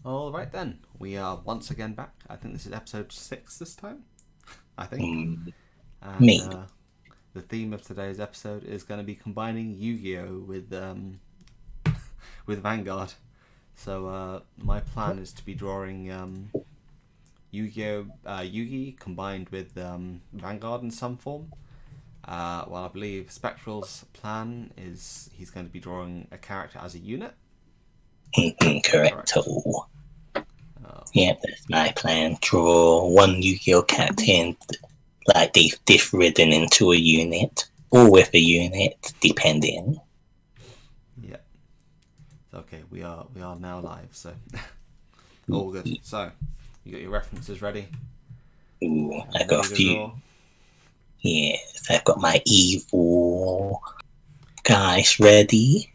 All right then, we are once again back. I think this is episode 6 this time. I think. And Me. the theme of today's episode is going to be combining Yu-Gi-Oh with Vanguard. So my plan is to be drawing Yu-Gi-Oh Yugi combined with Vanguard in some form. Well, I believe Spectral's plan is he's going to be drawing a character as a unit. Correcto. Yeah, that's my plan. Draw one Yu-Gi-Oh character and like they've ridden into a unit or with a unit, depending. Yeah. Okay, we are now live, so all good. So you got your references ready? Ooh, I got a few. Draw? Yes, I've got my evil guys ready,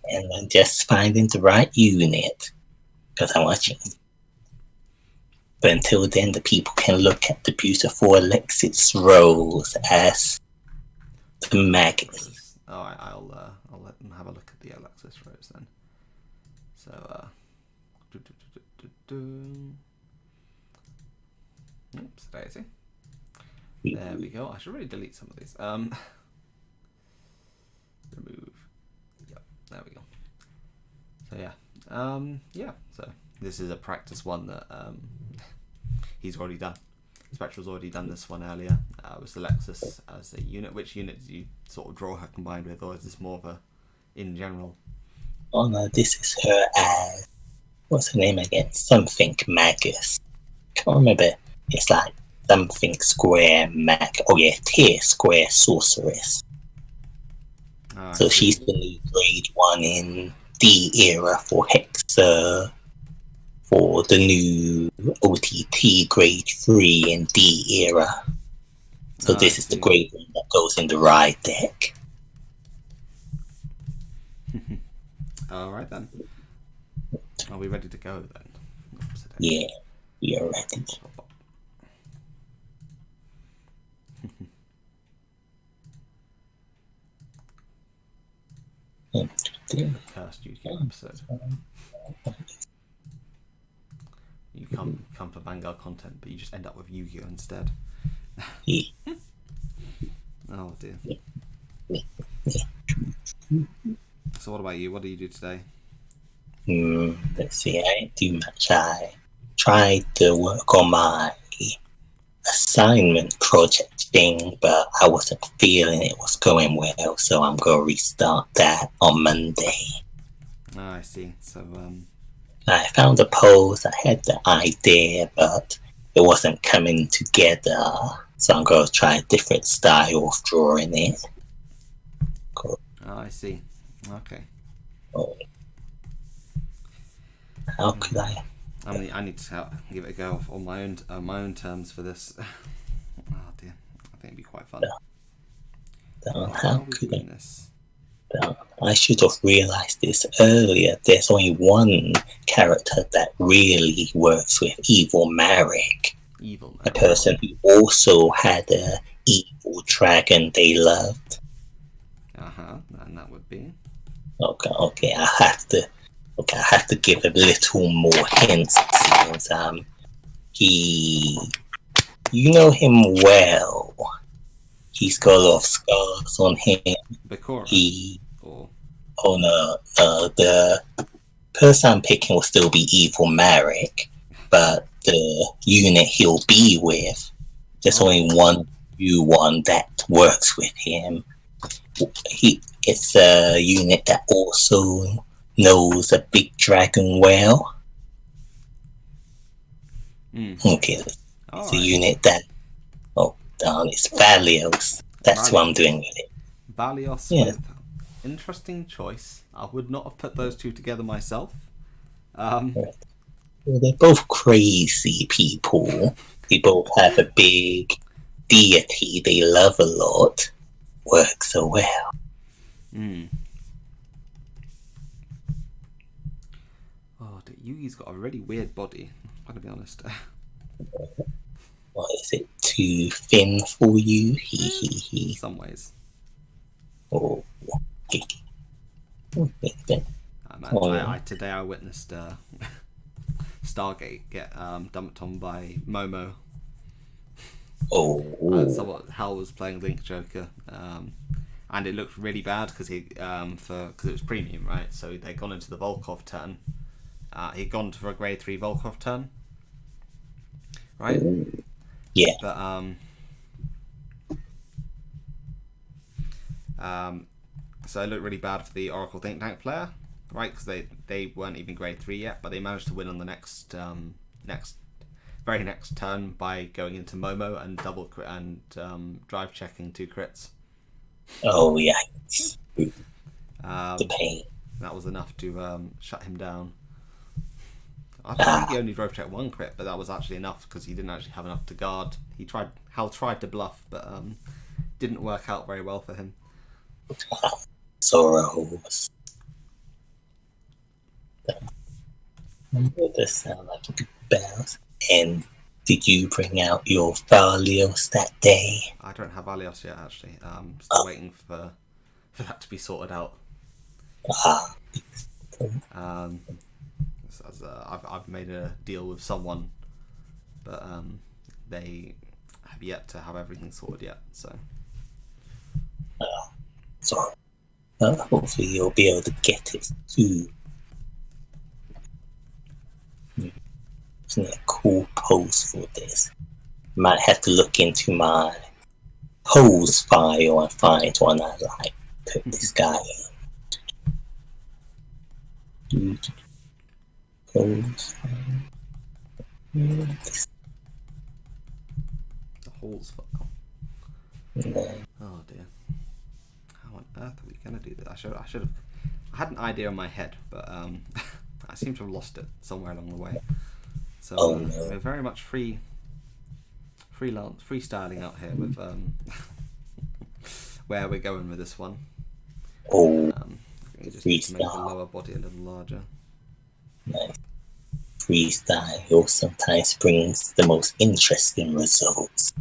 and I'm just finding the right unit because I'm watching. But until then, the people can look at the beautiful Alexis Rose as the magnet. Alright, I'll let them have a look at the Alexis Rose then. So, oops, daisy. There we go. I should really delete some of these. Remove. Yep, there we go. So yeah. So this is a practice one that he's already done. Spectral's already done this one earlier. With Alexis as a unit. Which unit did you sort of draw her combined with, or is this more of a in general? Oh no, this is her as what's her name again? Something Magus. Can't remember. It's like something square mag. Oh yeah, tier square sorceress. So she's the new grade 1 in D era for Hexa. For the new OTT grade 3 in D era. So this is the grade 1 that goes in the ride deck. Alright then. Are we ready to go then? Yeah, we are ready. First Yu-Gi-Oh episode. You come for Vanguard content, but you just end up with Yu-Gi-Oh instead. Yeah. Oh dear. So what about you? What do you do today? Let's see, I didn't do much. I tried to work on my assignment project thing, but I wasn't feeling it was going well, so I'm going to restart that on Monday. Oh, I see. So, I found a pose, I had the idea, but it wasn't coming together, so I'm going to try a different style of drawing it. Oh, I see. Okay. Oh. How could I? I need to give it a go on my own terms for this. Oh dear, I think it'd be quite fun. How could I? I should have realized this earlier. There's only one character that really works with Evil Marek. A person who also had a evil dragon they loved. And that would be. Okay. I have to give a little more hints. Since you know him well. He's got a lot of scars on him. Bakura. The person I'm picking will still be Evil Marek, but the unit he'll be with, there's only one new one that works with him. It's a unit that also knows a big dragon well. Okay, it's a unit that. It's Valios. That's what I'm doing with it. Valios with interesting choice. I would not have put those two together myself. Well, they're both crazy people. They both have a big deity they love a lot. Works so well. Oh, Yugi's got a really weird body. I'm gonna be honest. What is it? Too thin for you? In some ways. Oh, Today I witnessed Stargate get dumped on by Momo. Oh, Hal was playing Link Joker, and it looked really bad because because it was premium, right? So they'd gone into the Volkov turn. He'd gone for a grade 3 Volkov turn, right? yeah. But so it looked really bad for the Oracle Think Tank player, right? Because they weren't even grade 3 yet, but they managed to win on the very next turn by going into Momo and double crit and drive checking 2 crits. Oh, yeah. The pain. That was enough to shut him down. I think he only drive checked 1 crit, but that was actually enough because he didn't actually have enough to guard. Hal tried to bluff, but didn't work out very well for him. Sorrows. This sound like a good bounce. And did you bring out your Valios that day? I don't have Alios yet, actually. Still waiting for that to be sorted out. I've made a deal with someone, but they have yet to have everything sorted yet. So hopefully you'll be able to get it soon. Isn't it a cool pose for this? Might have to look into my pose file and find one I like. Put this guy in. Pose file. the holes file. Oh dear. How on earth are we gonna do this? I should have. I had an idea in my head, but I seem to have lost it somewhere along the way. So we're very much freestyling out here with where we're going with this one. Oh, you just need to make the lower body a little larger. Nice. Freestyle sometimes brings the most interesting results.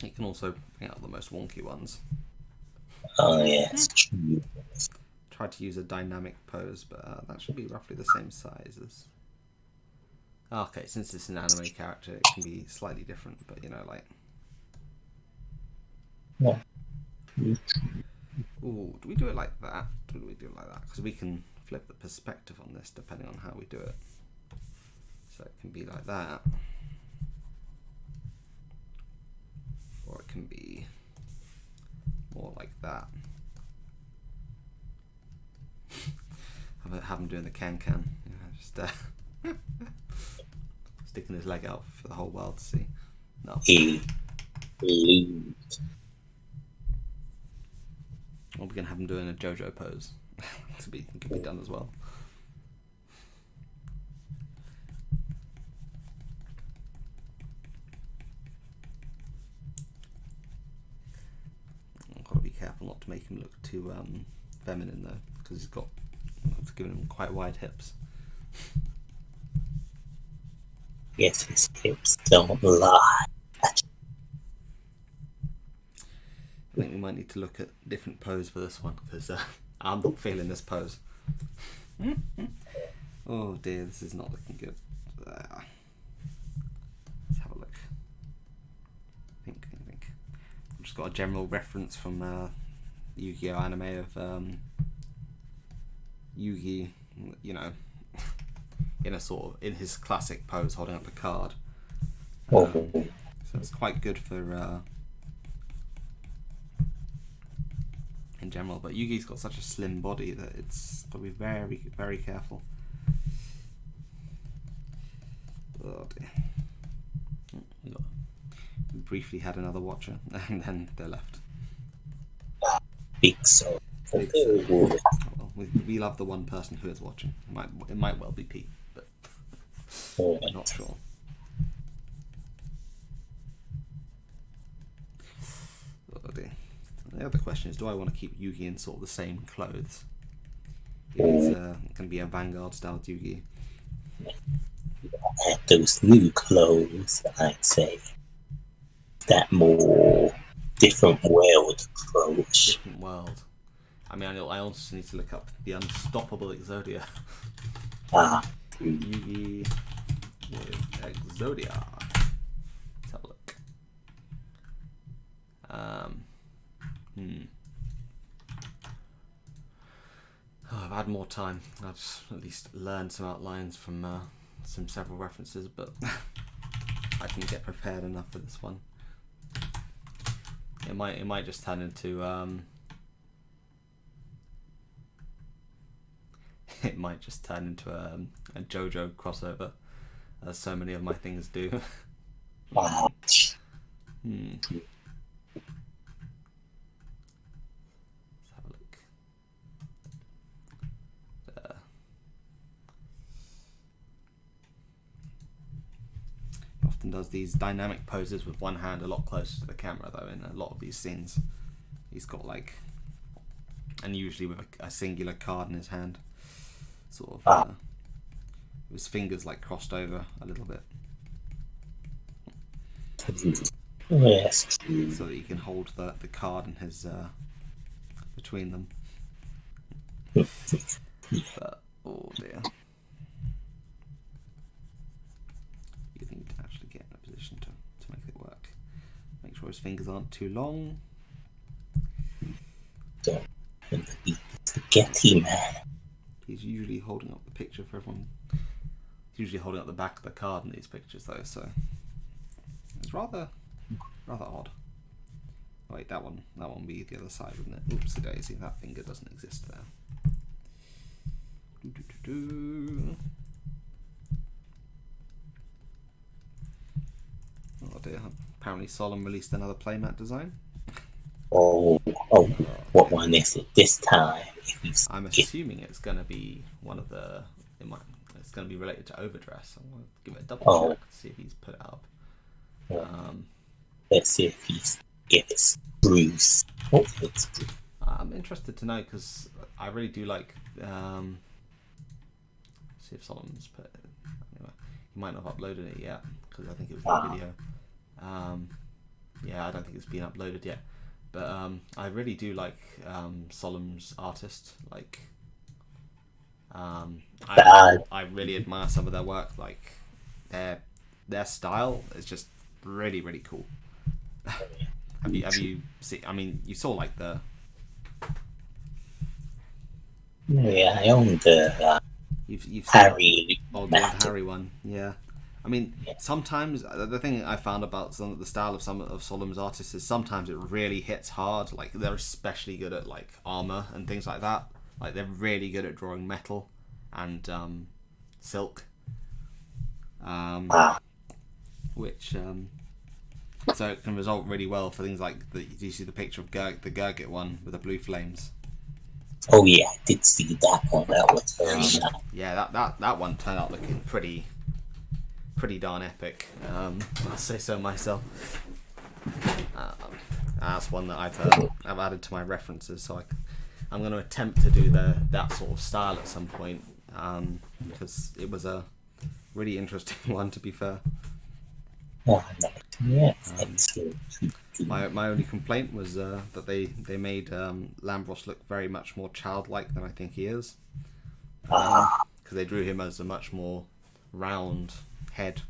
It can also bring out the most wonky ones. Oh yeah, it's true. Tried to use a dynamic pose, but that should be roughly the same size as. Okay, since it's an anime character, it can be slightly different, but Yeah. Ooh, do we do it like that? Do we do it like that? Because we can flip the perspective on this depending on how we do it. So it can be like that. Or it can be more like that. Have him doing the can. Just sticking his leg out for the whole world to see. No. Or we're gonna have him doing a JoJo pose. Can be done as well. I've got to be careful not to make him look too feminine though, because he's got given him quite wide hips. Yes, his hips don't lie. I think we might need to look at a different pose for this one because I'm not feeling this pose. Oh dear, this is not looking good. Let's have a look. Think. I've just got a general reference from Yu-Gi-Oh anime of Yugi, in his classic pose holding up a card. So it's quite good for in general, but Yugi's got such a slim body that it's got to be very, very careful. Oh dear. We briefly had another watcher and then they left. Big so. Well, we love the one person who is watching. It might well be Pete, but I'm not sure. Oh dear. The other question is, do I want to keep Yugi in sort of the same clothes? It's going to be a Vanguard style Yugi. Add those new clothes, I'd say. That more different world approach. Different world. I mean, I also need to look up the Unstoppable Exodia. Yugi with Exodia. Let's have a look. Oh, I've had more time. I've at least learned some outlines from some several references, but I didn't get prepared enough for this one. It might just turn into it might just turn into a JoJo crossover, as so many of my things do. Wow. Let's have a look. Often does these dynamic poses with one hand a lot closer to the camera, though, in a lot of these scenes. He's got like, and usually with a singular card in his hand, sort of with his fingers like crossed over a little bit, Yes. so that you can hold the card in his between them. But oh dear, you need to actually get in a position to make it work. Make sure his fingers aren't too long. Spaghetti man. He's usually holding up the picture for everyone. He's usually holding up the back of the card in these pictures, though, so it's rather odd. Oh, wait, that one will be the other side, wouldn't it? Oopsie daisy, that finger doesn't exist there. Oh dear, apparently Solemn released another playmat design. Oh, what one is it this time? I'm assuming it's going to be one of the. It's going to be related to Overdress. I'm going to give it a double check to see if he's put it up. Let's see if it's Bruce. Hopefully it's Bruce. I'm interested to know, because I really do like. See if Solomon's put it. Anyway, he might not have uploaded it yet, because I think it was a video. Yeah, I don't think it's been uploaded yet. But I really do like Solemn's artist. Like, I really admire some of their work. Like, their style is just really, really cool. have you seen? I mean, you saw like the. Yeah, I own the You've Harry. the Harry one, yeah. I mean, sometimes the thing I found about the style of some of Solemn's artists is sometimes it really hits hard. Like, they're especially good at like armor and things like that. Like, they're really good at drawing metal and silk, which so it can result really well for things like do you see the picture of the Gurgit one with the blue flames? Oh yeah, I did see that one. That was very nice. Yeah, that one turned out looking pretty darn epic. I'll say so myself. That's one that I've added to my references, so I'm going to attempt to do that sort of style at some point, because it was a really interesting one, to be fair. My only complaint was that they made Lambros look very much more childlike than I think he is, because they drew him as a much more round head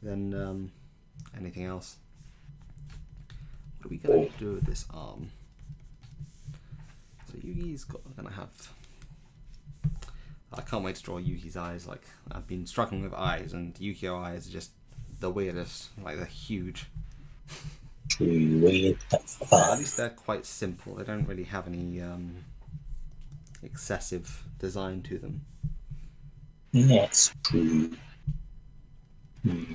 than anything else. What are we going to do with this arm? So Yugi's gonna have. I can't wait to draw Yugi's eyes. Like, I've been struggling with eyes, and yugioh eyes are just the weirdest. Like, they're huge. Weird, At least they're quite simple. They don't really have any excessive design to them. Yes, true. Oh,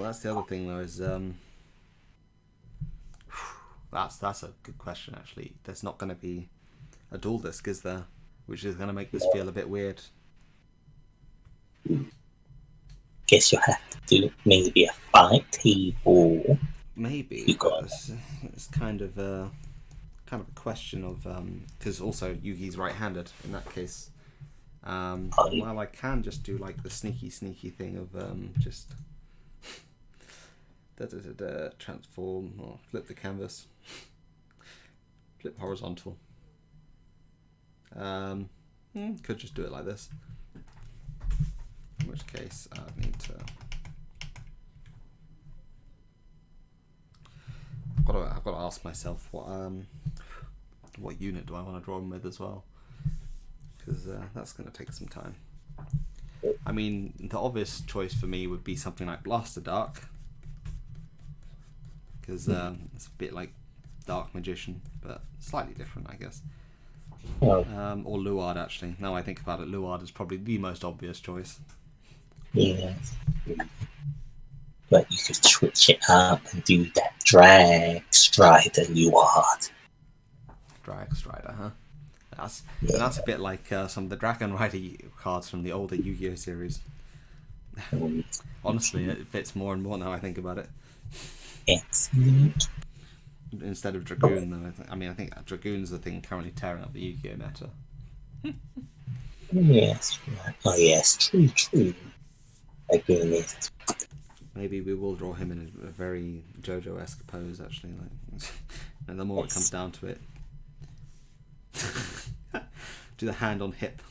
that's the other thing though, is that's a good question actually. There's not going to be a dual disc, is there? Which is going to make this feel a bit weird. Guess you'll have to do maybe a fight table. Maybe, because it's kind of a question of because also Yugi's right-handed in that case. While I can just do like the sneaky thing of just transform or flip the canvas, flip horizontal. Could just do it like this. In which case, I need to. I've got to ask myself what unit do I want to draw him with as well, because that's going to take some time. I mean, the obvious choice for me would be something like Blaster Dark, because it's a bit like Dark Magician, but slightly different, I guess. Oh. Or Luard, actually. Now I think about it, Luard is probably the most obvious choice. Yes. But you could switch it up and do that Drag Strider Luard. Drag Strider, huh? That's a bit like some of the Dragon Rider cards from the older Yu-Gi-Oh series. Honestly, it fits more and more now I think about it. Excellent. Instead of Dragoon, though, I think Dragoon's the thing currently tearing up the Yu-Gi-Oh meta. Yes, right. Oh yes, true. My goodness. Maybe we will draw him in a very JoJo-esque pose, actually. And the more it comes down to it. Do the hand on hip.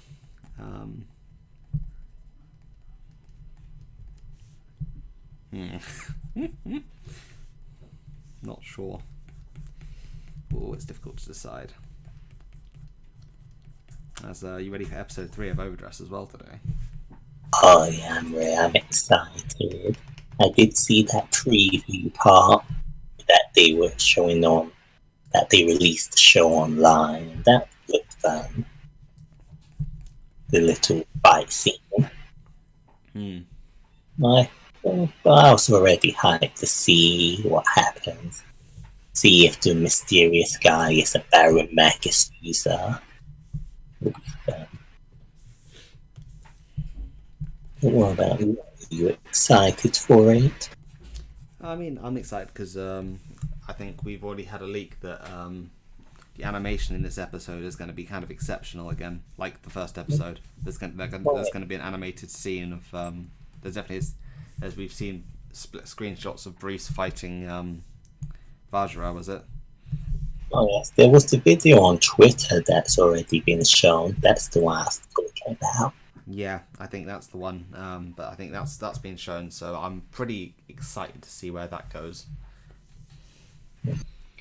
Not sure. Oh, it's difficult to decide. As you ready for episode 3 of Overdress as well today? Oh yeah, I'm excited. I did see that preview part that they were showing on, that they released the show online, and that looked fun. The little fight scene. I was already hyped to see what happens. See if the mysterious guy is a Baron Magus user. Would be fun. What about you? Are you excited for it? I mean, I'm excited because I think we've already had a leak that the animation in this episode is going to be kind of exceptional again, like the first episode. There's going to be an animated scene of there definitely is, as we've seen split screenshots of Bruce fighting Vajra, was it? Oh yes, there was the video on Twitter that's already been shown. That's the one I was talking about. Yeah, I think that's the one. But I think that's been shown, so I'm pretty excited to see where that goes.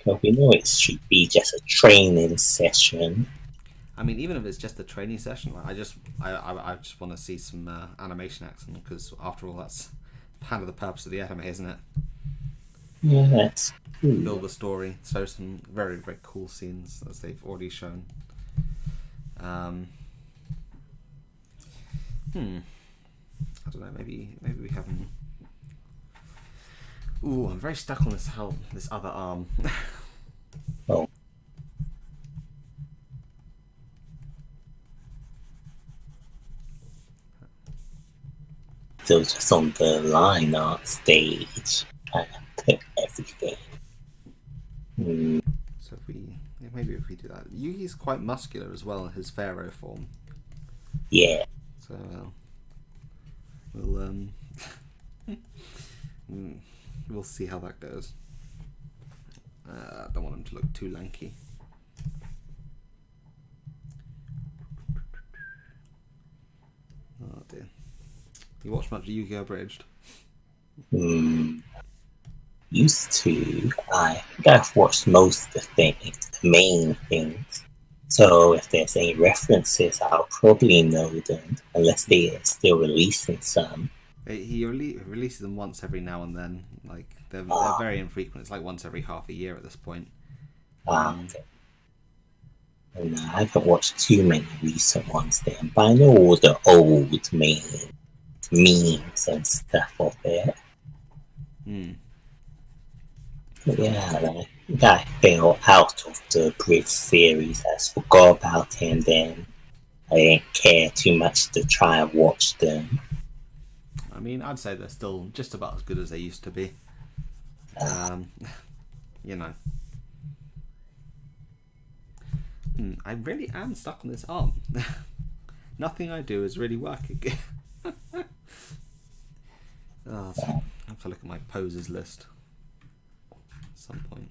Well, we know it should be just a training session. I mean, even if it's just a training session, I just want to see some animation action, because after all, that's kind of the purpose of the anime, isn't it? Yeah, that's cool. Build the story, show some very, very cool scenes as they've already shown. I don't know. Maybe we haven't. Ooh, I'm very stuck on this other arm. Oh. Still just on the line art stage. I put everything. So maybe if we do that, Yugi's quite muscular as well in his pharaoh form. Yeah. So we'll we'll see how that goes. I don't want him to look too lanky. Oh dear. You watch much Yu-Gi-Oh! Abridged? Used to. I think I've watched most of the things, the main things. So if there's any references, I'll probably know them, unless they are still releasing some. He releases them once every now and then. Like they're very infrequent. It's like once every half a year at this point. Okay. And I haven't watched too many recent ones then, but I know all the old memes and stuff of it. But yeah, I fell out of the Bridge series. I just forgot about it, and then I didn't care too much to try and watch them. I mean, I'd say they're still just about as good as they used to be. You know. I really am stuck on this arm. Nothing I do is really working. So I have to look at my poses list at some point.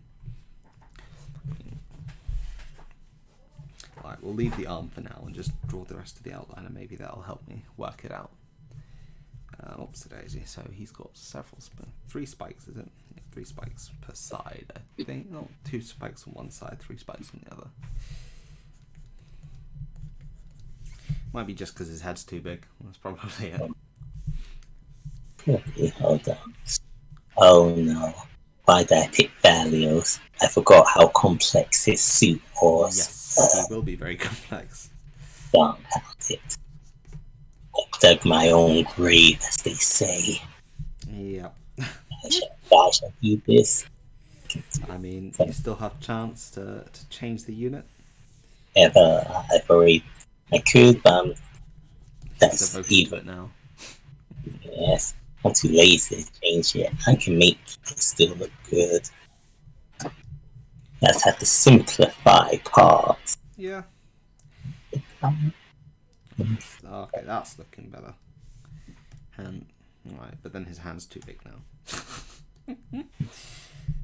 Alright, we'll leave the arm for now and just draw the rest of the outline, and maybe that'll help me work it out. Oops, daisy. So he's got three spikes, is it? Yeah, 3 spikes per side, I think. No, 2 spikes on one side, 3 spikes on the other. Might be just because his head's too big. That's probably it. Okay, hold on. Oh no. Why did I pick Valios? I forgot how complex his suit was. Yes, he will be very complex. Darn about it. I dug my own grave, as they say. Yep. I shall do this. I mean, you still have a chance to change the unit. I could, but that's evil now. Yes, I'm too lazy to change it. I can make it still look good. Let's have to simplify parts. Yeah. Okay, that's looking better. Right, but then his hand's too big now.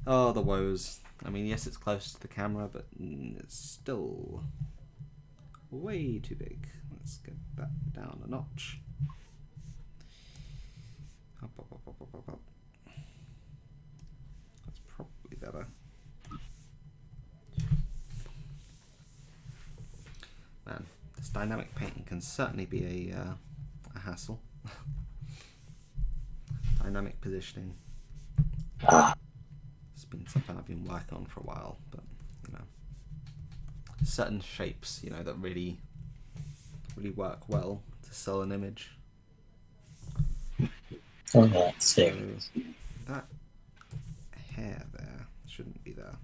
Oh, the woes. I mean, yes, it's close to the camera, but it's still way too big. Let's get that down a notch. Up. That's probably better. Man, this dynamic painting can certainly be a hassle. Dynamic positioning. It's been something I've been working on for a while, but you know, certain shapes, you know, that really work well to sell an image. Oh, that's serious. So that hair there shouldn't be there.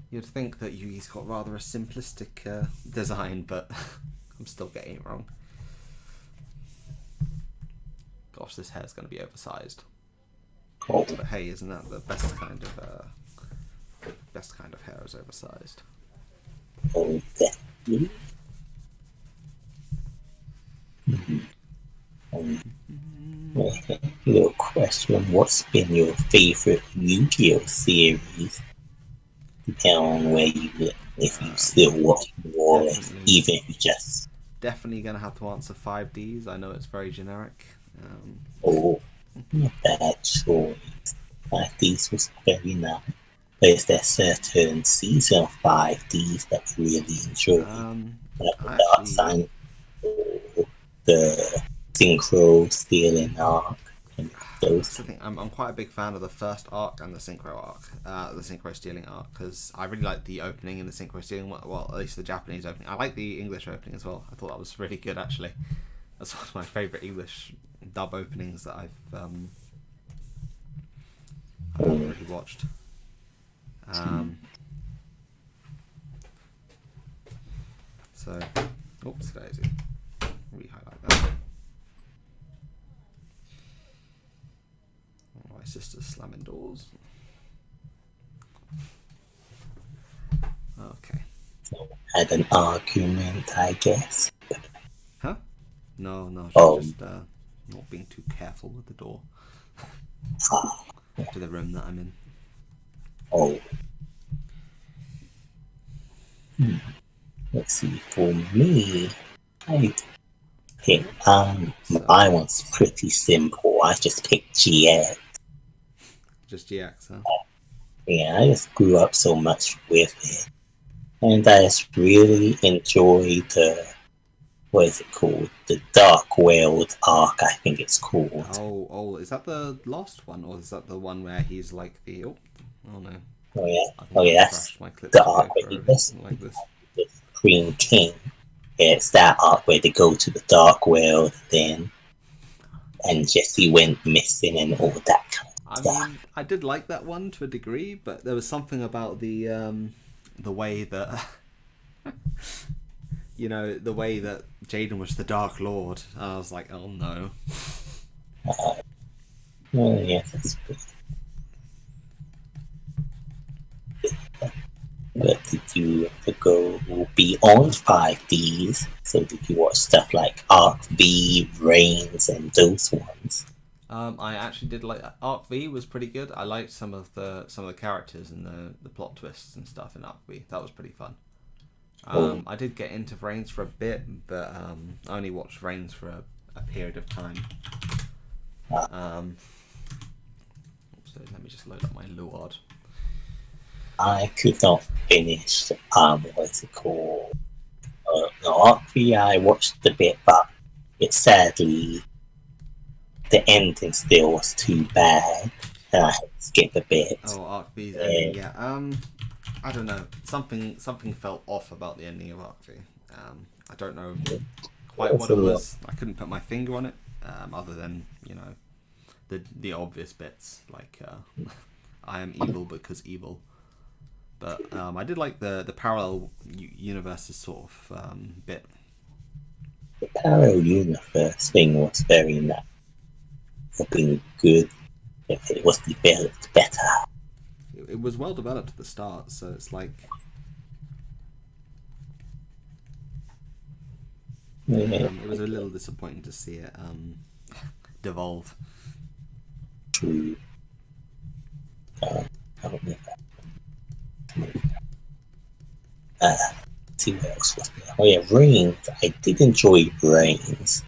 You'd think that Yugi's got rather a simplistic design, but I'm still getting it wrong. Gosh, this hair's going to be oversized. Oh. But hey, isn't that the best kind of hair is oversized? Oh, definitely. Little question: what's been your favorite Yu-Gi-Oh series? Depending on where you live, if you still watch more, even if you just. Definitely gonna have to answer 5Ds. I know it's very generic. Not bad choice. 5Ds was very nice. But is there certain season of 5Ds that you really enjoy? Like the Dark Sign, the Synchro Stealing Arc, and those. That's the thing. I'm quite a big fan of the first arc and the Synchro arc, the Synchro Stealing arc, because I really like the opening in the Synchro Stealing. Well, at least the Japanese opening. I like the English opening as well. I thought that was really good, actually. That's one of my favourite English dub openings that I've really watched. So, oops, daisy. Re-highlight that. Oh, my sister's slamming doors. Okay. So, had an argument, I guess. Huh? No, she's just not being too careful with the door. To the room that I'm in. Oh. Let's see, for me, I pick, my one's pretty simple. I just picked GX. Just GX, huh? Yeah, I just grew up so much with it. And I just really enjoyed what is it called? The Dark World arc, I think it's called. Oh, is that the last one, or is that the one where he's like the... Oh no. Oh yeah, that's the arc where he does like this. The Supreme King. Yeah, it's that arc where they go to the Dark World then, and Jesse went missing and all that kind of stuff. I mean, I did like that one to a degree, but there was something about the way that... you know, the way that Jaden was the Dark Lord. I was like, oh no. Well, yes, that's good. But did you ever go beyond 5Ds? So did you watch stuff like Arc V, Reigns, and those ones? I actually did like Arc V was pretty good. I liked some of the characters and the plot twists and stuff in Arc V. That was pretty fun. I did get into Reigns for a bit, but I only watched Reigns for a period of time. So let me just load up my Luard. I could not finish. What's it called? No, Arc V I watched a bit, but it sadly the ending still was too bad, and I had to skip a bit. Oh, Arc V's ending, yeah. I don't know. Something felt off about the ending of Arc V. I don't know quite what it was. I couldn't put my finger on it, other than the obvious bits like I am evil because evil. But I did like the parallel universes sort of bit. The parallel universe thing was very nice. It been good if it was developed better. It was well developed at the start, so it's like it was a little disappointing to see it devolve. True. See what else was there? Oh yeah, Reigns. I did enjoy Reigns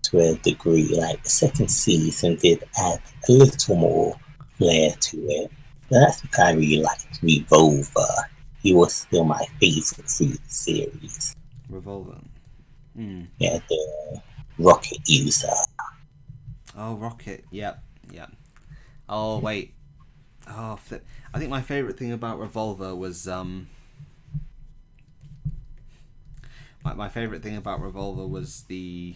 to a degree. Like the second season did add a little more flair to it. But that's because I really liked Revolver. He was still my favorite through the series. Revolver. Yeah, the rocket user. Oh, Rocket. Yep. Oh, wait. Oh, flip. I think my favourite thing about Revolver was my favourite thing about Revolver was the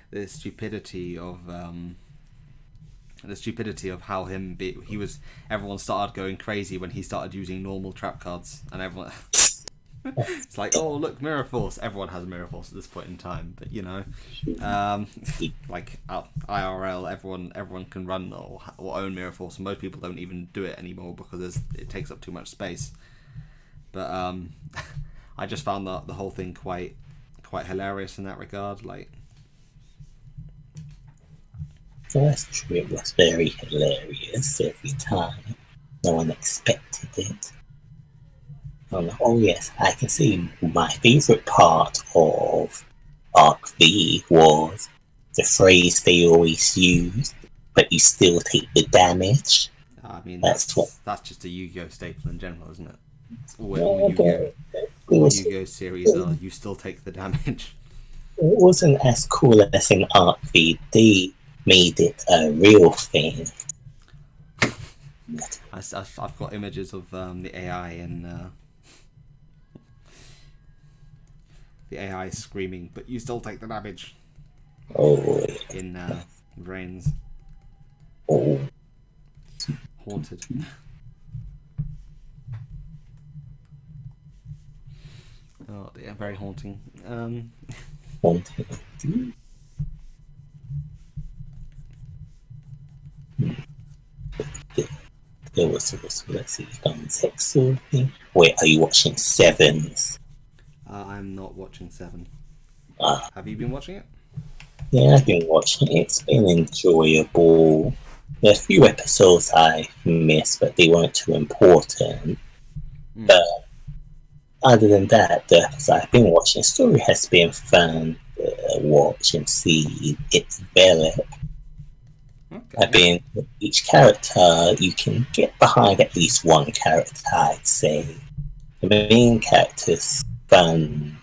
the stupidity of how everyone started going crazy when he started using normal trap cards, and everyone it's like, oh look, Mirror Force. Everyone has Mirror Force at this point in time, but like IRL, everyone can run or own Mirror Force, and most people don't even do it anymore because it takes up too much space. But I just found the whole thing quite hilarious in that regard. Like, so that's true. It was very hilarious every time. No one expected it. Oh yes, I can see my favourite part of Arc V was the phrase they always used, but you still take the damage. I mean, that's just a Yu-Gi-Oh staple in general, isn't it? It's all Yu-Gi-Oh series are you still take the damage. It wasn't as cool as in Arc V. They made it a real thing. I've got images of the AI and the AI screaming, but you still take the damage. Oh, in Reigns. Oh, Haunted. Oh dear, very haunting. haunting. There was let's see, Spectual thing. Wait, are you watching Sevens? I'm not watching Seven. Ah, Have you been watching it? yeah, I've been watching it. It's been enjoyable. There are a few episodes I missed, but they weren't too important. But other than that, the episodes I've been watching, the story has been fun to watch and see it develop. Okay. I've been each character, you can get behind at least one character, I'd say. The main character's fun.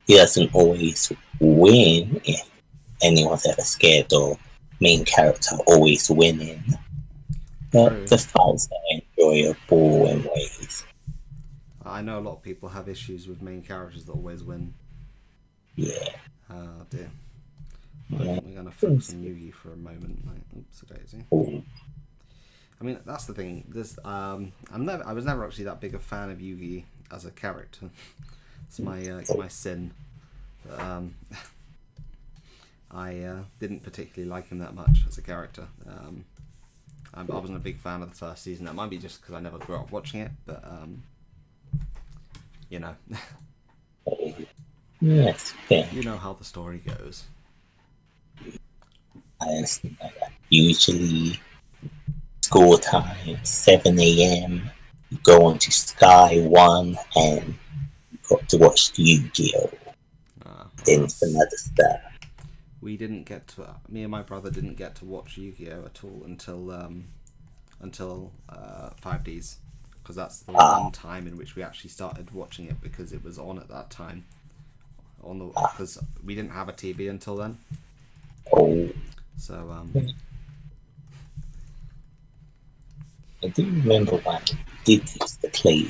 He doesn't always win if anyone's ever scared of main character always winning. But True. the fights are enjoyable in ways. I know a lot of people have issues with main characters that always win. Yeah. Oh dear. Yeah. We're gonna focus on Yugi for a moment. Like, oops, daisy. Ooh. I mean, that's the thing. I was never actually that big a fan of Yugi as a character. It's my sin. I didn't particularly like him that much as a character. I wasn't a big fan of the first season. That might be just because I never grew up watching it, but you know. Yes, fair. You know how the story goes. As usually school time, 7 a.m. You go onto Sky One and you got to watch Yu-Gi-Oh! Then some other stuff. We didn't get to. Me and my brother didn't get to watch Yu-Gi-Oh! At all until 5Ds, because that's the one time in which we actually started watching it, because it was on at that time. Because we didn't have a TV until then. Oh. So I do remember when I did used to play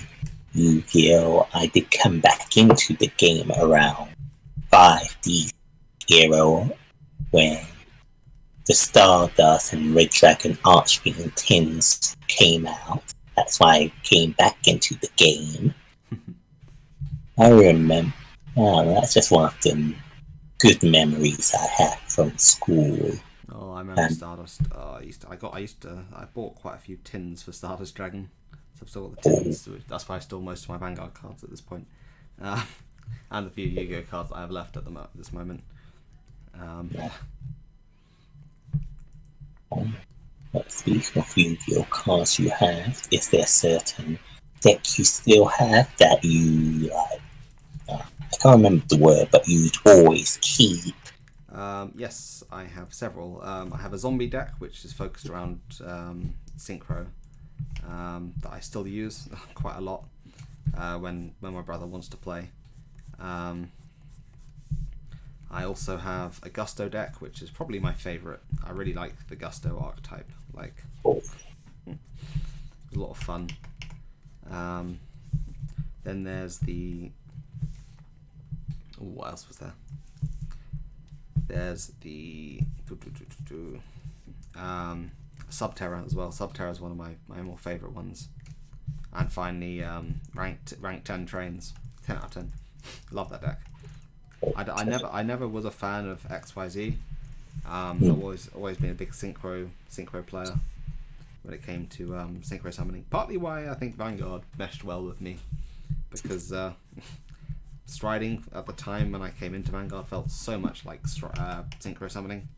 Yu-Gi-Oh! I did come back into the game around 5D era when the Stardust and Red Dragon Archfiend tins came out. That's why I came back into the game. I remember. Oh, that's just one of the good memories I have from school. Oh, I remember Stardust. I bought quite a few tins for Stardust Dragon. So I've still got the tins. That's why I stole most of my Vanguard cards at this point, and the few Yu-Gi-Oh cards that I have left at this moment. Speaking of Yu-Gi-Oh cards you have, is there a certain deck you still have that you like? I can't remember the word, but you'd always keep. Yes, I have several. I have a zombie deck which is focused around synchro, that I still use quite a lot when my brother wants to play. I also have a Gusto deck, which is probably my favourite. I really like the Gusto archetype. It's a lot of fun. Then there's the... what else was there? There's the Subterra as well. Subterra is one of my more favourite ones. And finally, ranked 10 trains. 10 out of 10. Love that deck. I never was a fan of XYZ. I've always been a big synchro player when it came to synchro summoning. Partly why I think Vanguard meshed well with me, because striding at the time when I came into Vanguard felt so much like synchro summoning.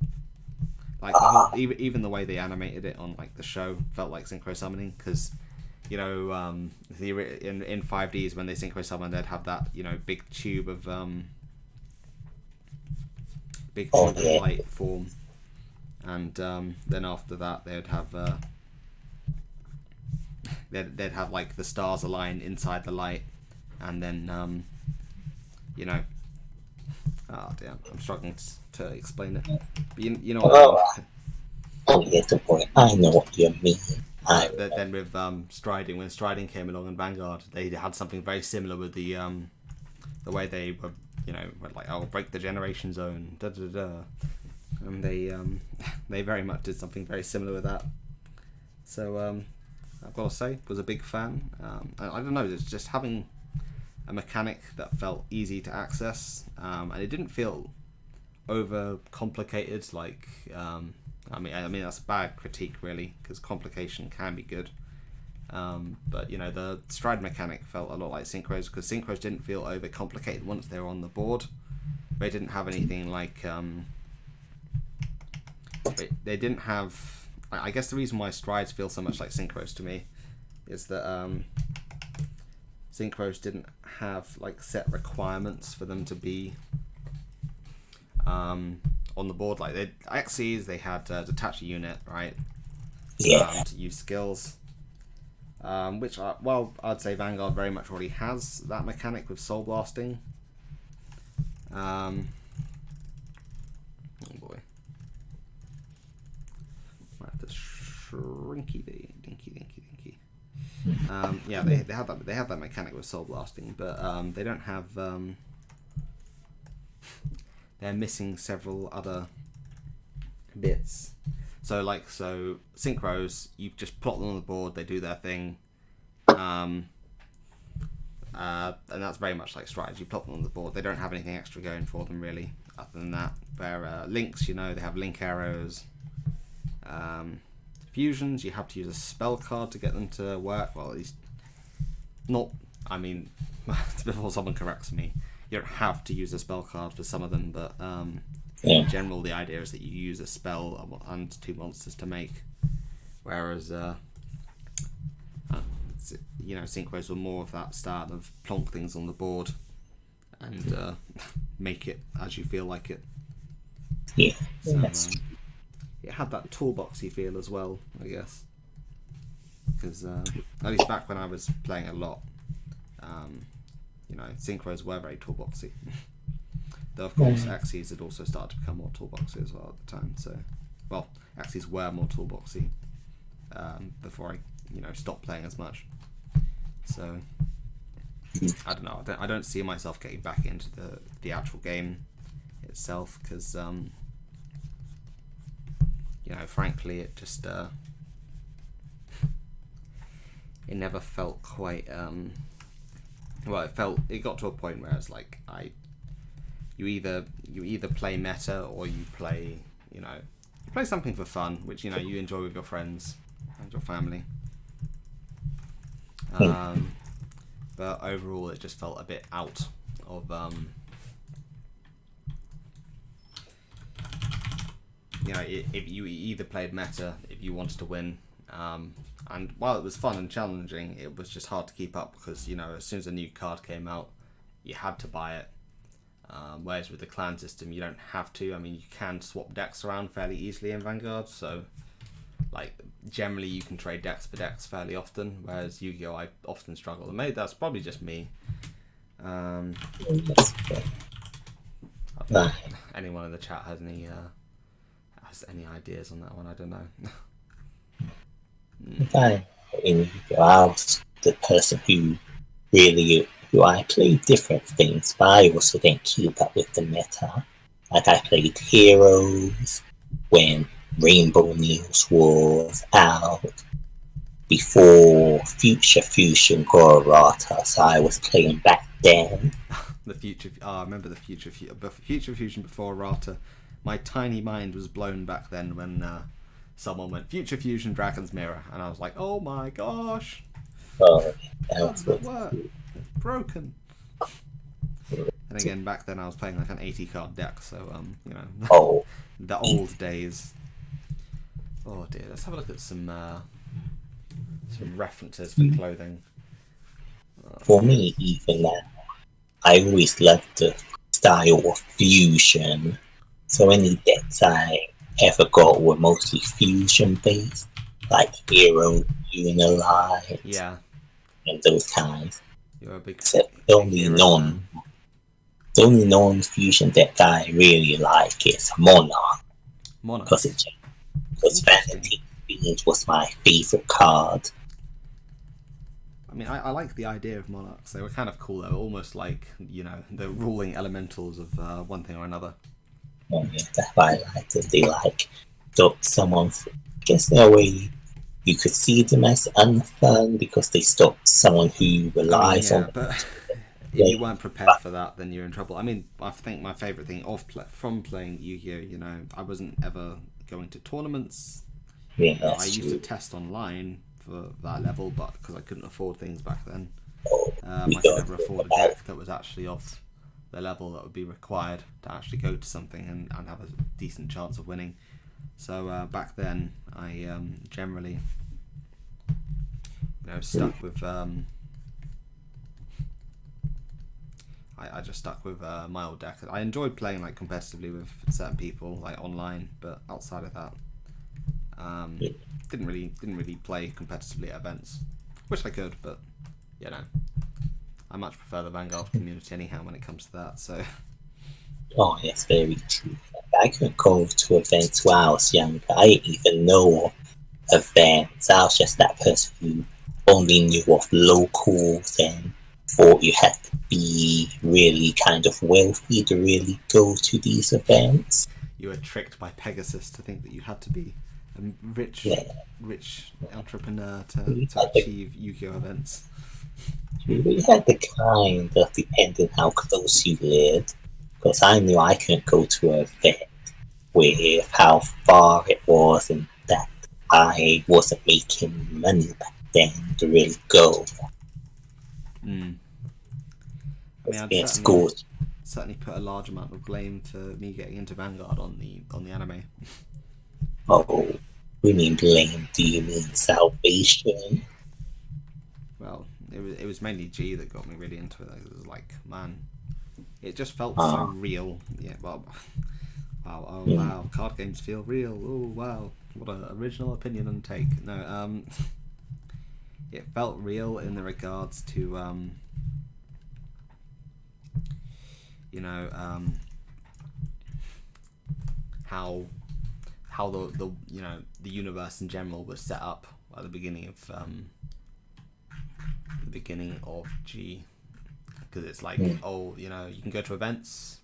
Like even the way they animated it on like the show felt like synchro summoning, because in 5Ds when they synchro summon, they'd have that big tube of light form, and then after that they'd have they'd have like the stars align inside the light, and then oh damn, I'm struggling to explain it, but you know what I mean. I know what you mean. Then with striding, when striding came along in Vanguard, they had something very similar with the way they were, were like, "I'll break the generation zone," da da da, and they very much did something very similar with that. So I've got to say, was a big fan. I don't know, it's just having a mechanic that felt easy to access, and it didn't feel over complicated. Like I mean that's a bad critique really, because complication can be good. But the stride mechanic felt a lot like synchros, because synchros didn't feel over complicated once they were on the board. They didn't have anything like they didn't have. I guess the reason why strides feel so much like synchros to me is that synchros didn't have like set requirements for them to be on the board. Like Xyz, they had detach a unit, right? Yeah. To use skills. Which I'd say Vanguard very much already has that mechanic with soul blasting. Oh boy, might have to shrinky dinky. Yeah, they have that mechanic with soul blasting, but they don't have. They're missing several other bits. So synchros, you just plot them on the board, they do their thing, and that's very much like strides. You plot them on the board, they don't have anything extra going for them really, other than that. Where links, they have link arrows. Fusions, you have to use a spell card to get them to work. Well, at least not. I mean, before someone corrects me, you don't have to use a spell card for some of them, but Yeah. In general, the idea is that you use a spell and 2 monsters to make, whereas synchros were more of that style of plonk things on the board and make it as you feel like it. Yeah. So it had that toolboxy feel as well, I guess, because at least back when I was playing a lot, synchros were very toolboxy. Though of course Axes had also started to become more toolboxy as well at the time. So, well, Axes were more toolboxy before I stopped playing as much. So I don't know. I don't see myself getting back into the actual game itself because frankly, it just it never felt quite. It got to a point where it's like you either play meta or you play something for fun, which you enjoy with your friends and your family. But overall, it just felt a bit out of if you either played meta if you wanted to win, and while it was fun and challenging, it was just hard to keep up because as soon as a new card came out, you had to buy it. Whereas with the clan system, you don't have to. I mean, you can swap decks around fairly easily in Vanguard, so generally you can trade decks for decks fairly often. Whereas Yu-Gi-Oh, I often struggle, and maybe that's probably just me. Anyone in the chat has any ideas on that one? I don't know. I was the person who I played different things, but I also didn't keep up with the meta. Like I played Heroes when Rainbow News was out, before Future Fusion Gorata, so I was playing back then. I remember the Future Fusion before Rata. My tiny mind was blown back then when someone went Future Fusion Dragon's Mirror, and I was like, oh my gosh! Oh, how does that work? It's broken. And again, back then I was playing like an 80 card deck, so the old days. Oh dear, let's have a look at some references for clothing. For me, even now, I always loved the style of fusion. So any decks I ever got were mostly fusion based, like Hero, Unalight, and those kinds. You're a big. Except the only non-fusion deck I really like is Monarch. Because Vanity Fiend was my favorite card. I mean, I like the idea of Monarchs. They were kind of cool. They were almost like, the ruling elementals of one thing or another. Oh, yeah, that's why I liked it. They stopped someone. I guess in a way you could see them as unfun because they stopped someone who relies on. But if you weren't prepared for that, then you're in trouble. I mean, I think my favourite thing from playing Yu-Gi-Oh, I wasn't ever going to tournaments. Yeah, I used to test online for that level, but because I couldn't afford things back then, I could never afford a deck that was actually off the level that would be required to actually go to something and have a decent chance of winning. So back then, I generally stuck with. I just stuck with my old deck. I enjoyed playing competitively with certain people online, but outside of that, didn't really play competitively at events. Wish I could, but I much prefer the Vanguard community anyhow when it comes to that. So. Oh, yes, very true. I couldn't go to events when I was younger. I didn't even know of events. I was just that person who only knew of locals and thought you had to be really kind of wealthy to really go to these events. You were tricked by Pegasus to think that you had to be a rich entrepreneur to achieve Yu-Gi-Oh events. We had the kind of depending how close you lived, because I knew I couldn't go to an event with how far it was and that I wasn't making money back then to really go. I mean, in school. certainly put a large amount of blame for me getting into Vanguard on the anime. Oh, we mean blame? Do you mean salvation? Well, it was mainly G that got me really into it. It was like, man, it just felt so Ah. real. Yeah, well, wow, oh Mm. wow, card games feel real. Oh wow, what an original opinion and take. No, it felt real in the regards to you know, how the you know the universe in general was set up at the beginning of G, because it's like, oh, you know, you can go to events,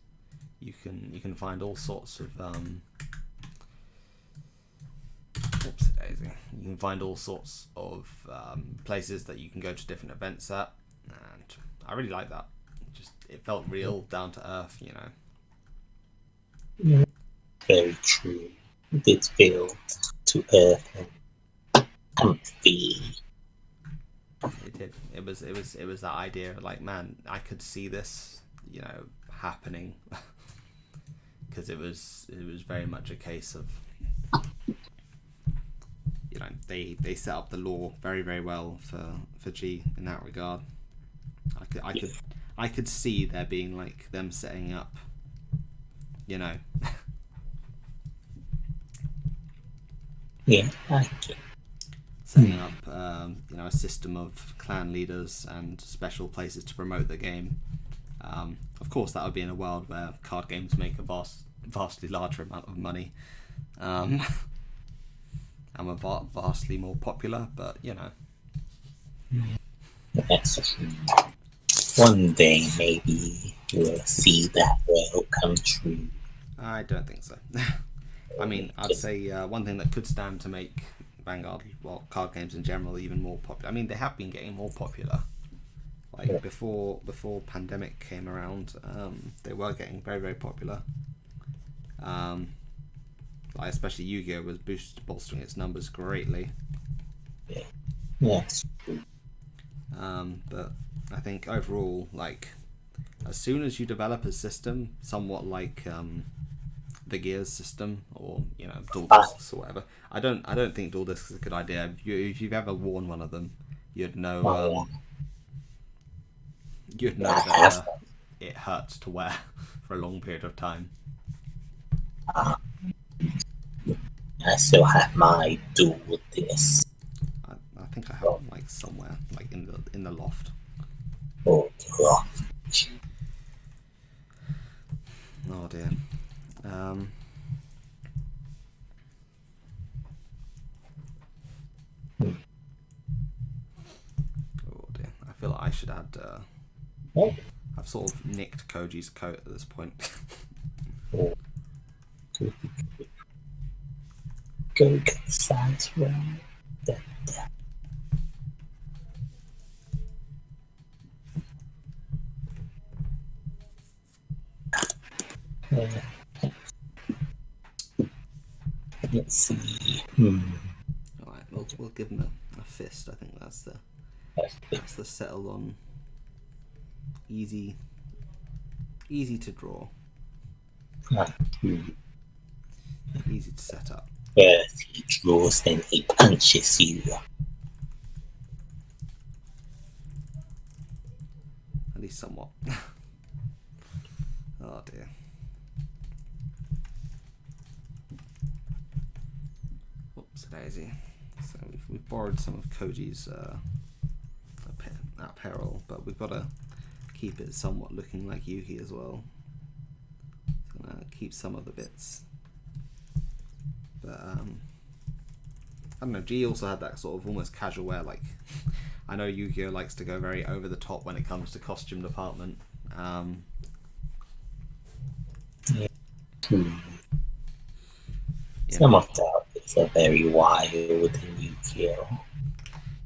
you can find all sorts of oops daisy, you can find all sorts of places that you can go to different events at, and I really like that. Just it felt real, down to earth, you know. Very true. It did feel to earth and comfy. It did. It was that idea of like, man, I could see this, you know, happening, because it was very much a case of, you know, they set up the lore very, very well for G in that regard. I could see there being like them setting up, you know. Yeah, Setting up, you know, a system of clan leaders and special places to promote the game. Of course, that would be in a world where card games make a vastly larger amount of money, and were vastly more popular. But you know, that's true. One day maybe we'll see that world come true. I don't think so. I mean, I'd say one thing that could stand to make Vanguard, well, card games in general, even more popular. I mean, they have been getting more popular. Like before pandemic came around, they were getting very, very popular. Like especially Yu-Gi-Oh was bolstering its numbers greatly. Yes. But I think overall, like, as soon as you develop a system somewhat like the Gears system, or you know, dual discs or whatever, I don't think dual discs is a good idea. If you've ever worn one of them, you'd know that it hurts to wear for a long period of time. I still have my dual disc. I think I have them like somewhere, like in the loft. Oh god. Oh dear. Oh dear. I feel like I should add. I've sort of nicked Koji's coat at this point. Go get the size right. Let's see. Alright, we'll give him a fist. I think that's the settle on. Easy to draw. Easy to set up. First he draws, then he punches you. At least somewhat. Oh dear. Whoops, daisy. So we've borrowed some of Koji's apparel, but we've got to keep it somewhat looking like Yuki as well. So I'm gonna keep some of the bits. But I don't know, G also had that sort of almost casual wear, like I know Yu-Gi-Oh likes to go very over the top when it comes to costume department. Some of the outfits are very wild in Yu-Gi-Oh.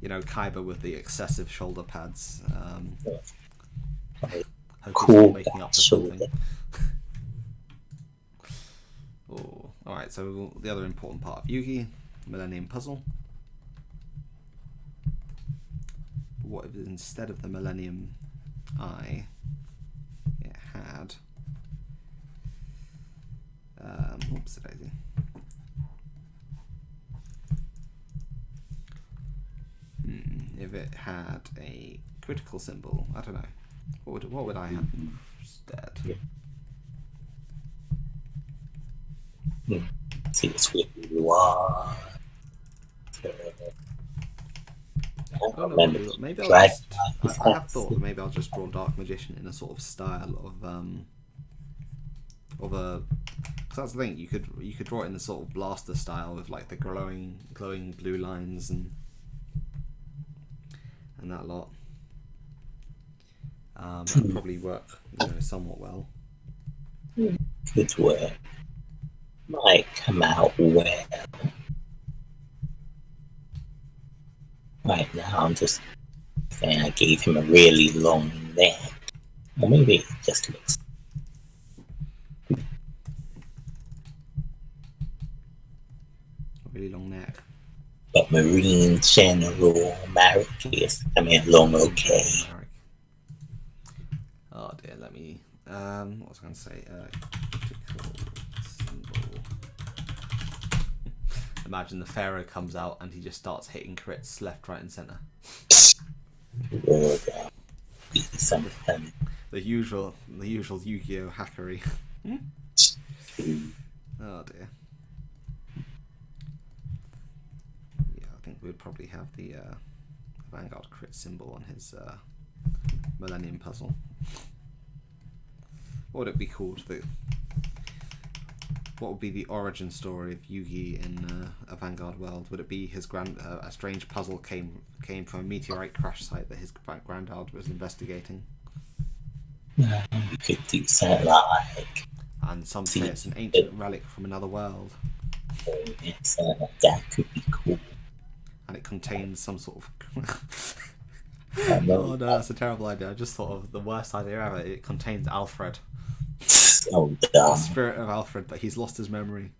You know, Kaiba with the excessive shoulder pads. Cool Making up for shoulder. something. Oh, alright, so the other important part of Yugi, Millennium Puzzle. What if instead of the Millennium Eye, it had Oops, daisy. If it had a critical symbol, I don't know. What would I have instead? See what's where you are. I don't know. Maybe I'll just. I have thought that maybe I'll just draw Dark Magician in a sort of style of a. Because that's the thing. You could draw it in the sort of blaster style with like the glowing blue lines and that lot. That'd probably work, somewhat well. Good work. Might come out well. Right now, I'm just saying I gave him a really long neck. Or maybe it just looks. A really long neck. But Marine General Marek is long okay. Oh dear, let me. What was I going to say? Critical symbol. Imagine the Pharaoh comes out and he just starts hitting crits left, right, and centre. The usual Yu-Gi-Oh hackery. Oh dear. Yeah, I think we'd probably have the Vanguard crit symbol on his Millennium Puzzle. What would it be called? What would be the origin story of Yugi in a Vanguard world? Would it be his a strange puzzle came from a meteorite crash site that his granddad was investigating? We could do something like. And some say it's an ancient relic from another world. That could be cool. And it contains some sort of. Oh no, that's a terrible idea. I just thought of the worst idea ever. It contains Alfred. Oh, the spirit of Alfred, but he's lost his memory.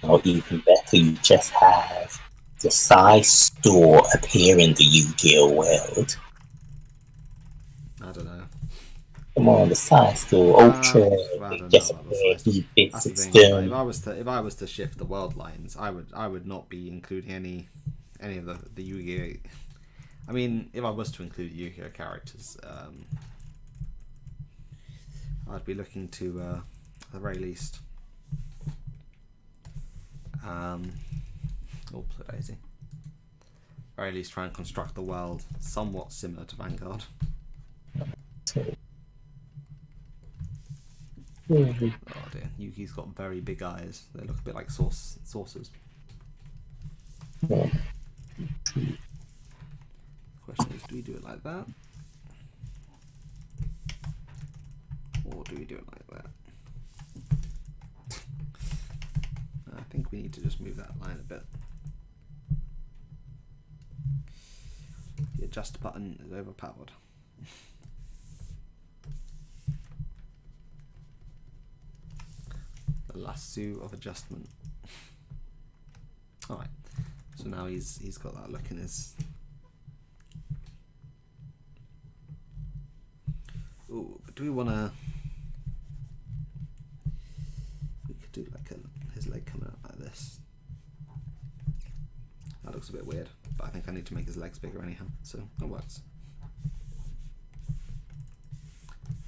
Or even better, you just have the size store appear in the Yu-Gi-Oh world. I don't know. Come on, the size store, Ultra, just appear. He fits it still. If I was to shift the world lines, I would not be including any of the Yu-Gi-Oh. I mean, if I was to include Yu-Gi-Oh characters, I'd be looking to, at the very least, daisy. Very least, try and construct the world somewhat similar to Vanguard. Oh dear, Yuki's got very big eyes. They look a bit like saucers. Question is, do we do it like that? Or do we do it like that? I think we need to just move that line a bit. The adjust button is overpowered. The lasso of adjustment. Alright, so now he's got that look in his. Ooh, but do we want to? We could do like his leg coming out like this. That looks a bit weird, but I think I need to make his legs bigger anyhow, so that works.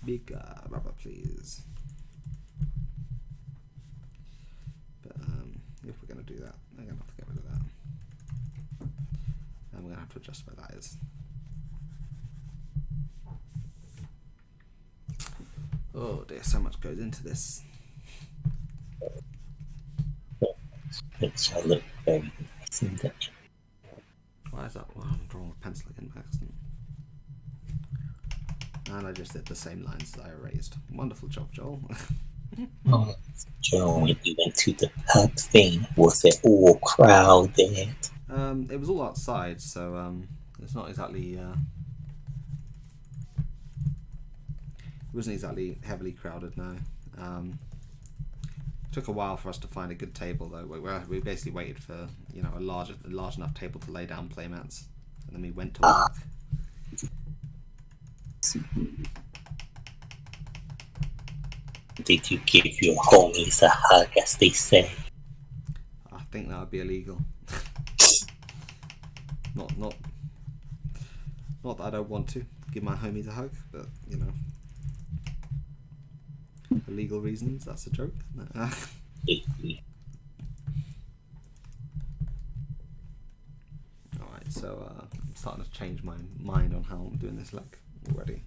Bigger rubber, please. But if we're going to do that, I'm going to have to get rid of that. And we're going to have to adjust where that is. Oh dear, so much goes into this. It shall look very nice in that. Why is that? Well, I'm drawing with pencil again by accident. And I just did the same lines that I erased. Wonderful job, Joel. Oh, Joel, when you went to the pub thing, was it all crowded? It was all outside, so it's not exactly. It wasn't exactly heavily crowded, no. Took a while for us to find a good table, though. We basically waited for a large enough table to lay down playmats, and then we went to work. Did you give your homies a hug, as they say? I think that would be illegal. Not that I don't want to give my homies a hug, but you know, for legal reasons, that's a joke. Alright, so I'm starting to change my mind on how I'm doing this leg already.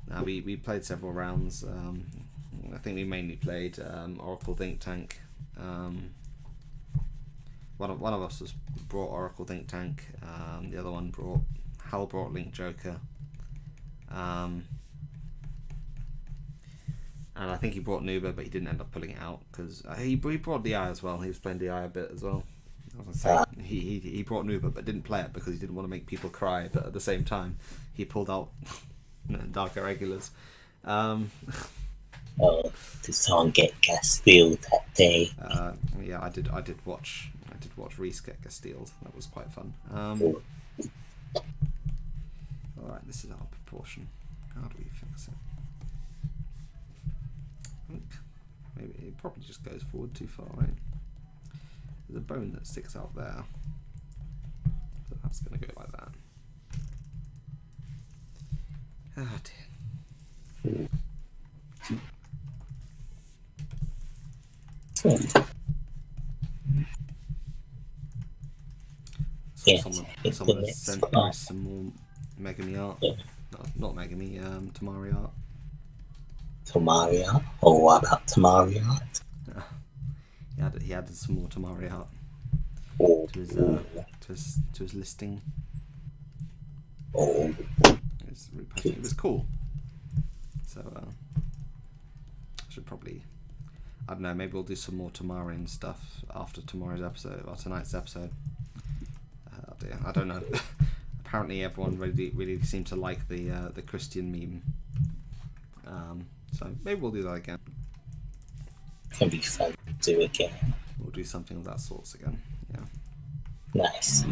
Now we played several rounds. I think we mainly played Oracle Think Tank. One of us brought Oracle Think Tank. The other one brought Link Joker. And I think he brought Nuba, but he didn't end up pulling it out because he brought DI as well. He was playing DI a bit as well. I was gonna say he brought Nuba, but didn't play it because he didn't want to make people cry. But at the same time, he pulled out Dark Irregulars. Did someone get Castile that day? Yeah, I did watch Reese get Castile. That was quite fun. Alright, this is out of proportion. How do we fix it? I think maybe it probably just goes forward too far, right? There's a bone that sticks out there. So that's going to go like that. Ah, dear. Someone sent us some more Megami art. Not Megami, Tamari art. Tamari art? Oh, what about Tamari art? He added some more Tamari art to his listing. It was cool. So I should probably, I don't know, maybe we'll do some more Tamari and stuff after tomorrow's episode or tonight's episode. I don't know. Apparently everyone really seemed to like the Christian meme. So maybe we'll do that again. Can be fun to do again. We'll do something of that sort again. Yeah. Nice.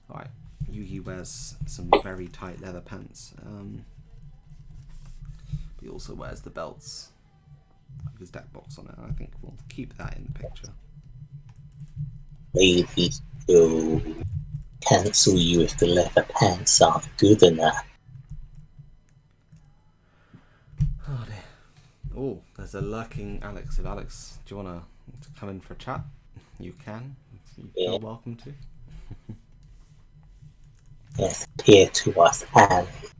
Alright. Yugi wears some very tight leather pants. He also wears the belts with his deck box on it. I think we'll keep that in the picture. Ladies will cancel you if the leather pants aren't good enough. Oh dear. Oh, there's a lurking Alex. If Alex, do you want to come in for a chat? You can. You're welcome to. Yes, appear to us, Alex.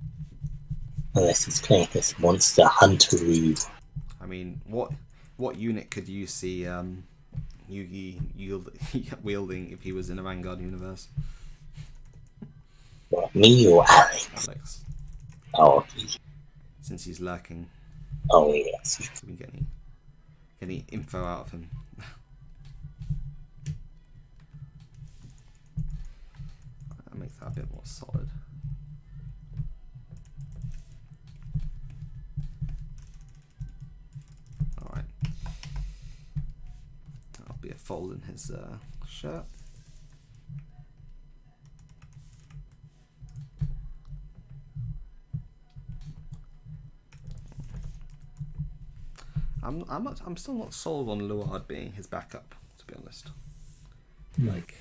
Unless he's playing his Monster Hunter-oo. I mean, what unit could you see Yugi wielding if he was in a Vanguard universe? What, me or Alex? Alex. Oh, okay. Since he's lurking. Oh, yes. Can we get any info out of him? That makes that a bit more solid. Alright. That'll be a fold in his shirt. I'm still not sold on Luard being his backup, to be honest. Like,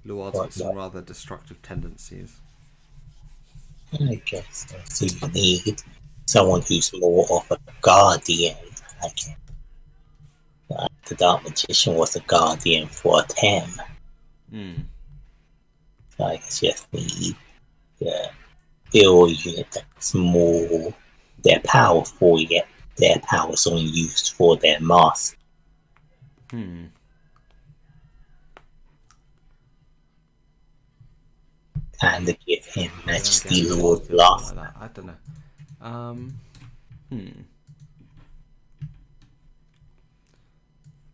Luard's got some rather destructive tendencies. I guess so. You need someone who's more of a guardian. Like the Dark Magician was a guardian for Tem. So I guess you just need the build unit that's more. They're powerful, yet their powers only used for their master. And to give him Majesty Lord Blast. Like I don't know.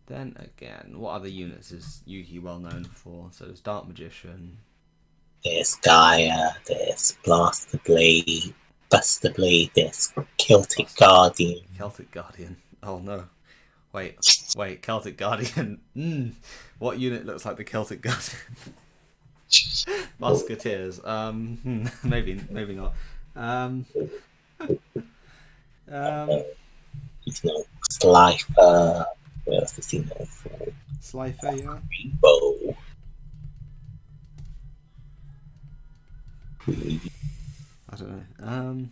Then again, what other units is Yugi well known for? So there's Dark Magician. There's Gaia, there's Blaster Blade, Buster Blade, there's Celtic Guardian. Celtic Guardian. Oh no. Wait, Celtic Guardian. What unit looks like the Celtic Guardian? Musketeers. Maybe not. He's known for Slifer. What else is he known for? Slifer, yeah. Rebo. I don't know.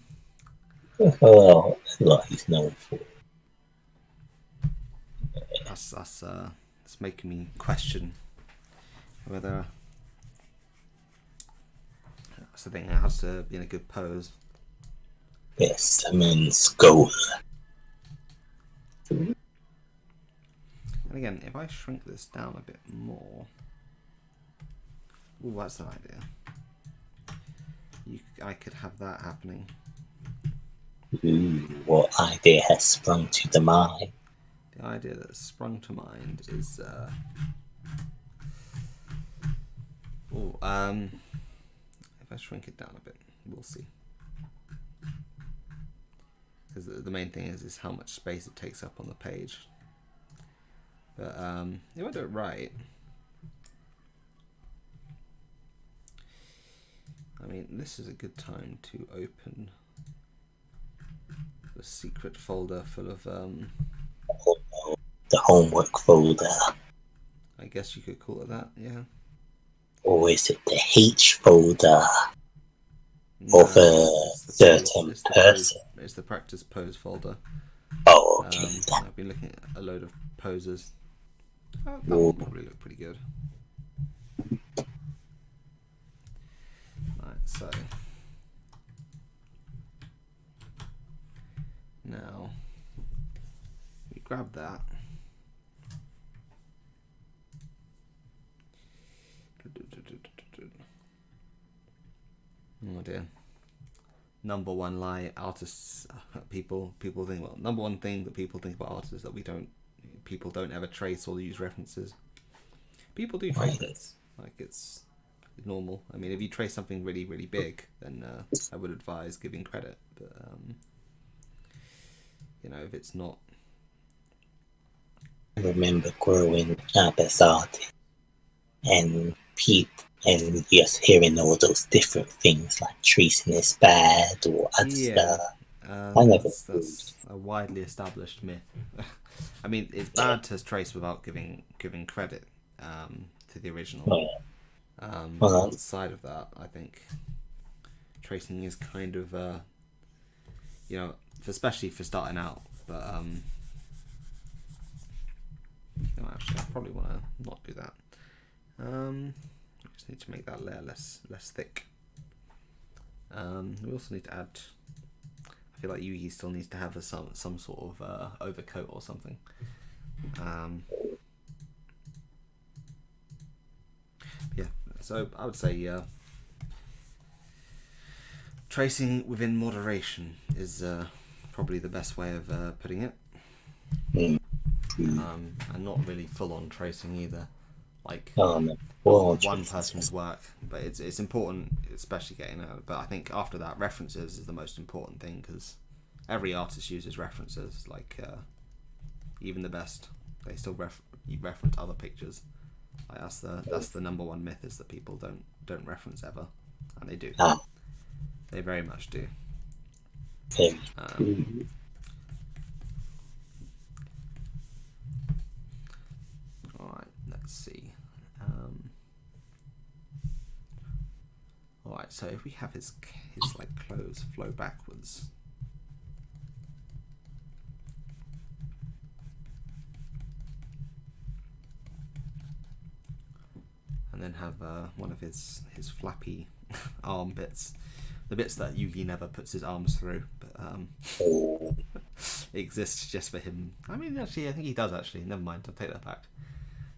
Well, that's what he's known for. That's making me question whether that's the thing. It has to be in a good pose. Yes, Simmons goal. And again, if I shrink this down a bit more, ooh, that's an idea. I could have that happening. Ooh, what idea has sprung to the mind? The idea that's sprung to mind is, if I shrink it down a bit, we'll see. Because the main thing is how much space it takes up on the page. But if I do it right, I mean, this is a good time to open the secret folder full of The homework folder. I guess you could call it that, yeah. Or is it the H folder No, of a certain person? It's the practice pose folder. Oh, okay. I've been looking at a load of poses. That will probably look pretty good. Right, so now we grab that. Oh dear. Number one lie artists people think, well, number one thing that people think about artists is that people don't ever trace or use references. People do trace bits, like it's normal. I mean, if you trace something really, really big, then I would advise giving credit. But if it's not, I remember growing up as artist and just hearing all those different things like tracing is bad or other stuff. That's a widely established myth. I mean, it's bad to trace without giving credit to the original. Outside of that, I think tracing is kind of especially for starting out. But actually, I probably want to not do that. I just need to make that layer less thick. We also need to add. I feel like Yugi still needs to have some sort of overcoat or something. Yeah, so I would say tracing within moderation is probably the best way of putting it. And not really full-on tracing either. Like one person's work, but it's important, especially getting out. But I think after that, references is the most important thing because every artist uses references. Like even the best, they still reference other pictures. Like that's the number one myth is that people don't reference ever, and they do. They very much do. All right, let's see. All right, so if we have his like clothes flow backwards, and then have one of his flappy arm bits, the bits that Yugi never puts his arms through, but it exists just for him. I mean, actually, I think he does. Actually, never mind. I'll take that back.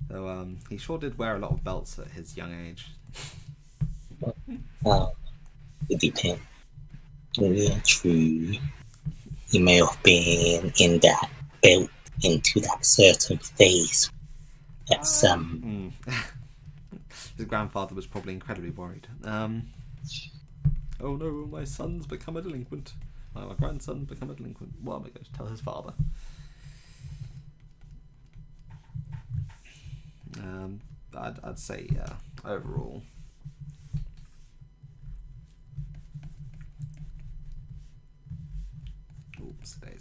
So he sure did wear a lot of belts at his young age. It depends. Yeah, true. He may have been in that belt into that certain phase. That's His grandfather was probably incredibly worried. Oh no, my son's become a delinquent. My grandson's become a delinquent. What am I going to tell his father? I'd say overall. Oops, there.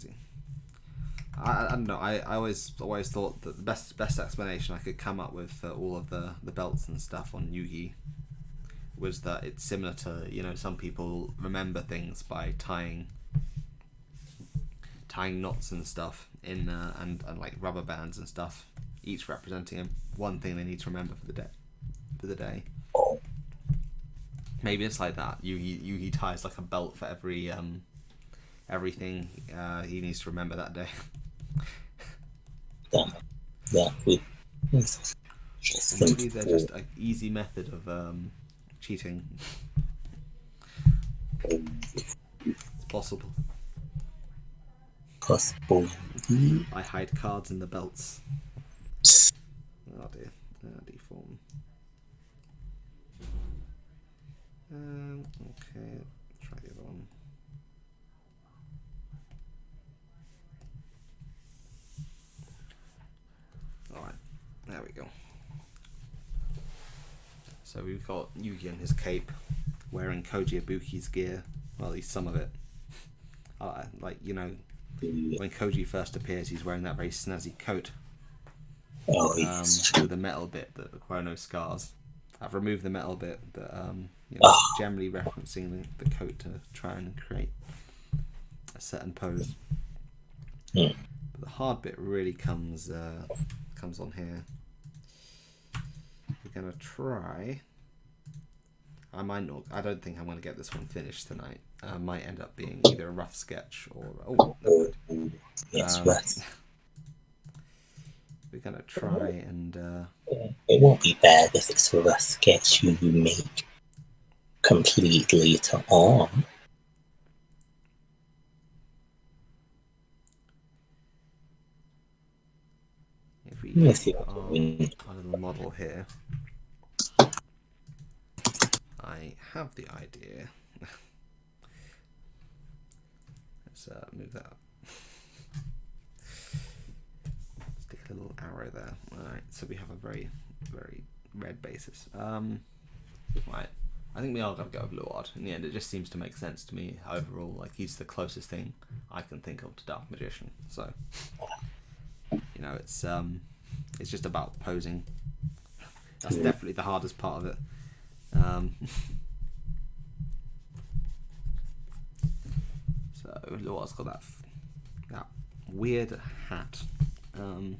I don't know. I always thought that the best explanation I could come up with for all of the belts and stuff on Yugi was that it's similar to, you know, some people remember things by tying knots and stuff in and like rubber bands and stuff, each representing one thing they need to remember for the day. Maybe it's like that. Yugi ties like a belt for everything he needs to remember that day. Maybe they're just an easy method of cheating. It's possible. I hide cards in the belts. Oh dear. Deform. Okay, try the other one. Alright, there we go. So we've got Yugi in his cape, wearing Koji Ibuki's gear, well, at least some of it. Like, you know, when Koji first appears, he's wearing that very snazzy coat with the metal bit that require no scars. I've removed the metal bit, but you know, generally referencing the coat to try and create a certain pose. But the hard bit really comes on here. We're gonna try. I don't think I'm gonna get this one finished tonight. Might end up being either a rough sketch or yes, we're gonna try and it won't be bad if it's a rough sketch you make complete later on. If we use our little model here, I have the idea. Let's move that up. Stick a little arrow there. Alright, so we have a very, very red basis. Right, I think we are going to go with Luard. In the end, it just seems to make sense to me overall. Like, he's the closest thing I can think of to Dark Magician. So, you know, it's just about posing. That's definitely the hardest part of it. So Luard's got that weird hat. I'm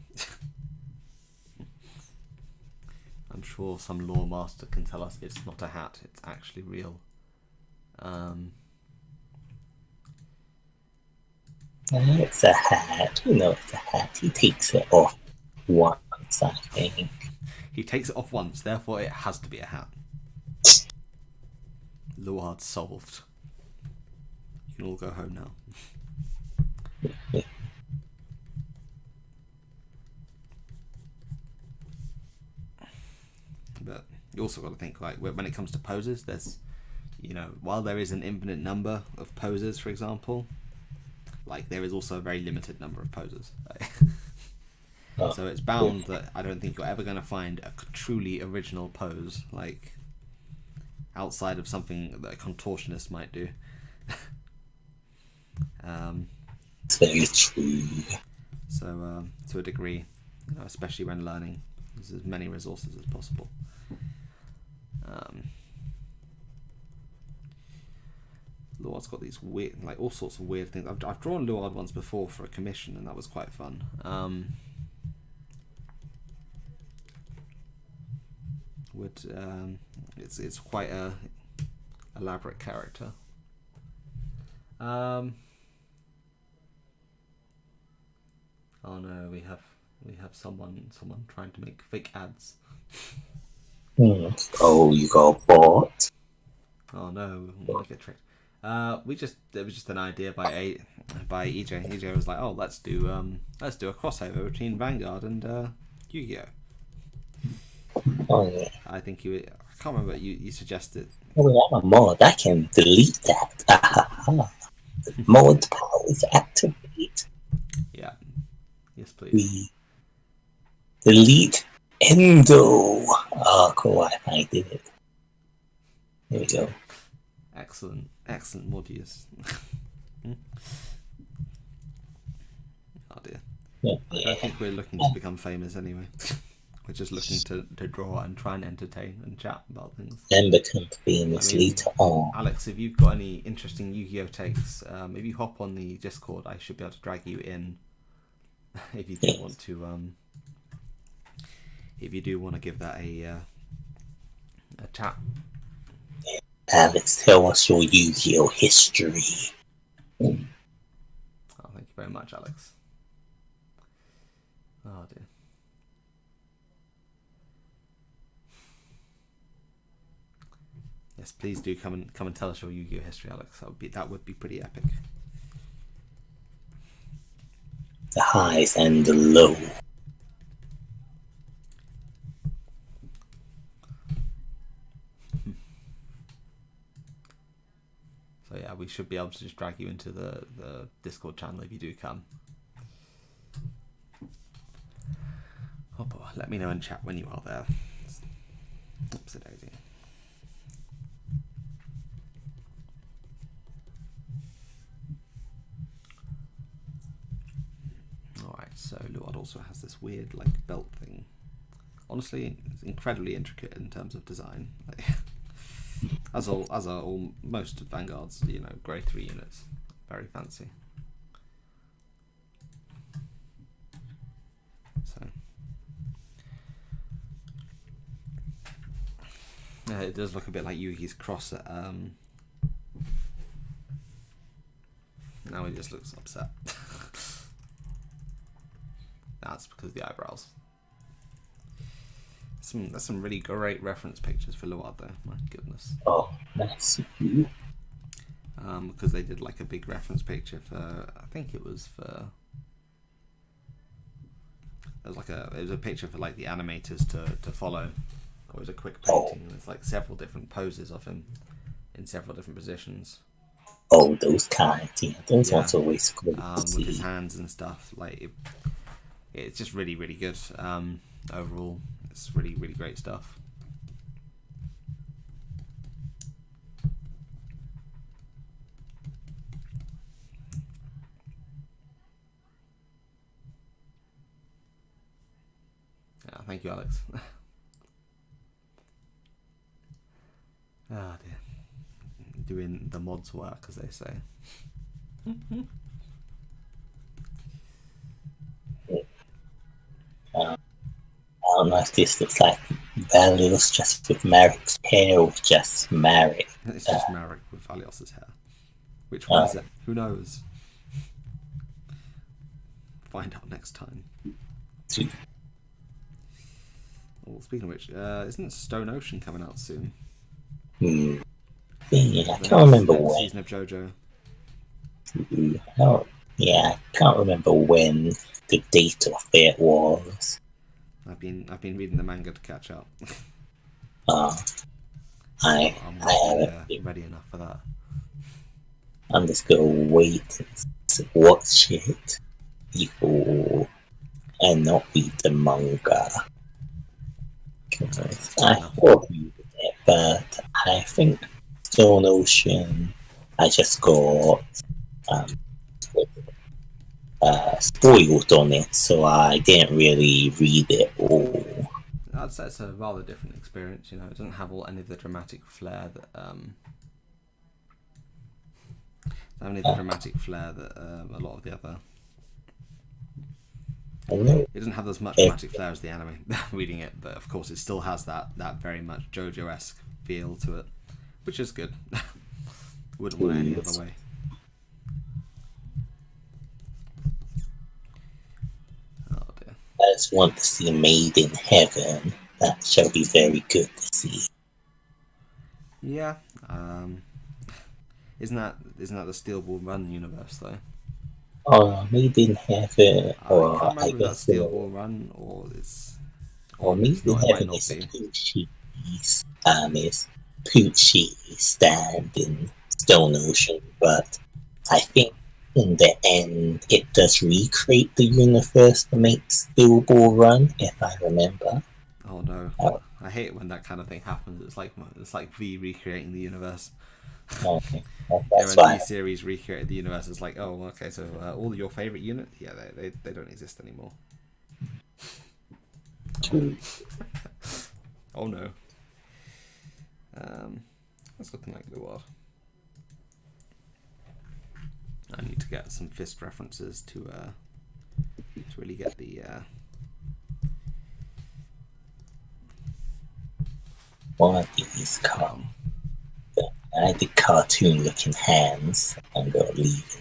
sure some lore master can tell us it's not a hat, it's actually real. It's a hat. You know, it's a hat. He takes it off once, I think. He takes it off once, therefore it has to be a hat. Luard solved. You can all go home now. But you also got to think, like, when it comes to poses, there's, you know, while there is an infinite number of poses, for example, like, there is also a very limited number of poses. So it's bound that I don't think you're ever going to find a truly original pose, like, outside of something that a contortionist might do. It's very true. So, to a degree, you know, especially when learning, there's as many resources as possible. Luard's got these weird, like, all sorts of weird things. I've drawn Luard once before for a commission, and that was quite fun. It's quite a elaborate character. Oh no, we have someone trying to make fake ads. Oh, you got bought? Oh no, we might get tricked. It was just an idea by EJ. EJ was like, oh, let's do a crossover between Vanguard and Yu-Gi-Oh. Oh yeah. I think I can't remember. You suggested. Oh, I'm a mod. I can delete that. Mod powers activate. Yeah. Yes, please. We delete Endo. Oh, cool. I did it. There we go. Excellent Mordius. Oh dear. I don't think we're looking to become famous anyway. We're just looking to draw and try and entertain and chat about things. Then become famous later on. Alex, if you've got any interesting Yu-Gi-Oh takes, if you hop on the Discord, I should be able to drag you in. If you do want to, give that a chat. Alex, tell us your Yu-Gi-Oh history. Oh, thank you very much, Alex. Oh dear. Yes, please do come and tell us your Yu-Gi-Oh history, Alex. That would be pretty epic. The highs and the low. So yeah, we should be able to just drag you into the Discord channel if you do come. Oh boy, let me know in chat when you are there. Oops, daisy. Alright, so Luard also has this weird like belt thing. Honestly, it's incredibly intricate in terms of design. Like, as are all most of Vanguard's, grade 3 units. Very fancy. So it does look a bit like Yugi's cross at now he just looks upset. That's because of the eyebrows. That's some really great reference pictures for Luard though, my goodness. Oh, that's you. Because they did like a big reference picture for, I think it was for, it was a picture for like the animators to follow. It was a quick painting, and it's like several different poses of him in several different positions. Oh, those kind, yeah. Those ones always great to with see. his hands and stuff. Like it's just really, really good. Overall, it's really, really great stuff. Yeah, thank you, Alex. Ah, dear. Doing the mods work, as they say. I don't know if this looks like Valios just with Marik's hair or just Marik. It's just Marik with Valios's hair. Which one is it? Who knows? Find out next time. Oh, speaking of which, isn't Stone Ocean coming out soon? Yeah, I can't remember when. Season of JoJo. Oh, yeah, I can't remember when the date of it was. I've been reading the manga to catch up. I'm ready enough for that. I'm just gonna wait and watch it before and not read the manga. I thought read it, but I think Stone Ocean, I just got spoiled on it, so I didn't really read it all. I'd say it's a rather different experience. It doesn't have any of the dramatic flair that a lot of the other. It doesn't have as much dramatic flair as the anime. Reading it, but of course it still has that very much JoJo-esque feel to it, which is good. Wouldn't want it any other way. Oh dear. I just want to see Made in Heaven. That shall be very good to see. Yeah. Isn't that the Steel Ball Run universe though? Oh, Made in Heaven, or I can't remember I if that's guess Steel Ball Run or it's. Or Made in Heaven is Poochie stand in Stone Ocean, but I think in the end it does recreate the universe to make Steel Ball Run, if I remember. Oh no! I hate it when that kind of thing happens. It's like V recreating the universe. Okay. When That's the why. series recreated the universe, it's like, oh, okay, so all your favorite units, yeah, they don't exist anymore. Oh no. That's looking like the world. I need to get some fist references to really get the. One of these come. I had the cartoon looking hands. I'm gonna leave it.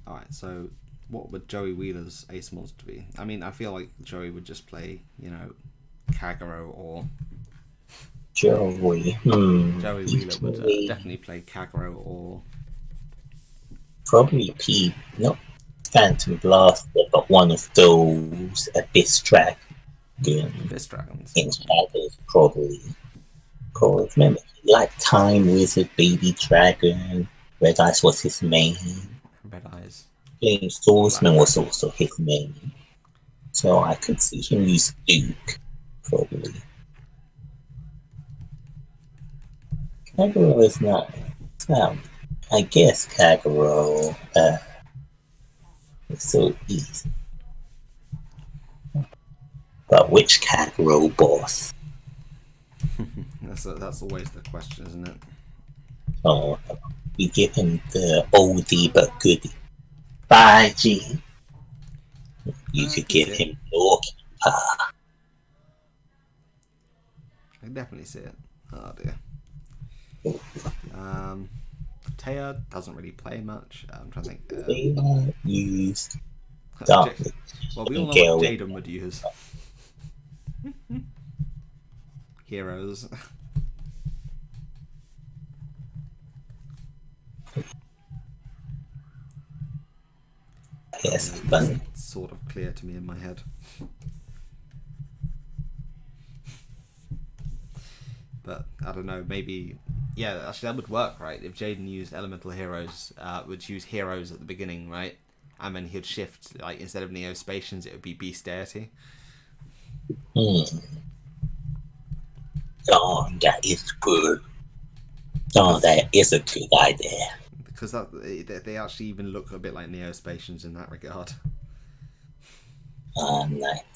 Alright, so what would Joey Wheeler's ace monster be? I mean, I feel like Joey would just play, Kagero or. Joey. Joey Wheeler would definitely play Kagero or. Probably not Phantom Blaster, but one of those Abyss Dragon. Fist Dragons. In Shadows, probably. Because remember, like Time Wizard, Baby Dragon, Red Eyes was his main. Red Eyes. Flame Swordsman was also his main. So I could see him use Duke, probably. Kagero is not. I guess Kagero is so easy. But which Kagero boss? That's always the question, isn't it? Oh, we give him the oldie but goodie. 5G. You could give him Doorkeeper. I can definitely see it. Oh dear. Taya doesn't really play much. I'm trying to think. They used Dark. Well, we all know what Jaden would use. Heroes. Yes, fun. It's sort of clear to me in my head. But I don't know, maybe. Yeah, actually, that would work, right? If Jaden used elemental heroes, would use heroes at the beginning, right? And then he'd shift, like, instead of Neospacians, it would be Beast Deity. Oh, that is good. Oh, that is a good idea. Because they actually even look a bit like Neospacians in that regard.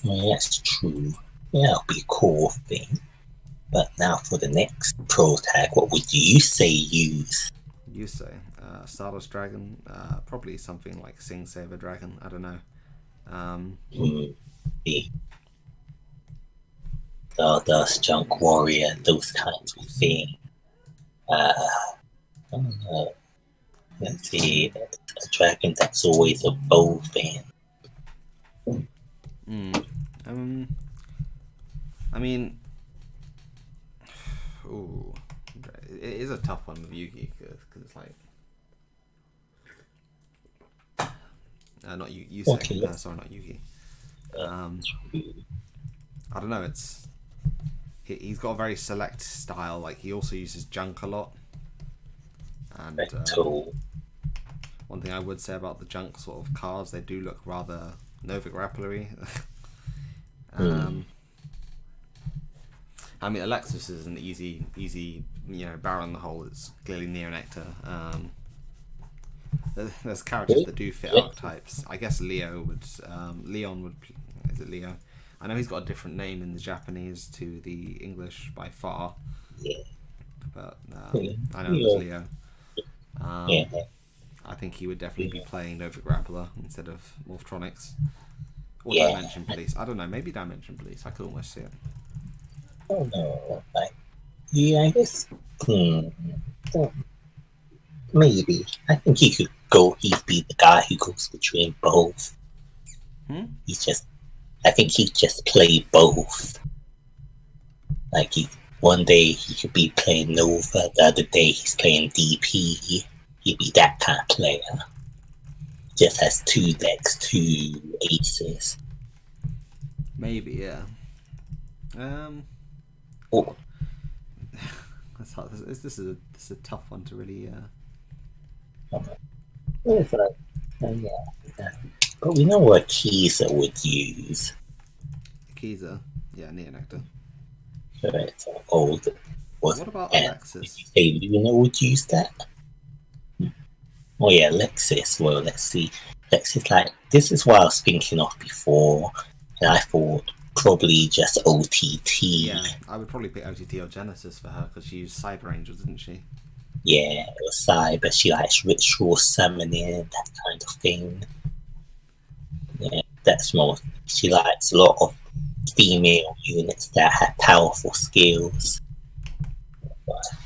That's true. That'll be a cool thing. But now for the next pro tag, what would you say use? You say Stardust Dragon, probably something like Sing Saber Dragon. I don't know. The Stardust Junk Warrior, those kinds of things. I don't know. Let's see, a dragon that's always evolving. I mean, ooh, it is a tough one with Yugi because it's like, not you say, Okay. sorry, not Yugi. I don't know. He's got a very select style. Like he also uses junk a lot. And one thing I would say about the junk sort of cards, they do look rather Nova Grapplery. I mean, Alexis is an easy, barrel in the hole. It's clearly Neonectar. There's characters that do fit archetypes. I guess Leon would. Is it Leo? I know he's got a different name in the Japanese to the English by far. Yeah. But I know it's Leo. I think he would definitely be playing Nova Grappler instead of Morphtronics. Or Dimension Police. I don't know, maybe Dimension Police. I could almost see it. Oh no. I guess. Maybe. I think he could go. He'd be the guy who goes between both. I think he'd just play both. Like one day he could be playing Nova, the other day he's playing DP. He'd be that kind of player. Just has 2 decks, 2 aces. Maybe, yeah. Oh. That's hard. This is a tough one to really It's like, yeah. But we know what Kiza would use. Akiza, yeah, Neonectar. Right, old. Was What about and did Alexis? you say Luna would use that? Oh yeah, Lexus. Well, let's see. Lexus, like, this is what I was thinking of before, and I thought probably just OTT. Yeah, I would probably pick OTT or Genesis for her because she used Cyber Angel, didn't she? Yeah, it was side, but she likes ritual summoning, that kind of thing. Yeah, that's more. She likes a lot of female units that have powerful skills.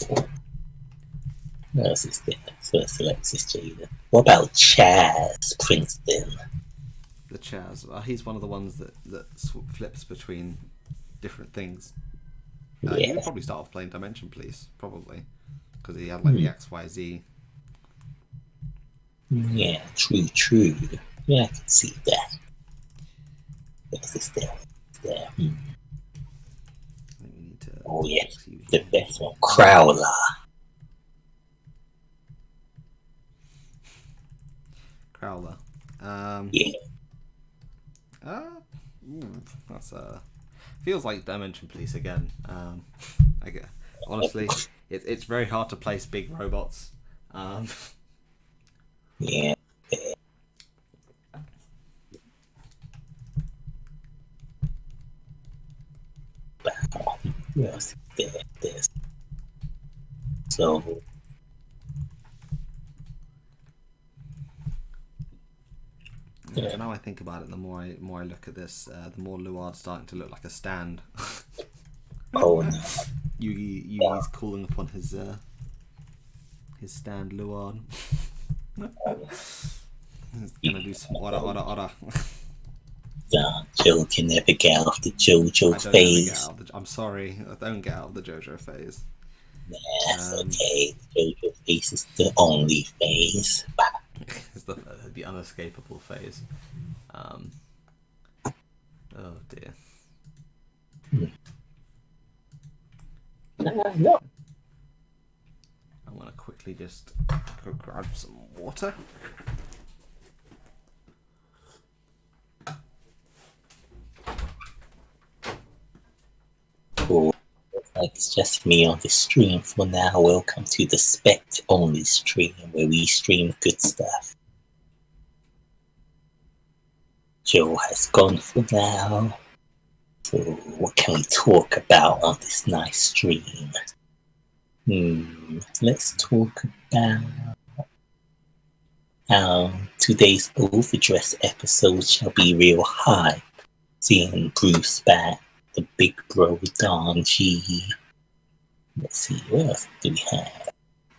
What else is there? So that's Alexis Jaden. What about Chaz Princeton? The Chaz. He's one of the ones that flips between different things. He Yeah. would probably start off playing Dimension Police, probably, because he had like the XYZ. Yeah, true. Yeah, I can see that. What is there? There. I think we need to. Oh yeah, the best one, Crowler. Yeah. That's feels like Dimension Police again. I guess, honestly, it's very hard to place big robots. Yeah. Yes, there's so yeah. The more I think about it, the more I look at this, the more Luard's starting to look like a stand. oh no. Yugi's calling upon his stand Luard. He's gonna do some order. Joe can never get out of the JoJo phase. I'm sorry, I don't get out of the JoJo phase. That's okay. The JoJo phase is the only phase. It's the unescapable phase. Oh dear. No. I'm gonna quickly just go grab some water. Cool. Like it's just me on the stream for now. Welcome to the Spect only stream where we stream good stuff. Joe has gone for now. So what can we talk about on this nice stream? Let's talk about today's Overdress episode shall be real hype. Seeing Bruce back, the big bro Don G. Let's see, what else do we have?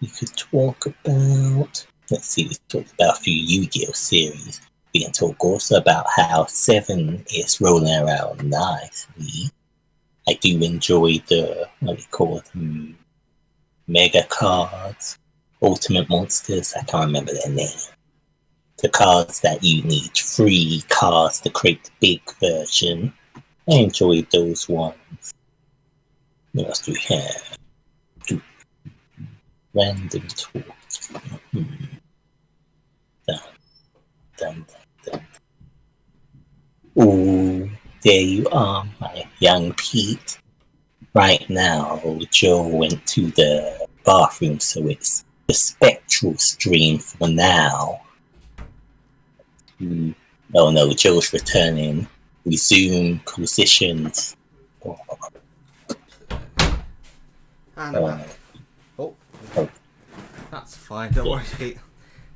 We could talk about, let's see, we talked about a few Yu-Gi-Oh series. We can talk also about how 7 is rolling around nicely. I do enjoy the, what do you call them, mega cards, ultimate monsters, I can't remember their name. The cards that you need 3 cards to create the big version. I enjoyed those ones. What else do we have? Random talk. Dun. Ooh, there you are, my young Pete. Right now, Joe went to the bathroom, so it's the Spectual stream for now. Oh no, Joe's returning. Resume positions. And oh, that's fine. Don't worry.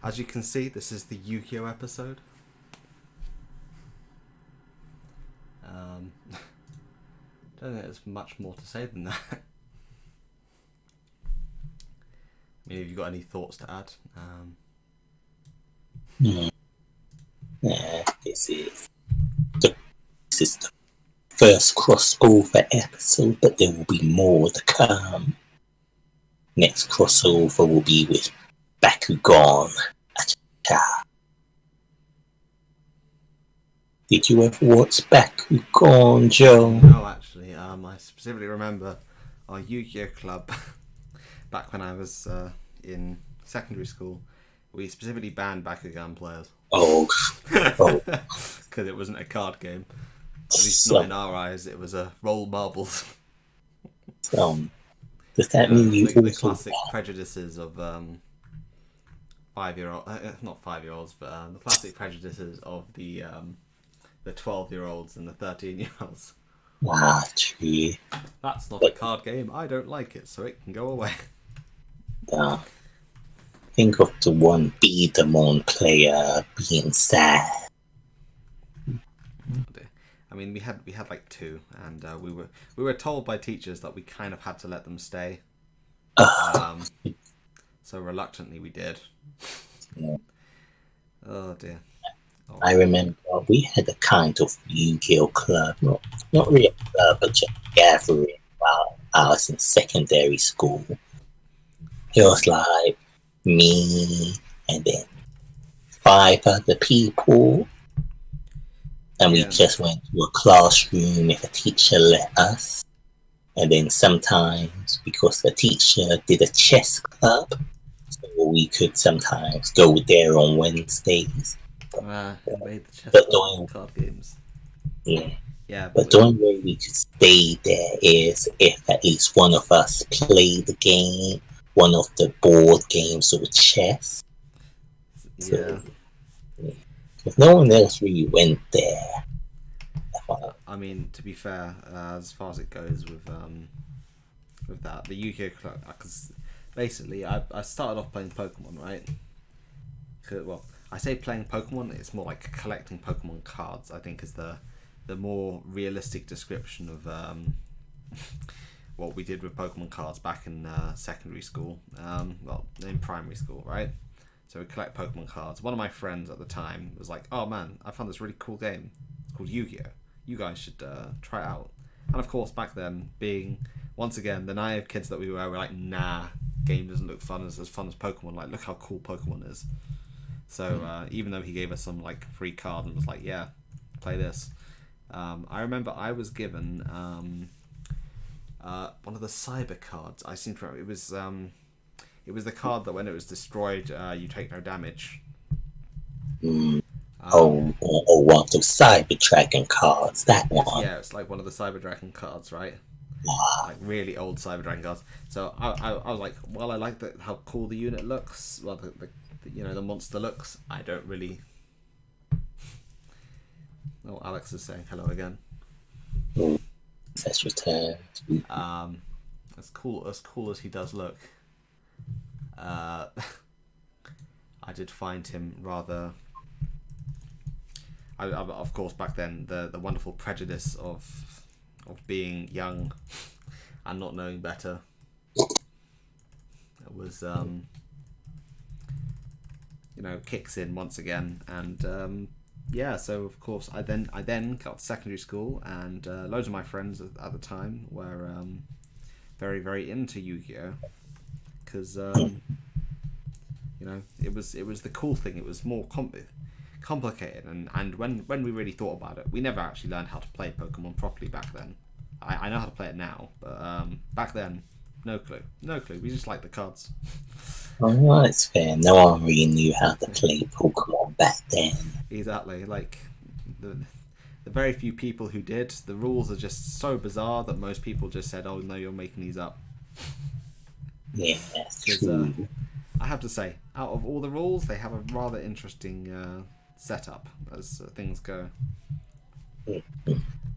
As you can see, this is the Yu-Gi-Oh episode. Don't think there's much more to say than that. I mean, have you got any thoughts to add? This is the first crossover episode, but there will be more to come. Next crossover will be with Bakugan. Did you ever watch Bakugan, Joe? No, actually. I specifically remember our Yu-Gi-Oh club back when I was in secondary school. We specifically banned Bakugan players. Oh, oh. Because it wasn't a card game. At least not in our eyes. It was a roll marbles. Does that mean you the also classic prejudices of 5-year-old, not 5-year-olds, but the classic prejudices of the 12-year-olds and the 13-year-olds. true. That's not a card game. I don't like it, so it can go away. Think of the one Beedamon player being sad. I mean, we had like 2, and we were told by teachers that we kind of had to let them stay. So reluctantly we did. Yeah. Oh dear. Oh. I remember we had a kind of Yu-Gi-Oh club, not really a club, but just a gathering while I was in secondary school. It was like me and then 5 other people. And we just went to a classroom if a teacher let us. And then sometimes, because the teacher did a chess club, so we could sometimes go there on Wednesdays. Made the chess card games. Yeah. But the only way we could stay there is if at least one of us played the game, one of the board games or chess. Yeah. If no one else really went there. I mean, to be fair, as far as it goes with that, the Yu-Gi-Oh club, because basically I started off playing Pokemon, right? Well, I say playing Pokemon, it's more like collecting Pokemon cards, I think is the more realistic description of what we did with Pokemon cards back in secondary school, well, in primary school, right? So we collect Pokemon cards. One of my friends at the time was like, oh man, I found this really cool game. It's called Yu-Gi-Oh! You guys should try it out. And of course, back then, being, once again, the naive kids that we were like, nah, game doesn't look fun as fun as Pokemon. Like, look how cool Pokemon is. So even though he gave us some like free card and was like, yeah, play this. I remember I was given one of the cyber cards. I seem to remember it was the card that when it was destroyed, you take no damage. One of the Cyber Dragon cards, that one. Yeah, it's like one of the Cyber Dragon cards, right? Like really old Cyber Dragon cards. So I was like, well, I like how cool the unit looks. Well, the monster looks. I don't really. Oh, Alex is saying hello again. Let's return. As cool as he does look. I did find him rather. I, of course, back then the wonderful prejudice of being young and not knowing better. It was kicks in once again, and so of course I then got to secondary school, and loads of my friends at the time were very, very into Yu-Gi-Oh, because it was the cool thing. It was more complicated, and when we really thought about it, we never actually learned how to play Pokemon properly back then. I know how to play it now, but back then, no clue. We just liked the cards. Oh, that's fair. No one really knew how to play Pokemon back then. Exactly. Like the very few people who did, the rules are just so bizarre that most people just said, "Oh no, you're making these up." Yeah, that's true. I have to say, out of all the rules, they have a rather interesting setup as things go.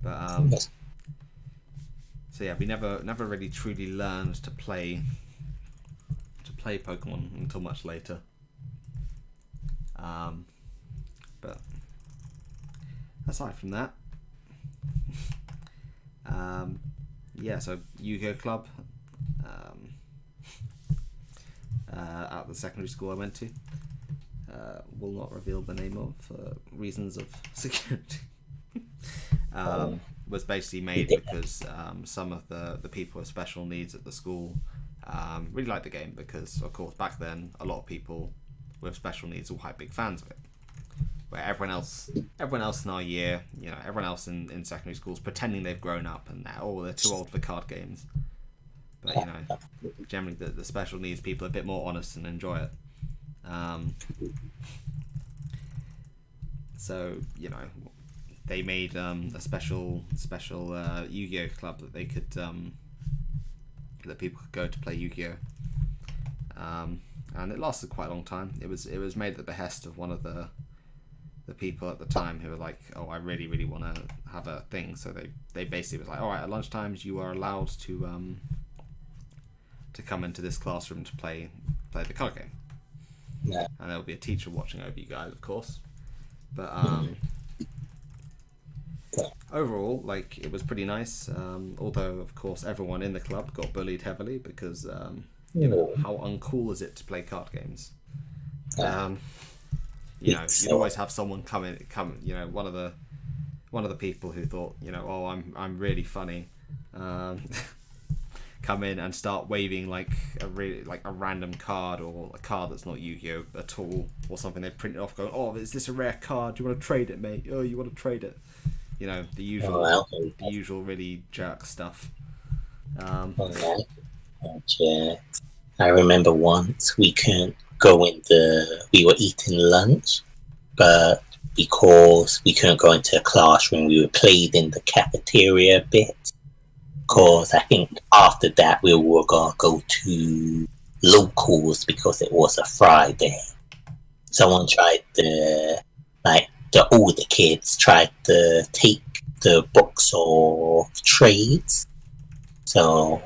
But so yeah, we never really truly learned to play Pokemon until much later. But aside from that, so Yu-Gi-Oh Club at the secondary school I went to, will not reveal the name of for reasons of security. Was basically made because some of the people with special needs at the school really liked the game, because of course back then a lot of people with special needs were quite big fans of it, where everyone else in our year, everyone else in secondary schools pretending they've grown up and they're too old for card games, but generally the special needs people are a bit more honest and enjoy it. So they made a special Yu-Gi-Oh club that they could that people could go to play Yu-Gi-Oh. And it lasted quite a long time. It was made at the behest of one of the people at the time who were like, oh, I really want to have a thing. So they basically was like, all right, at lunchtimes you are allowed to come into this classroom to play the card game. Yeah. And there will be a teacher watching over you guys, of course. But overall, like, it was pretty nice. Although, of course, everyone in the club got bullied heavily because how uncool is it to play card games? You'd always have someone come. One of the people who thought, oh, I'm really funny, come in and start waving like a random card or a card that's not Yu-Gi-Oh at all, or something they printed off, going, oh, is this a rare card? Do you want to trade it, mate? Oh, you want to trade it? The usual really jerk stuff. I remember once we couldn't go we were eating lunch, but because we couldn't go into a classroom, we were played in the cafeteria a bit. Because I think after that we were gonna go to locals because it was a Friday. Someone tried the older kids tried to take the box of trades. So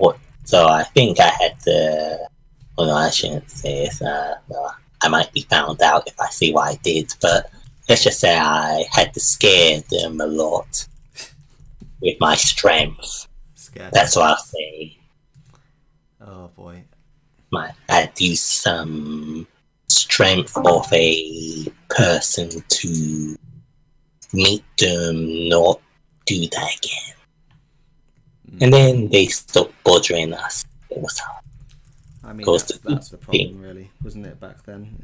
I think I had to. Well, no, I shouldn't say it. No, I might be found out if I see what I did, but let's just say I had to scare them a lot with my strength. That's what I'll say. Oh boy. I had to use some strength of a person to make them not do that again. And then they stopped bothering us. It was hard. I mean, that's the problem, really, wasn't it, back then?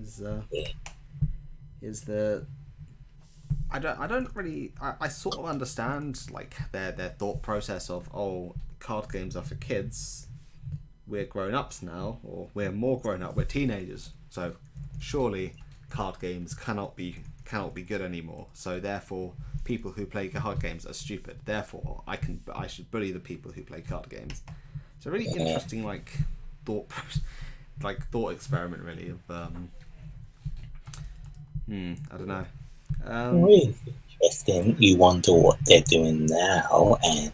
I don't really. I sort of understand like their thought process of, oh, card games are for kids. We're grown ups now, or we're more grown up. We're teenagers, so surely card games cannot be good anymore. So therefore, people who play card games are stupid. Therefore, I should bully the people who play card games. It's a really interesting thought experiment, really. Of I don't know. Really interesting. You wonder what they're doing now and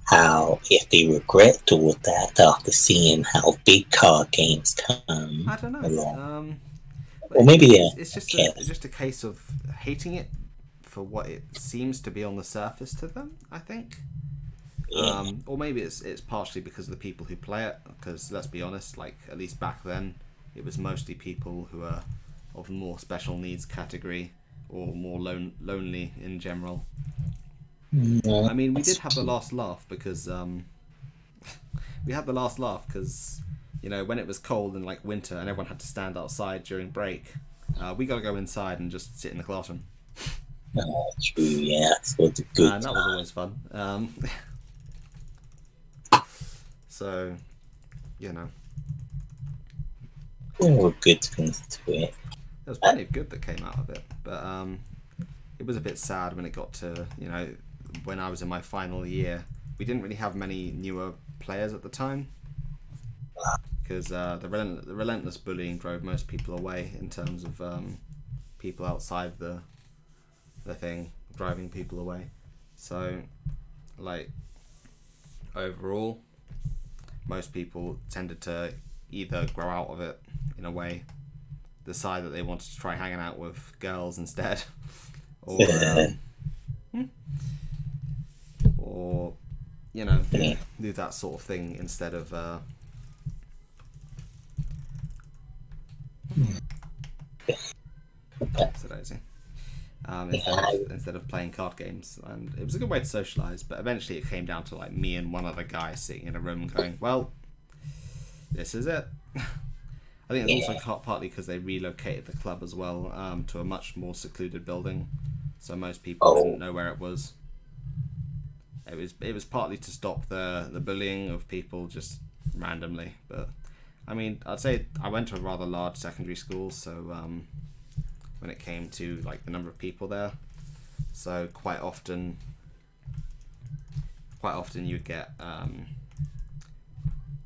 how, if they regret all that after seeing how big card games come. I don't know. Along. Or maybe it's just a case of hating it for what it seems to be on the surface to them, I think. Yeah. Or maybe it's partially because of the people who play it. Because let's be honest, like, at least back then, it was mostly people who are of more special needs category or more lonely in general. Yeah, I mean, we did have the last laugh because when it was cold and like winter and everyone had to stand outside during break, we got to go inside and just sit in the classroom. True, yeah, that's what the good. And that was always fun. So, there were good things to it. There was plenty of good that came out of it, but it was a bit sad when it got to, when I was in my final year. We didn't really have many newer players at the time because the relentless bullying drove most people away in terms of people outside the thing driving people away. So, like, overall, most people tended to either grow out of it in a way, decide that they wanted to try hanging out with girls instead, or do that sort of thing instead of instead of playing card games. And it was a good way to socialise, but eventually it came down to like me and one other guy sitting in a room going, well, this is it. I think it's also partly because they relocated the club as well to a much more secluded building, so most people didn't know where it was. It was partly to stop the bullying of people just randomly, but I mean, I'd say I went to a rather large secondary school, so when it came to like the number of people there, so quite often you'd get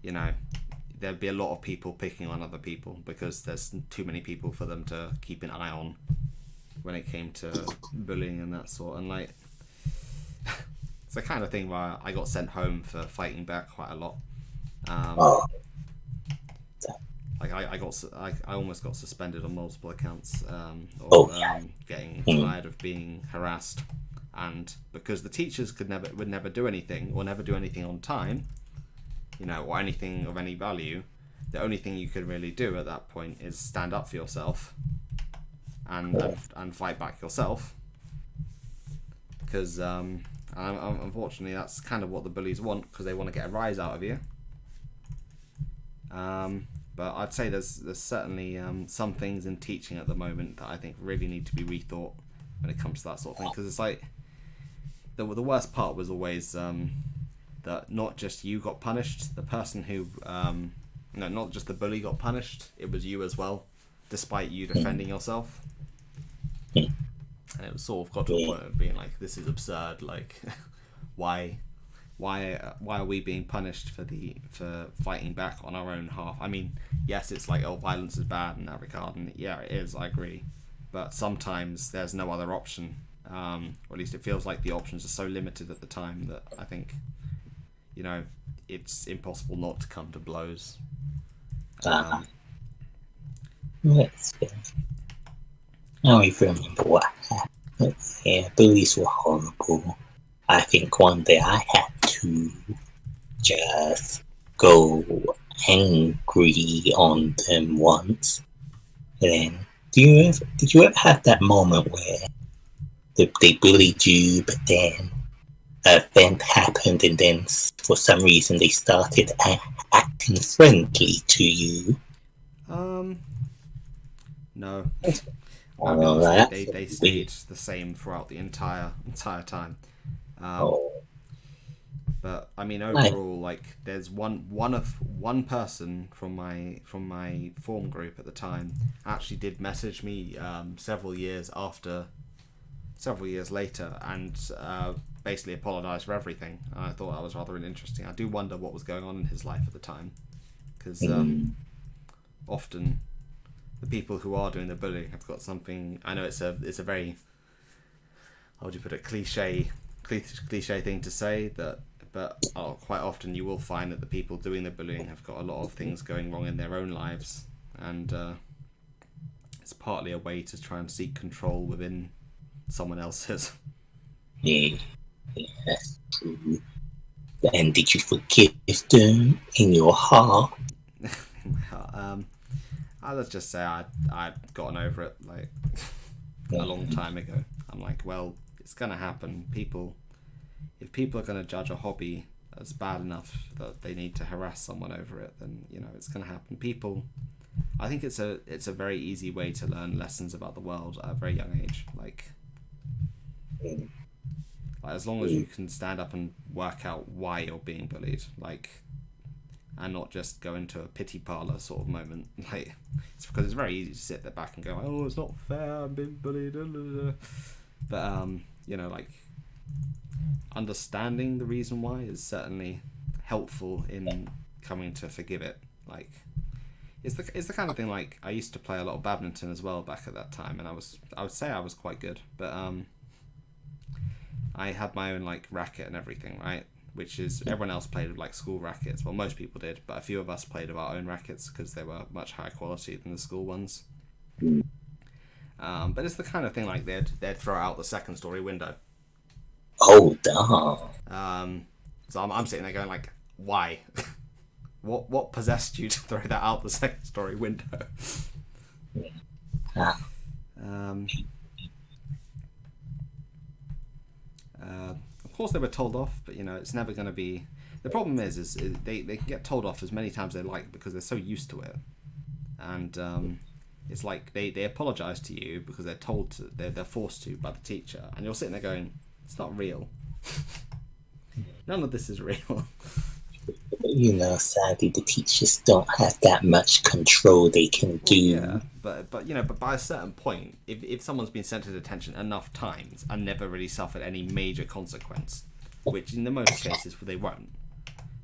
you know, there'd be a lot of people picking on other people because there's too many people for them to keep an eye on when it came to bullying and that sort. And like, it's the kind of thing where I got sent home for fighting back quite a lot. Like I almost got suspended on multiple accounts getting tired of being harassed, and because the teachers would never do anything or never do anything on time, you know, or anything of any value. The only thing you could really do at that point is stand up for yourself and fight back yourself, because unfortunately that's kind of what the bullies want, because they want to get a rise out of you. But I'd say there's certainly some things in teaching at the moment that I think really need to be rethought when it comes to that sort of thing, because it's like the worst part was always that not just you got punished, the person who not just the bully got punished, it was you as well, despite you defending yourself. And it was sort of got to a point of being like, this is absurd. Like, why are we being punished for fighting back on our own half? I mean, yes, it's like, oh, violence is bad in that regard, and yeah, it is, I agree. But sometimes there's no other option, or at least it feels like the options are so limited at the time that I think, you know, it's impossible not to come to blows. Let's see. I don't even remember what happened. Yeah, bullies were horrible. I think one day I had to just go angry on them once. And then, did you ever have that moment where they bullied you, but then an event happened, and then for some reason they started acting friendly to you? No. I'll be honest, they stayed the same throughout the entire time. But I mean, overall, like, there's one person from my form group at the time actually did message me several years later, and basically apologized for everything. And I thought that was rather interesting. I do wonder what was going on in his life at the time, because often the people who are doing the bullying have got something. I know it's a very, how would you put it, cliche thing to say, but quite often you will find that the people doing the bullying have got a lot of things going wrong in their own lives, and it's partly a way to try and seek control within someone else's. Yeah, that's true. And did you forgive them in your heart? Let's just say I'd gotten over it like a long time ago. I'm like, well, it's gonna happen. If people are gonna judge a hobby as bad enough that they need to harass someone over it, then, you know, it's gonna happen. I think it's a very easy way to learn lessons about the world at a very young age. Like as long as you can stand up and work out why you're being bullied, like, and not just go into a pity parlor sort of moment. Like, it's because it's very easy to sit there back and go, oh, it's not fair, I'm being bullied. But you know, like, understanding the reason why is certainly helpful in coming to forgive it. Like, it's the kind of thing, like, I used to play a lot of badminton as well back at that time, and I would say I was quite good, but I had my own, like, racket and everything, right? Which is, everyone else played with, like, school rackets. Well, most people did, but a few of us played with our own rackets because they were much higher quality than the school ones. But it's the kind of thing, like, they'd throw out the second story window. Oh, damn. So I'm sitting there going, like, why? What possessed you to throw that out the second story window? Of course they were told off, but, you know, it's never going to be... The problem is they can get told off as many times as they like because they're so used to it. And it's like they apologise to you because they're told to, they're forced to by the teacher, and you're sitting there going, it's not real. None of this is real. sadly the teachers don't have that much control they can do. Yeah, but by a certain point, if someone's been sent to detention enough times and never really suffered any major consequence, which in the most cases they won't,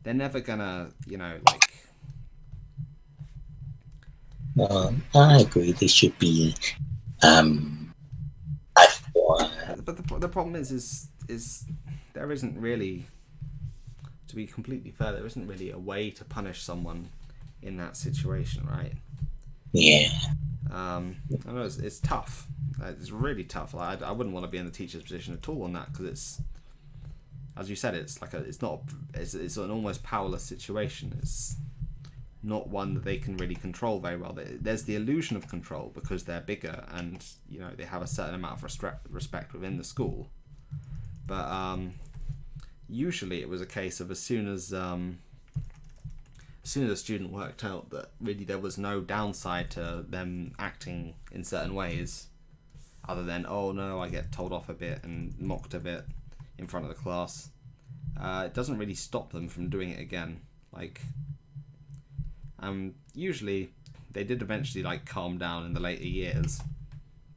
they're never gonna, I agree. They should be. But the problem is there isn't really, to be completely fair, there isn't really a way to punish someone in that situation, right? Yeah. I know it's tough. It's really tough. I wouldn't want to be in the teacher's position at all on that, because it's, as you said, it's an almost powerless situation. It's not one that they can really control very well. There's the illusion of control because they're bigger and they have a certain amount of respect within the school. But usually it was a case of as soon as a student worked out that really there was no downside to them acting in certain ways, other than, oh no, I get told off a bit and mocked a bit in front of the class, it doesn't really stop them from doing it again. Usually they did eventually calm down in the later years.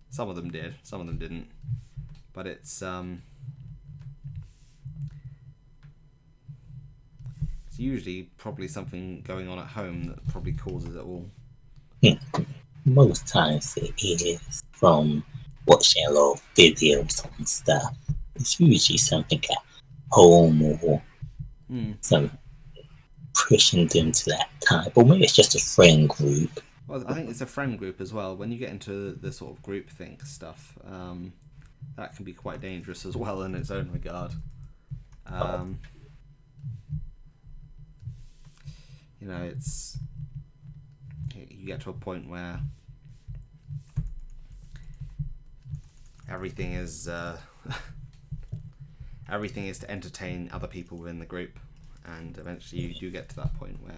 Some of them did, some of them didn't. But it's usually probably something going on at home that probably causes it all. Most times it is from watching a lot of videos and stuff. It's usually something at home or some pushing them to that type, or maybe it's just a friend group. Well, I think it's a friend group as well. When you get into the sort of groupthink stuff, that can be quite dangerous as well in its own regard. It's, you get to a point where everything is to entertain other people within the group, and eventually you do get to that point where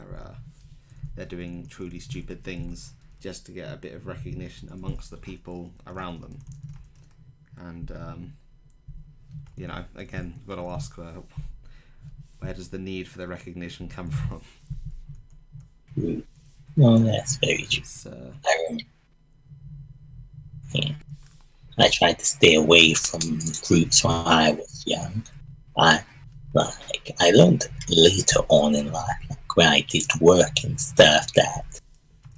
they're doing truly stupid things just to get a bit of recognition amongst the people around them. And again, you've got to ask, where does the need for the recognition come from? No, that's very true. I tried to stay away from groups when I was young. I learned later on in life, when I did work and stuff, that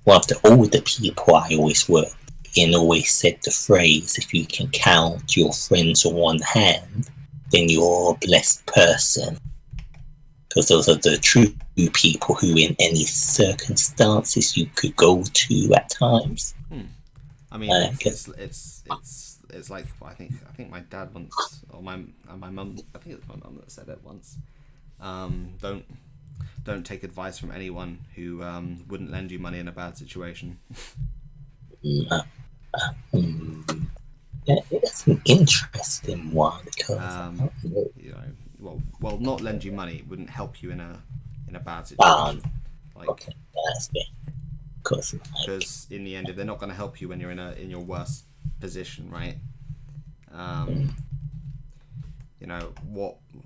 one of the older people I always worked in always said the phrase, if you can count your friends on one hand, then you're a blessed person. Because those are the true people who in any circumstances you could go to at times. I mean, it's like, I think my dad once, or my mum, I think it's my mum that said it once. Don't take advice from anyone who wouldn't lend you money in a bad situation. It's an interesting one, because well, not lend you money wouldn't help you in a bad situation. Okay, that's fair. Because in the end, if they're not going to help you when you're in your worst position, right?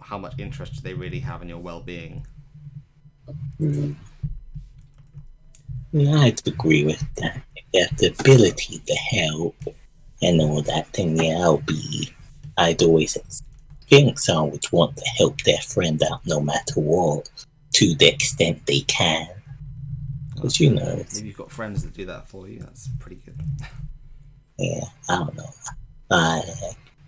How much interest do they really have in your well-being? Yeah, I'd agree with that. If they have the ability to help and all that, then I'd always think someone would want to help their friend out no matter what, to the extent they can. Because if you've got friends that do that for you, that's pretty good. Yeah, I don't know. I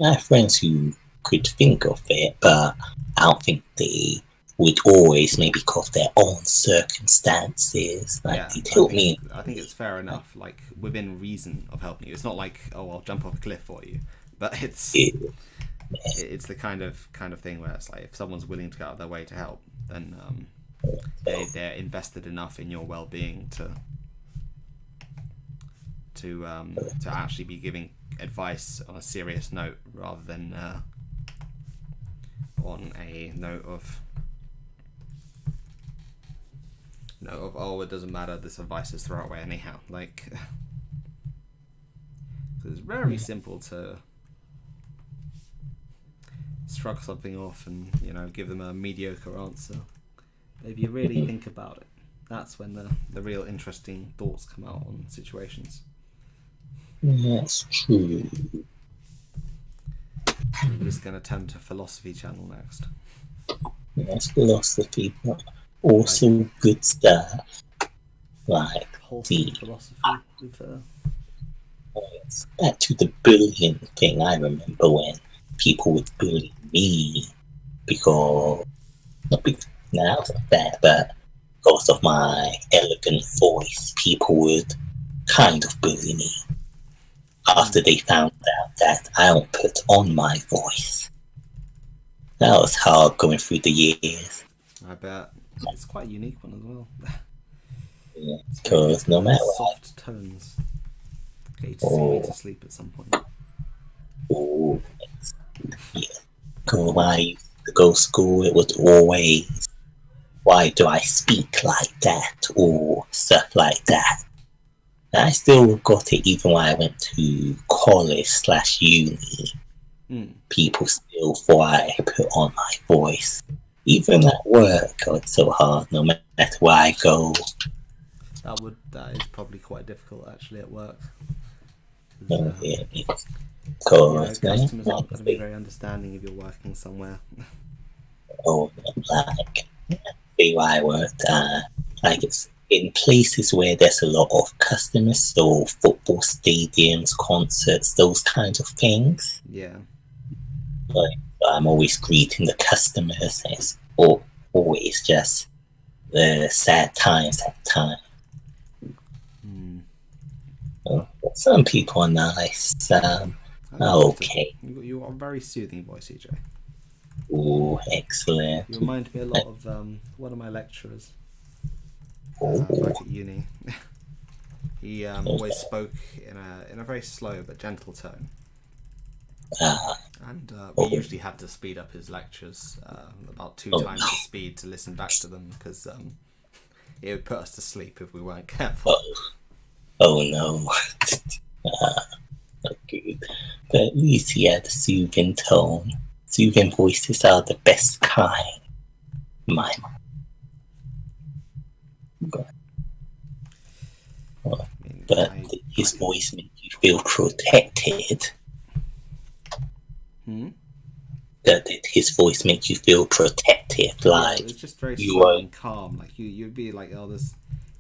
have friends who could think of it, but I don't think they would always, maybe because of their own circumstances. They'd help me. I think it's fair enough, within reason of helping you. It's not like, oh, I'll jump off a cliff for you, but it's the kind of thing where it's like, if someone's willing to go out of their way to help, then they're invested enough in your well-being to actually be giving advice on a serious note, rather than on a note of oh, it doesn't matter, this advice is throwaway anyhow. It's very simple to shrug something off and give them a mediocre answer. If you really think about it, that's when the real interesting thoughts come out on situations. That's true. We're just going to turn to Philosophy Channel next. That's philosophy, but also good stuff. Like Wholesome philosophy with back to the bullying thing. I remember when people would bully me because not because now it's not that, but because of my elegant voice, people would kind of bully me after they found out that I don't put on my voice. That was hard going through the years. I bet. It's quite a unique one as well. Yeah, because no matter what, soft tones. Get you to sing me to sleep at some point. Oh, yeah. Because when I used to go to school, it was always, why do I speak like that? Or stuff like that. And I still got it even when I went to college/uni. People still thought I put on my voice. Even at work, it's so hard, no matter where I go. That is probably quite difficult actually at work. Customers aren't going to be very understanding if you're working somewhere. Like where I worked, like it's in places where there's a lot of customers, so football stadiums, concerts, those kinds of things. Yeah. Like I'm always greeting the customers. It's always just sad times at time. Some people are nice. Okay. You got a very soothing voice, EJ. Oh, excellent. You remind me a lot of one of my lecturers. Back at uni. He always spoke in a very slow but gentle tone. And we usually had to speed up his lectures about 2 times the speed to listen back to them because it would put us to sleep if we weren't careful. Oh no. Not good. But at least he had a soothing tone. Soothing voices are the best kind. My God. But his voice makes you feel protected. That his voice makes you feel protective, like it's just very slow and calm. Like you'd be like, oh, it's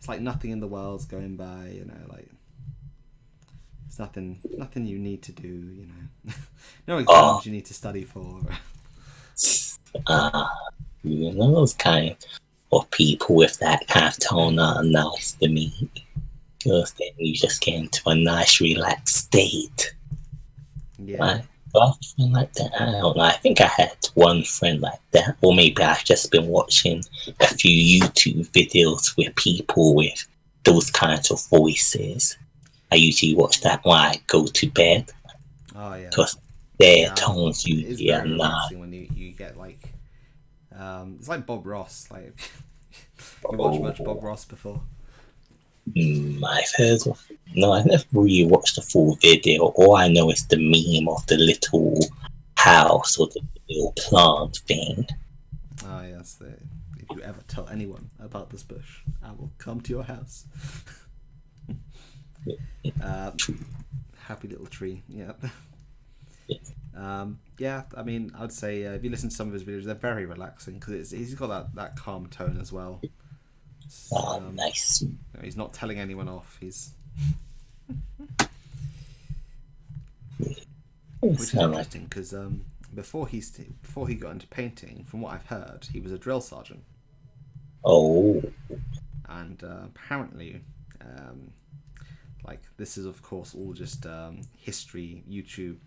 like nothing in the world's going by, you know, like it's nothing you need to do, you know, no exams you need to study for. You know, those kind of people with that kind of tone are nice to me. Because then you just get into a nice, relaxed state. Yeah. Like, like that. I don't know. I think I had one friend like that, or maybe I've just been watching a few YouTube videos with people with those kinds of voices. I usually watch that when I go to bed. Oh yeah. Because their tones usually are nice. When you get like, it's like Bob Ross. Like, you watched much Bob Ross before? I've heard of. No, I've never really watched the full video. All I know is the meme of the little house or the little plant thing. Oh yes, if you ever tell anyone about this bush, I will come to your house. Happy little tree, yeah. Yeah, I mean, I'd say if you listen to some of his videos, they're very relaxing because he's got that calm tone as well. Nice. You know, he's not telling anyone off. Which is interesting because before he got into painting, from what I've heard, he was a drill sergeant. Oh. And apparently, like this is of course all just history, YouTube,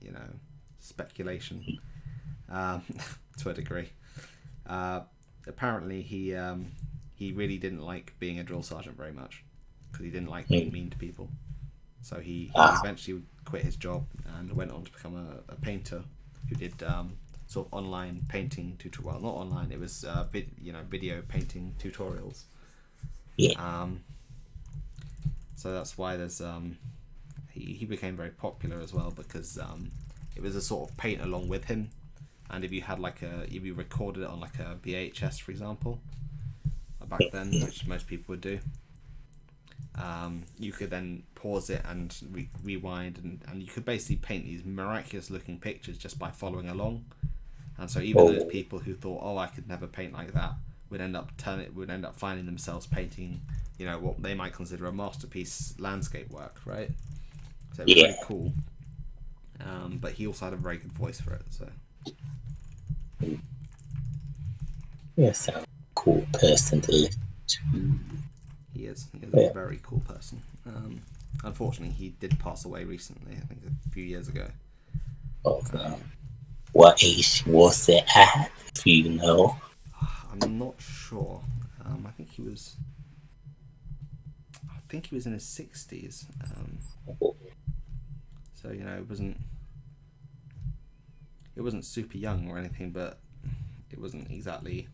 you know, speculation to a degree. Apparently he really didn't like being a drill sergeant very much because he didn't like being mean to people. So he eventually quit his job and went on to become a painter who did sort of online painting tutorial. Well, not online. It was video painting tutorials. Yeah. So that's why there's he became very popular as well because it was a sort of paint along with him. and if you had if you recorded it on like a VHS, for example, back then, which most people would do, you could then pause it and rewind, and you could basically paint these miraculous looking pictures just by following along. And so even those people who thought, oh, I could never paint like that, would end up finding themselves painting, what they might consider a masterpiece landscape work, right? So it was really cool. But he also had a very good voice for it. So Yes, a cool person to listen to. he is a very cool person. Unfortunately, he did pass away recently. I think a few years ago. What age was it at? If you know. I'm not sure. I think he was in his 60s. So it wasn't super young or anything, but it wasn't exactly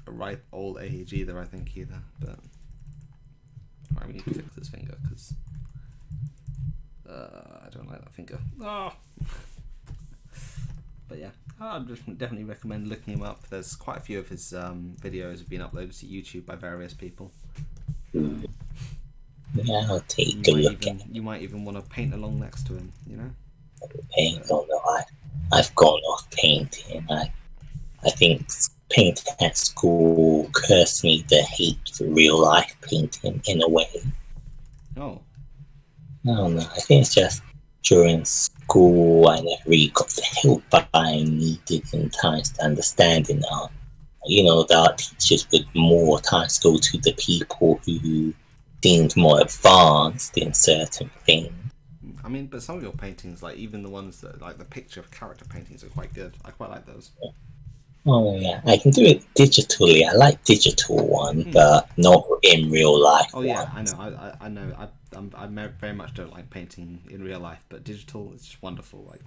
a ripe old age either. I think either. But we need to fix this finger because I don't like that finger. Oh. But yeah, I'd definitely recommend looking him up. There's quite a few of his videos have been uploaded to YouTube by various people. Yeah, I'll take a look at it. You might even want to paint along next to him, Paint, I've gone off painting. I think painting at school cursed me the hate for real life painting in a way. Oh. I don't know. I think it's just during school I never really got the help I needed in times to understand it now. The art teachers would more times go to the people who seemed more advanced in certain things. I mean, but some of your paintings, like even the ones that, like the picture of character paintings, are quite good. I quite like those. Oh yeah, I can do it digitally. I like digital one, but not in real life. Oh yeah, I know. I know. I very much don't like painting in real life, but digital is just wonderful. Like,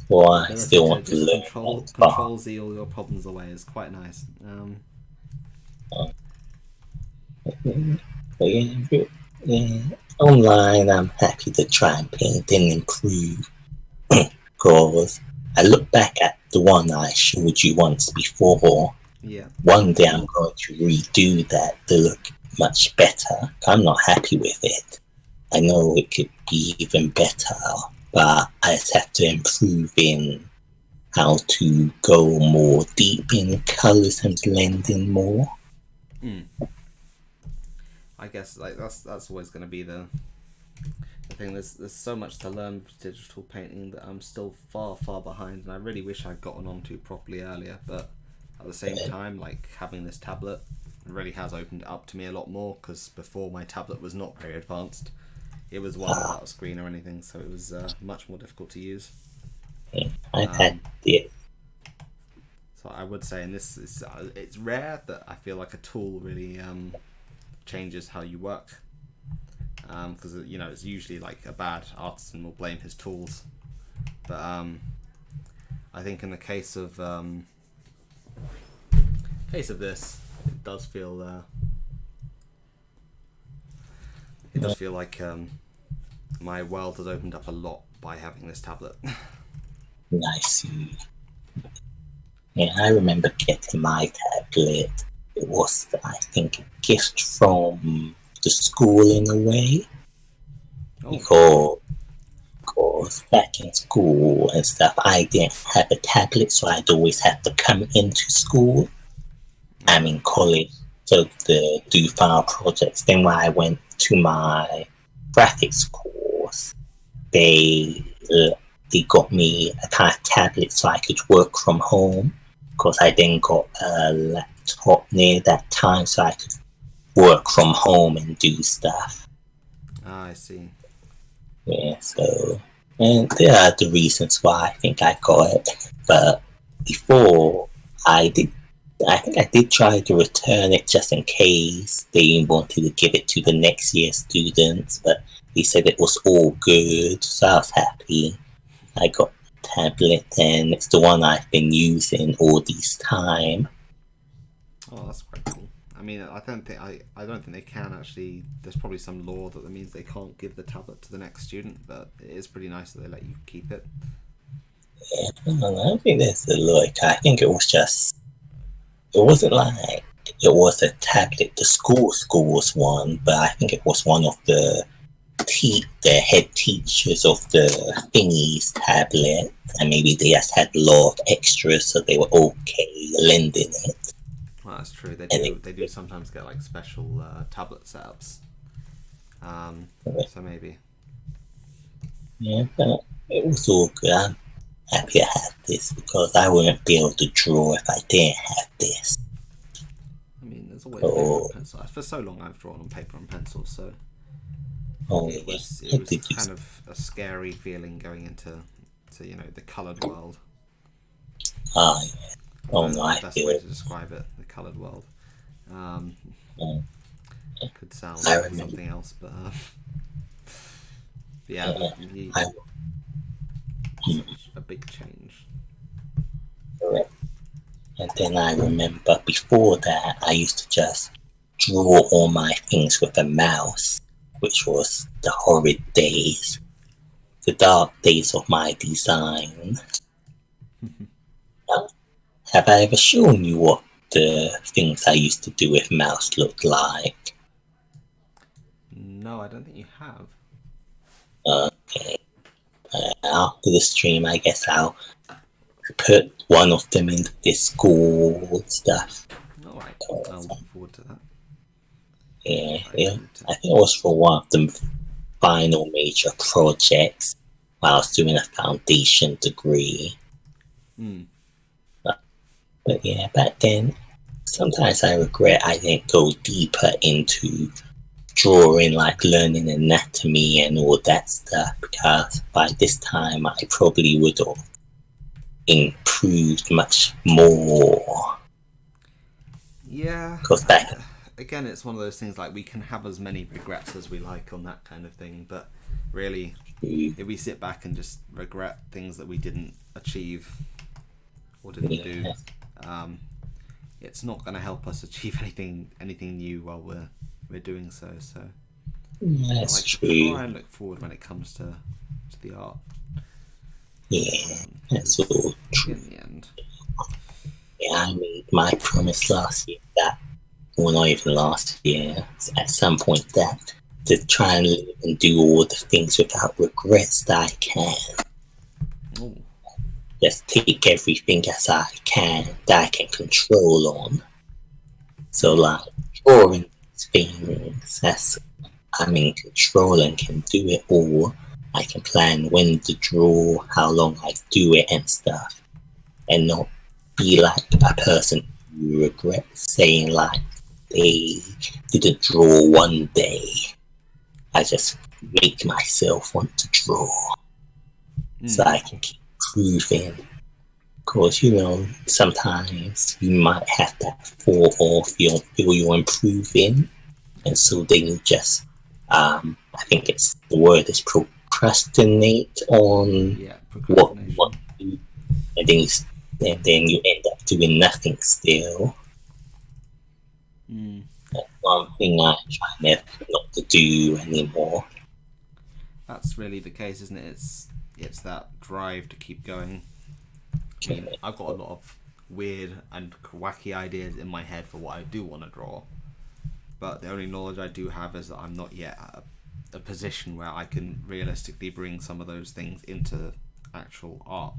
well, I still want to learn. Control Z all your problems away is quite nice. Online, I'm happy to try and paint and improve. Because I look back at the one I showed you once before. Yeah. One day I'm going to redo that to look much better. I'm not happy with it. I know it could be even better, but I just have to improve in how to go more deep in colours and blending more. I guess that's always going to be the thing. There's so much to learn with digital painting that I'm still far behind, and I really wish I'd gotten onto properly earlier. But at the same time, like having this tablet really has opened it up to me a lot more, because before my tablet was not very advanced. It was one without a screen or anything, so it was much more difficult to use. I've had it. So I would say, and this is it's rare that I feel like a tool really changes how you work, because it's usually like a bad artisan will blame his tools, but I think in the case of this, it does feel like my world has opened up a lot by having this tablet. Nice. Yeah, I remember getting my tablet. It was, I think, a gift from the school in a way. Because back in school and stuff, I didn't have a tablet, so I'd always have to come into school. I'm in college, so to do final projects. Then when I went to my graphics course, they got me a kind of tablet so I could work from home, because I then got a laptop near that time so I could work from home and do stuff. I see. Yeah, so, and there are the reasons why I think I got it, but before I think I did try to return it just in case they wanted to give it to the next year's students, but they said it was all good, so I was happy. I got the tablet, and it's the one I've been using all this time. Oh, that's quite cool. I mean, I don't think they can actually. There's probably some law that means they can't give the tablet to the next student, but it is pretty nice that they let you keep it. Yeah, I don't know. I think there's a look. I think it was just. It wasn't like it was a tablet. The school's one, but I think it was one of the head teachers of the thingy's tablet, and maybe they just had a lot of extras, so they were okay lending it. Well, that's true. And They do sometimes get like special tablet setups. So maybe. yeah, but it was all good. I'm happy I had this because I wouldn't be able to draw if I didn't have this. I mean, there's always paper and pencil. For so long, I've drawn on paper and pencil, so it was kind of a scary feeling going into the coloured world. Oh, yeah. Oh, no, I That's feel the way it. to describe it. The coloured world. Could sound I like remember. something else, but yeah, such a big change. And then I remember before that, I used to just draw all my things with a mouse, which was the horrid days, the dark days of my design. Have I ever shown you what the things I used to do with mouse looked like? No, I don't think you have. Okay. After the stream, I guess I'll put one of them into this school stuff. Alright, I'll look forward to that. Yeah, I think it was for one of the final major projects while I was doing a foundation degree. But yeah, back then, sometimes I regret I didn't go deeper into drawing, like learning anatomy and all that stuff, because by this time I probably would have improved much more. Yeah. Because back Again, it's one of those things like we can have as many regrets as we like on that kind of thing, but really, if we sit back and just regret things that we didn't achieve or didn't do, it's not going to help us achieve anything new while we're doing so. So that's I like true. to try and look forward when it comes to the art. Yeah, that's all true. In the end. Yeah, I made my promise last year that, well, not even last year, at some point that to try and live and do all the things without regrets that I can. Ooh. Just take everything as I can that I can control on. So, like, drawing things as I'm in control and can do it all. I can plan when to draw, how long I do it and stuff. And not be like a person who regrets saying like they didn't draw one day. I just make myself want to draw so I can keep improving. Because, sometimes you might have that fall off, you don't feel you're improving. And so then you just, I think the word is procrastinate on what you want to do. And then you end up doing nothing still. That's one thing I try never not to do anymore. That's really the case, isn't it? It's that drive to keep going. I mean, I've got a lot of weird and wacky ideas in my head for what I do want to draw, but the only knowledge I do have is that I'm not yet at a position where I can realistically bring some of those things into actual art.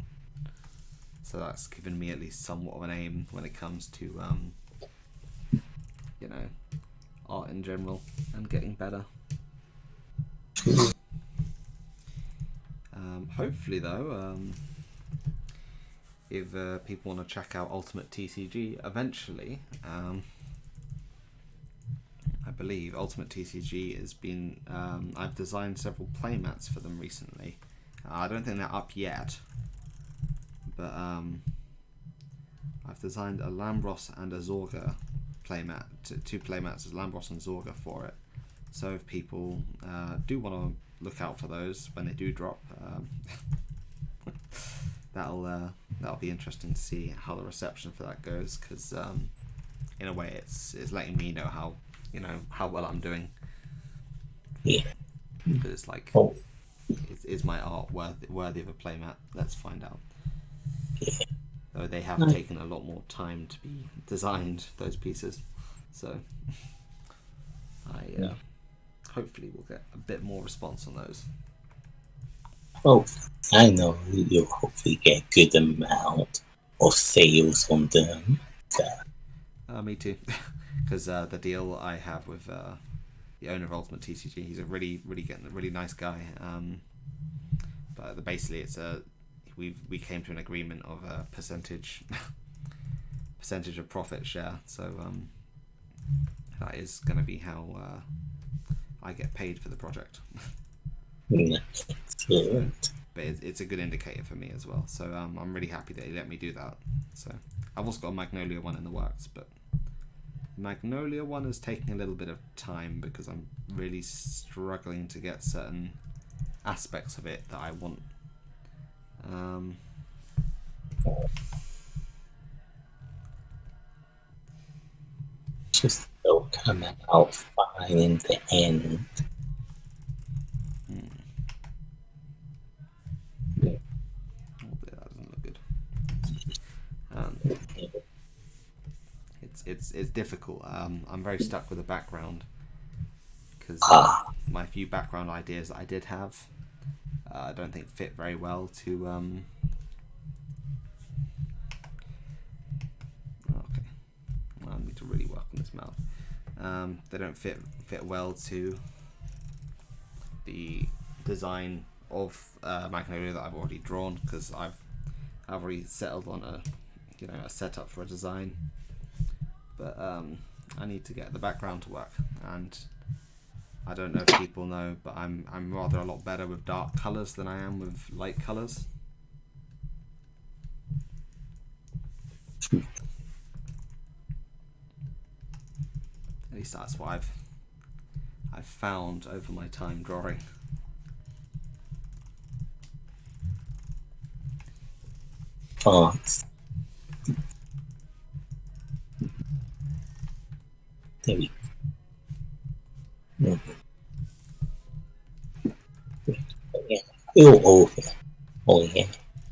So that's given me at least somewhat of an aim when it comes to art in general and getting better. Hopefully though, if people want to check out Ultimate TCG eventually, I believe Ultimate TCG has been, I've designed several playmats for them recently. I don't think they're up yet, but I've designed a Lambros and a Zorga playmat, two playmats, Lambros and Zorga for it. So if people do want to look out for those when they do drop, that'll be interesting to see how the reception for that goes, because in a way it's letting me know how well I'm doing. Yeah. Because it's like, is my art worthy of a playmat? Let's find out. Though they have taken a lot more time to be designed, those pieces. So I hopefully will get a bit more response on those. Oh, I know you'll hopefully get a good amount of sales on them. So. Me too, because the deal I have with the owner of Ultimate TCG, he's a really nice guy. But basically, it's we came to an agreement of a percentage of profit share. So that is going to be how I get paid for the project. But it's a good indicator for me as well. So I'm really happy that he let me do that. So I've also got a Magnolia one in the works, but the Magnolia one is taking a little bit of time because I'm really struggling to get certain aspects of it that I want. Just they'll come out fine in the end. Oh, that doesn't look good. It's difficult. I'm very stuck with the background because my few background ideas that I did have, I don't think fit very well to. Okay, well, I need to really work on this mouth. They don't fit well to the design of Magnolia that I've already drawn because I've already settled on a setup for a design. But I need to get the background to work, and I don't know if people know, but I'm rather a lot better with dark colours than I am with light colours. At least that's what I've found over my time drawing. Fonts. There we go. Yeah. Feel over. Oh yeah.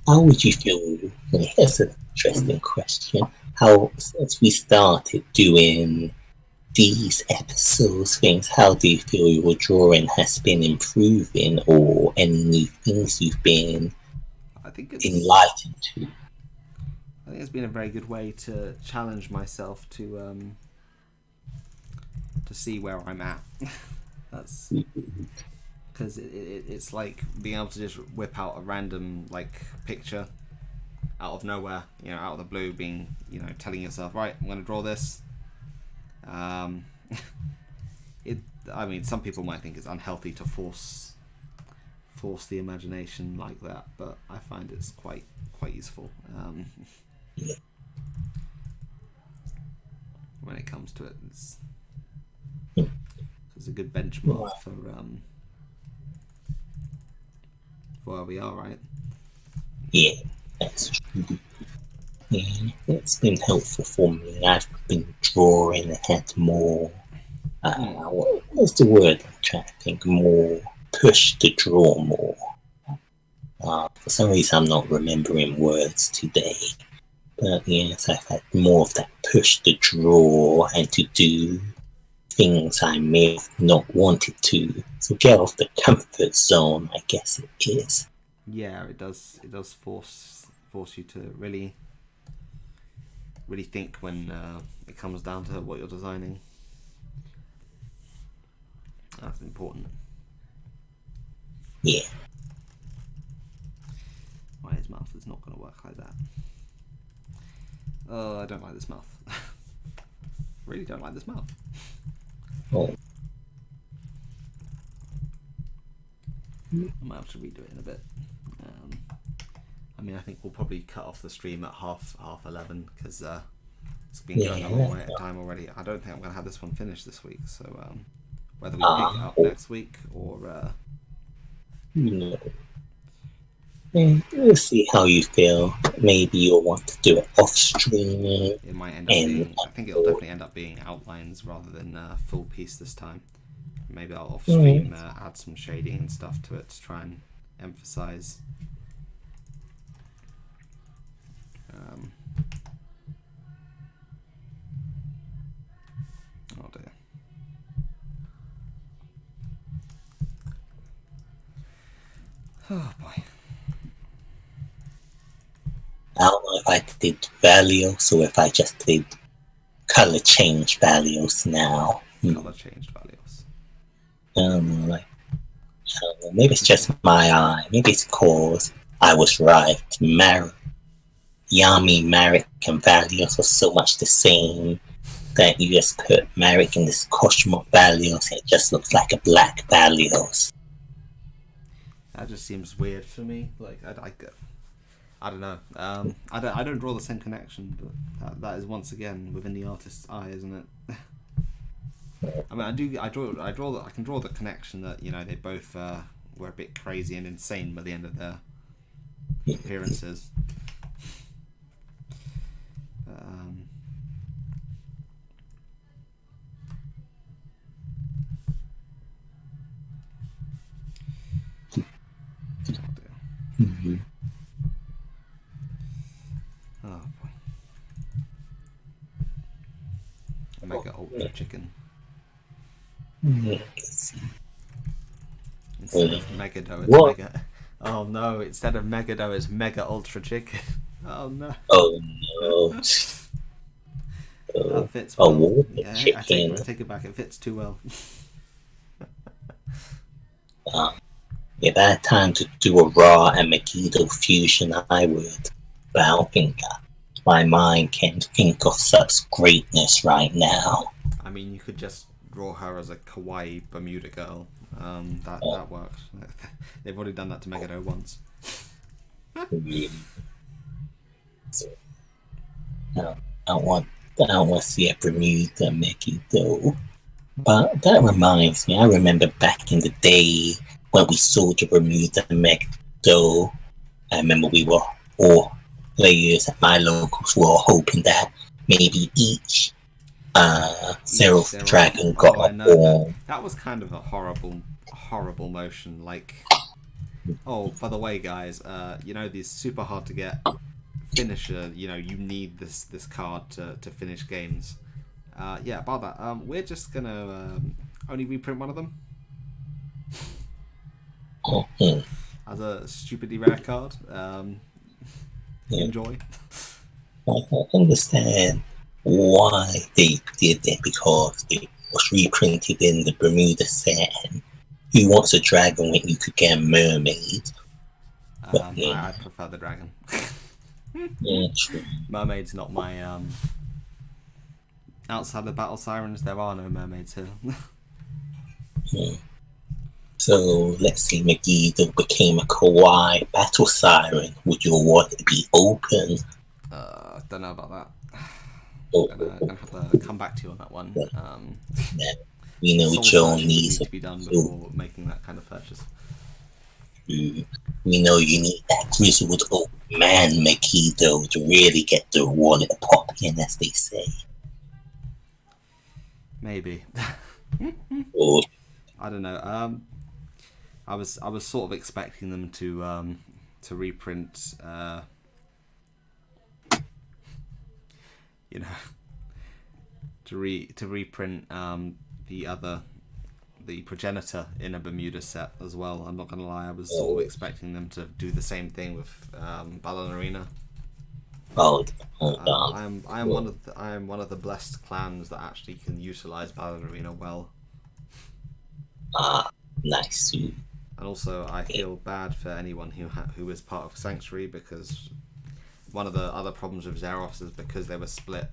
How would you feel? Here's an interesting question. How, since we started doing these episodes, how do you feel your drawing has been improving, or any new things you've been enlightened to? I think it's been a very good way to challenge myself to see where I'm at. That's because it's like being able to just whip out a random picture out of nowhere, out of the blue, being telling yourself, right, I'm going to draw this. I mean, some people might think it's unhealthy to force the imagination like that, but I find it's quite useful when it comes to it. It's a good benchmark for where we are, right? Yeah, that's true. Yeah, it's been helpful for me. I've been drawing, had more. What's the word I'm trying to think? More push to draw more. For some reason, I'm not remembering words today. But yes, I've had more of that push to draw and to do things I may have not wanted to. So get off the comfort zone, I guess it is. Yeah, it does force you to really think when it comes down to what you're designing. That's important. Yeah. Why his mouth is not going to work like that. Oh, I don't like this mouth. Really don't like this mouth. Oh. I might have to redo it in a bit. I mean, I think we'll probably cut off the stream at half 11 because it's been going a long way at time already. I don't think I'm going to have this one finished this week. So whether we pick it up next week or No. We'll see how you feel. Maybe you'll want to do it off stream. It might end up being. I think it'll definitely end up being outlines rather than full piece this time. Maybe I'll off stream add some shading and stuff to it to try and emphasize Oh boy. I don't know if I did Valios or if I just did color change Valios now. Color changed values. Like, I don't know, maybe it's just my eye. Maybe it's cause I was right. Yami, Marek, and Valios are so much the same that you just put Marek in this costume of Valios and it just looks like a black Valios. That just seems weird for me. Like I don't know. I don't draw the same connection, but that is once again within the artist's eye, isn't it? I mean, I can draw the connection that they both were a bit crazy and insane by the end of their appearances. Mm-hmm. Oh boy. Mega Ultra Chicken. Instead of Megado, it's Mega. Oh no! Instead of Megado, it's Mega Ultra Chicken. Oh no! Oh no! That fits well. Yeah, I take it back. It fits too well. If I had time to do a Ra and Megiddo fusion, I would. But I don't think my mind can think of such greatness right now. I mean, you could just draw her as a kawaii Bermuda girl. That works. They've already done that to Megado once. So, I don't want to see a Bermuda Megiddo. But that reminds me, I remember back in the day when we saw the Bermuda Megiddo. I remember we were all players at my locals were hoping that maybe each Seraph Dragon got a ball. That was kind of a horrible motion. Like, oh, by the way, guys, these super hard to get finisher. You need this card to finish games. About that. We're just gonna only reprint one of them as a stupidly rare card. Enjoy. I understand why they did that because it was reprinted in the Bermuda set. And who wants a dragon when you could get a mermaid? I prefer the dragon. Yeah, true. Mermaid's not my outside the battle sirens. There are no mermaids here. So let's say Megiddo became a kawaii battle siren. Would you want it to be open? Don't know about that. Gonna have to come back to you on that one. We know Joe needs to be done before making that kind of purchase. We know you need that grizzled old man Megiddo to really get the wallet to pop in, as they say. Maybe. Or I don't know. I was sort of expecting them to reprint. To reprint the progenitor in a Bermuda set as well. I'm not gonna lie, I was sort of expecting them to do the same thing with Ballerina. I am one of the blessed clans that actually can utilize Ballerina well. Nice. And also, I feel bad for anyone who is part of Sanctuary, because one of the other problems with Xeros is because they were split.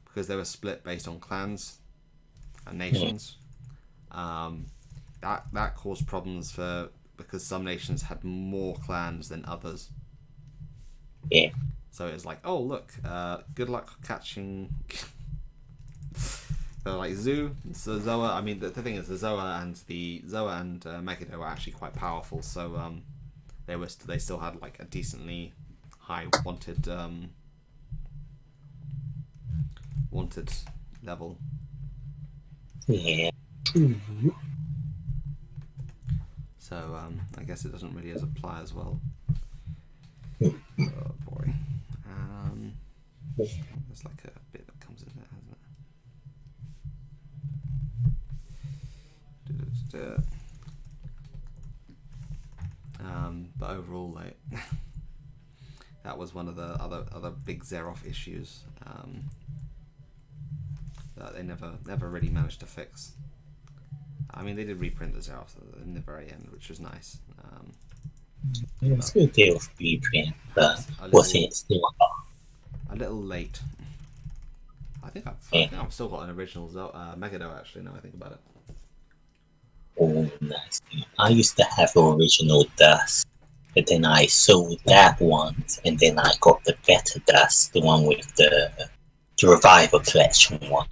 Because they were split based on clans and nations. That caused problems because some nations had more clans than others. Yeah. So it's like, oh look, good luck catching. So like Zoa. I mean, the thing is, the Zoa and Megiddo were actually quite powerful. So they still had like a decently high wanted level. Yeah. So I guess it doesn't really apply as well. Oh boy. There's like a bit that comes in there, hasn't it? But overall, like that was one of the other big Xeroth issues that they never really managed to fix. I mean, they did reprint the Xeroth in the very end, which was nice. It was a good deal of reprint, but wasn't it still a little late. I think I've still got an original Megadough actually. Now I think about it. Oh, nice. I used to have the original Dust, but then I sold that once, and then I got the better Dust, the one with the Revival Collection one.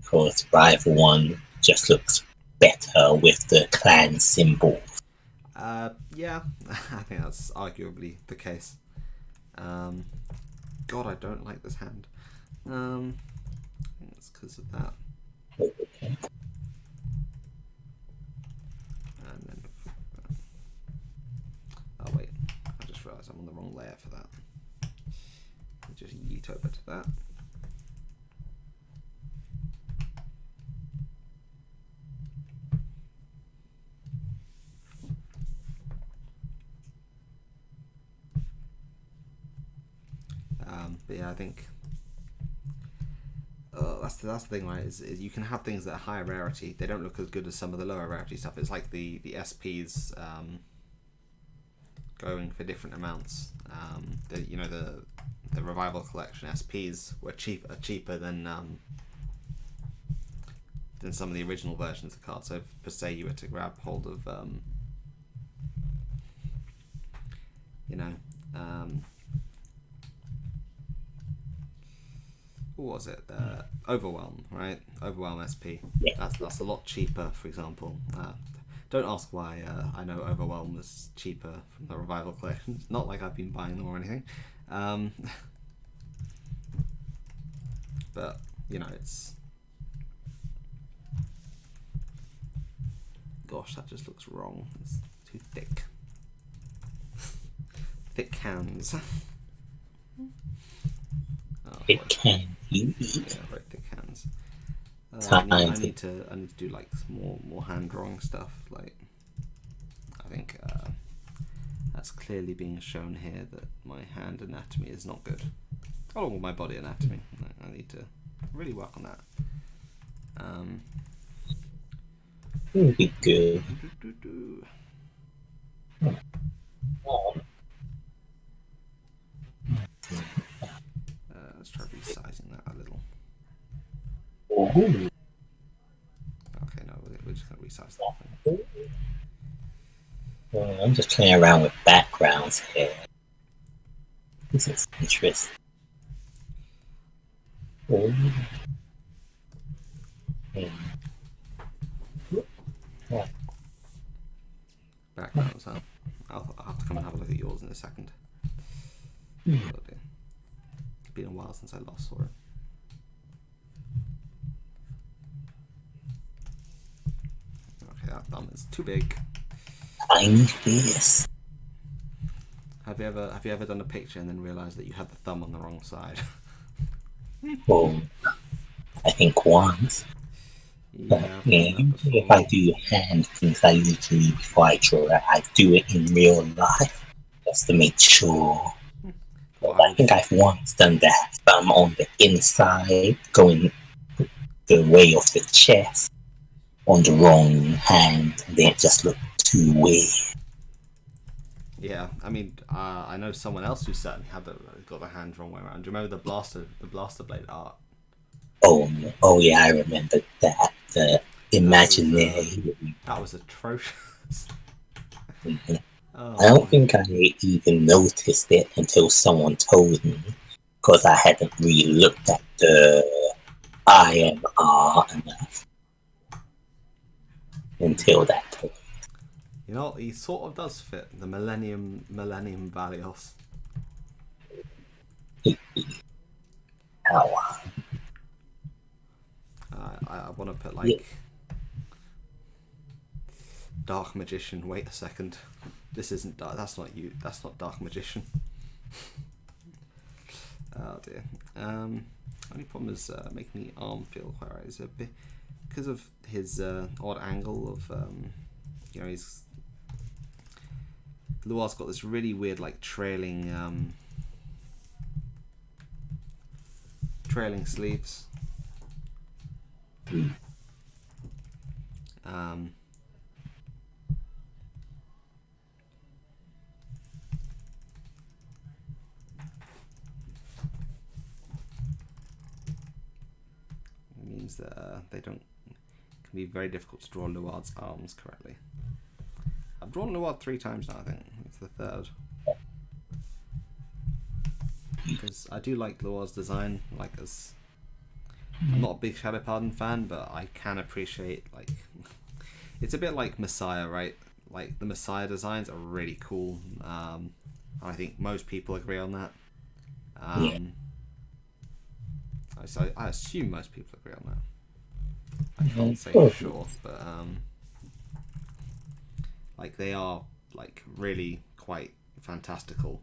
Because the Revival one just looks better with the clan symbol. Yeah, I think that's arguably the case. God, I don't like this hand. I think it's because of that. Okay. And then, oh wait, I just realised I'm on the wrong layer for that. I'll just yeet over to that. But yeah, I think that's the thing, right? Is you can have things that are higher rarity. They don't look as good as some of the lower rarity stuff. It's like the SPs going for different amounts. The Revival Collection SPs were cheaper than some of the original versions of the card. So if, per se, you were to grab hold of what was it? Overwhelm, right? Overwhelm SP. Yeah. That's a lot cheaper, for example. Don't ask why I know Overwhelm was cheaper from the Revival Collection. It's not like I've been buying them or anything. But, it's... Gosh, that just looks wrong. It's too thick. Thick hands. It can be. Yeah, very thick hands. Time I need to do like more hand drawing stuff. Like, I think that's clearly being shown here that my hand anatomy is not good, along with my body anatomy. I need to really work on that. It would be good. Let's try resizing that a little. Ooh. Okay, no, we're just going to resize that thing. I'm just playing around with backgrounds here. This is interesting. Ooh. Yeah. Backgrounds, huh? I'll have to come and have a look at yours in a second. Hmm. It's been a while since I last saw it. Okay, that thumb is too big. Tiny face. Have you ever done a picture and then realised that you had the thumb on the wrong side? Well, I think once. Yeah, If I do hand things, I usually, before I draw it, I do it in real life just to make sure. Well, I think I've once done that thumb on the inside, going the way of the chest on the wrong hand, and then it just looked too weird. Yeah, I mean, I know someone else who certainly got the hand wrong way around. Do you remember the blaster blade art? Oh yeah, I remember that. The imaginary. That was atrocious. I don't think I even noticed it until someone told me, because I hadn't really looked at the IMR enough until that point. You know, he sort of does fit the Millennium Valios. I want to put like Dark Magician. Wait a second. This isn't dark. That's not you. That's not Dark Magician. Oh dear. Only problem is making the arm feel quite right. Is a bit because of his odd angle of he's Luar's got this really weird like trailing sleeves. It means that they don't. It can be very difficult to draw Luard's arms correctly. I've drawn Luard 3 times now. I think it's the 3rd. Because I do like Luard's design. Like, I'm not a big Shadow Pardon fan, but I can appreciate like it's a bit like Messiah, right? Like the Messiah designs are really cool. I think most people agree on that. I assume most people agree on that. I can't say for sure, but like they are like really quite fantastical.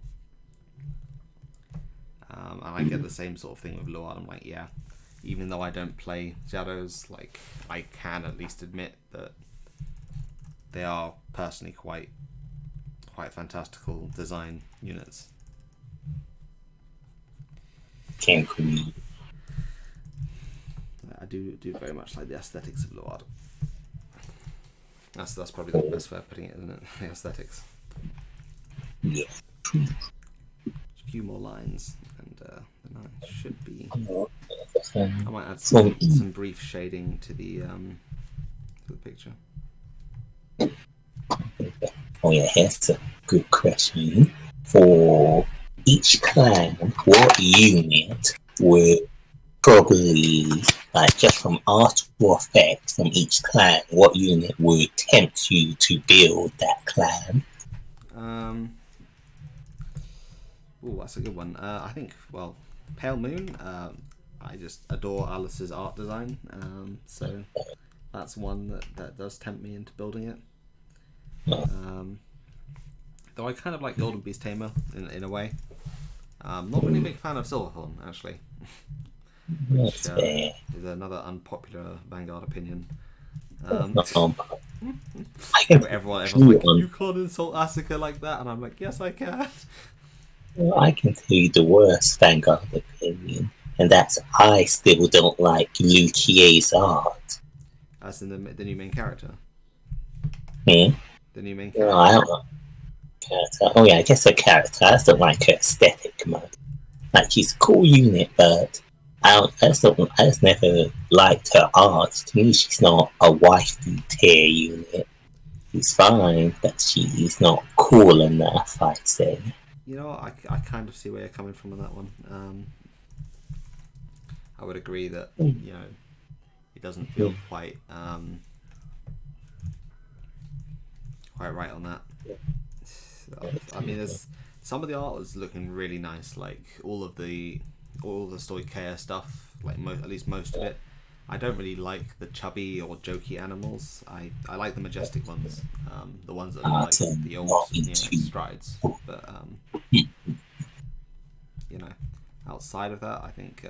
And I get the same sort of thing with Luard. I'm like, yeah, even though I don't play Shadows, like I can at least admit that they are personally quite fantastical design units. Can't agree. I do very much like the aesthetics of Luard. That's probably the best way of putting it, isn't it? The aesthetics. Yeah. A few more lines, and then I should be. I might add some brief shading to the picture. Oh yeah, here's a good question. For each clan, what unit would probably, like just from art or effect from each clan, what unit would tempt you to build that clan? Oh, that's a good one. I think, well, Pale Moon. I just adore Alice's art design. So that's one that does tempt me into building it. Though I kind of like Golden Beast Tamer in a way. Not really a big fan of Silverthorn, actually. Which is another unpopular Vanguard opinion. Everyone's like, you can't insult Asuka like that, and I'm like, yes, I can. Well, I can tell you the worst Vanguard opinion, and that's I still don't like Lukie's art. As in the new main character. The new main character. No, I don't like character. Oh yeah, I guess a character. I just don't like her aesthetic mode. Like she's a cool unit, but I just never liked her art. To me, she's not a wifey tier unit. She's fine, but she's not cool enough, I'd say. You know, I kind of see where you're coming from on that one. I would agree that it doesn't feel quite right on that. I mean, there's some of the art is looking really nice, like all the Stoicheia stuff, like at least most of it. I don't really like the chubby or jokey animals. I like the majestic ones, the ones that look like the old strides. But outside of that, I think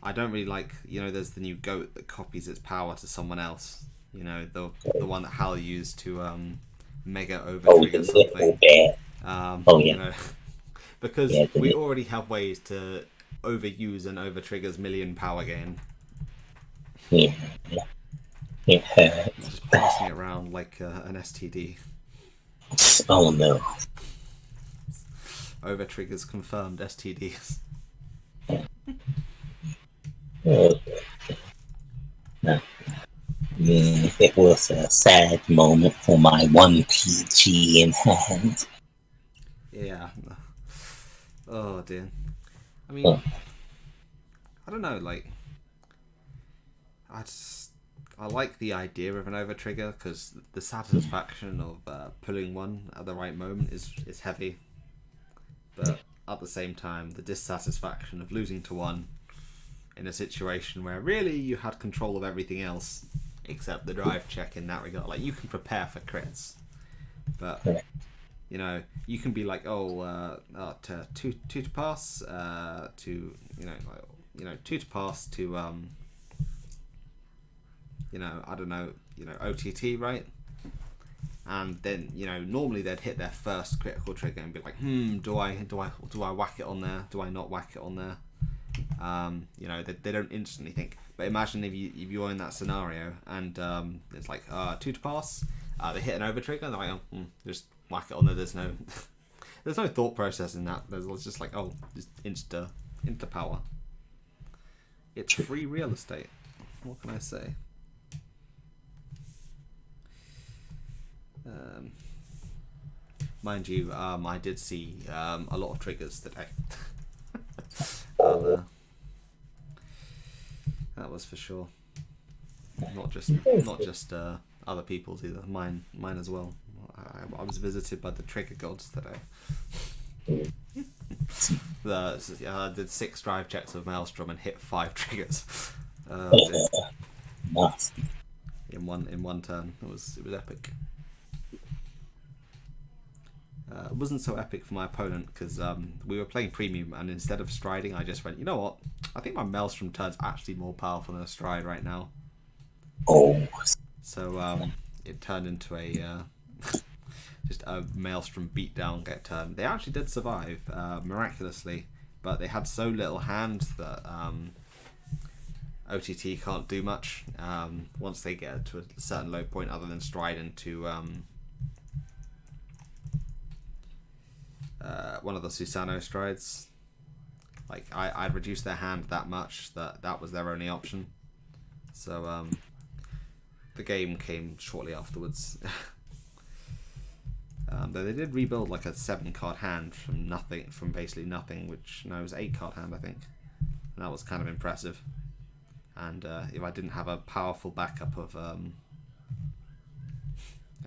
I don't really like. There's the new goat that copies its power to someone else. The one that Hal used to mega overtrigger something. Because we already have ways to overuse and overtriggers million power gain. Yeah, it hurts. Just passing it around like an STD. Oh no. Overtriggers confirmed STDs. No. Yeah, it was a sad moment for my 1PG in hand. Yeah. Oh dear. I mean, I don't know, like, I like the idea of an overtrigger because the satisfaction of pulling one at the right moment is heavy, but at the same time the dissatisfaction of losing to one in a situation where really you had control of everything else except the drive check in that regard. Like, you can prepare for crits, but you can be like, two to pass, two to pass to I don't know, OTT, right? and then normally they'd hit their first critical trigger and be like, do I whack it on there? Do I not whack it on there? They don't instantly think. But imagine if you're in that scenario and it's like 2 to pass, they hit an over trigger and they're like, just whack it on there. There's no there's no thought process in that. There's just like, just insta power. It's free real estate. What can I say? Mind you, I did see a lot of triggers today. That was for sure. Not just other people's either. Mine as well. I was visited by the trigger gods today. I did 6 drive checks of Maelstrom and hit 5 triggers. Nasty. In one turn. It was epic. It wasn't so epic for my opponent because we were playing premium, and instead of striding, I just went, you know what? I think my Maelstrom turn's actually more powerful than a stride right now. Oh. So it turned into a just a Maelstrom beatdown get turn. They actually did survive miraculously, but they had so little hand that OTT can't do much once they get to a certain low point other than stride into one of the Susano strides. Like I'd reduced their hand that much that was their only option. So the game came shortly afterwards. Though they did rebuild like a 7-card hand from basically nothing, which it was 8-card hand I think. And that was kind of impressive. And if I didn't have a powerful backup of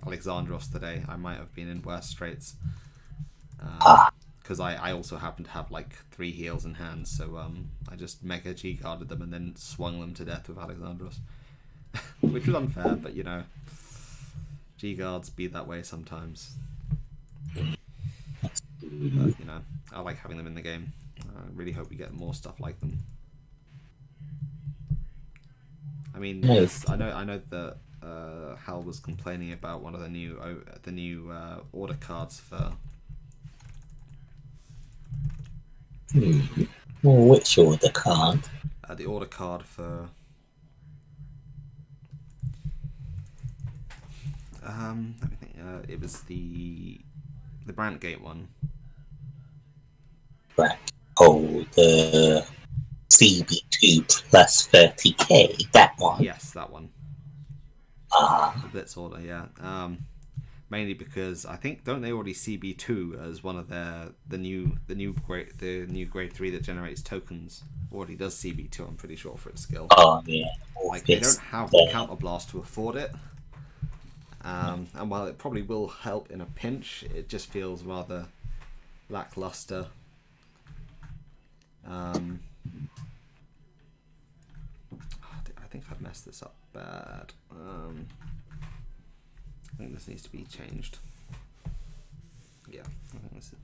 Alexandros today, I might have been in worse straits. Because I also happened to have like 3 heals in hand, so I just mega G-guarded them and then swung them to death with Alexandros. Which was unfair, but G-guards be that way sometimes. But, I like having them in the game. I really hope we get more stuff like them. I mean, I know that Hal was complaining about one of the new order cards for. Which order card? The order card for. Let me think. It was the Brandgate one. Right. Oh, the CB2 plus 30k. That one. Yes, that one. The Blitz order, yeah. Mainly because I think don't they already CB2 as one of the new grade 3 that generates tokens already does CB2. I'm pretty sure for its skill. Oh yeah. Like they don't have the counterblast to afford it. And while it probably will help in a pinch, it just feels rather lackluster. I think I've messed this up bad. I think this needs to be changed. Yeah, I think this is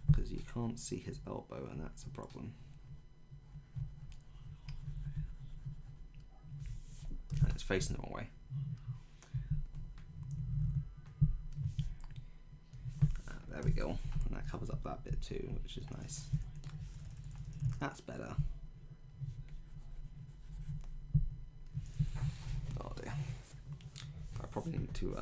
because you can't see his elbow, and that's a problem. And it's facing the wrong way. There we go, and that covers up that bit too, which is nice. That's better. Oh dear. I probably need to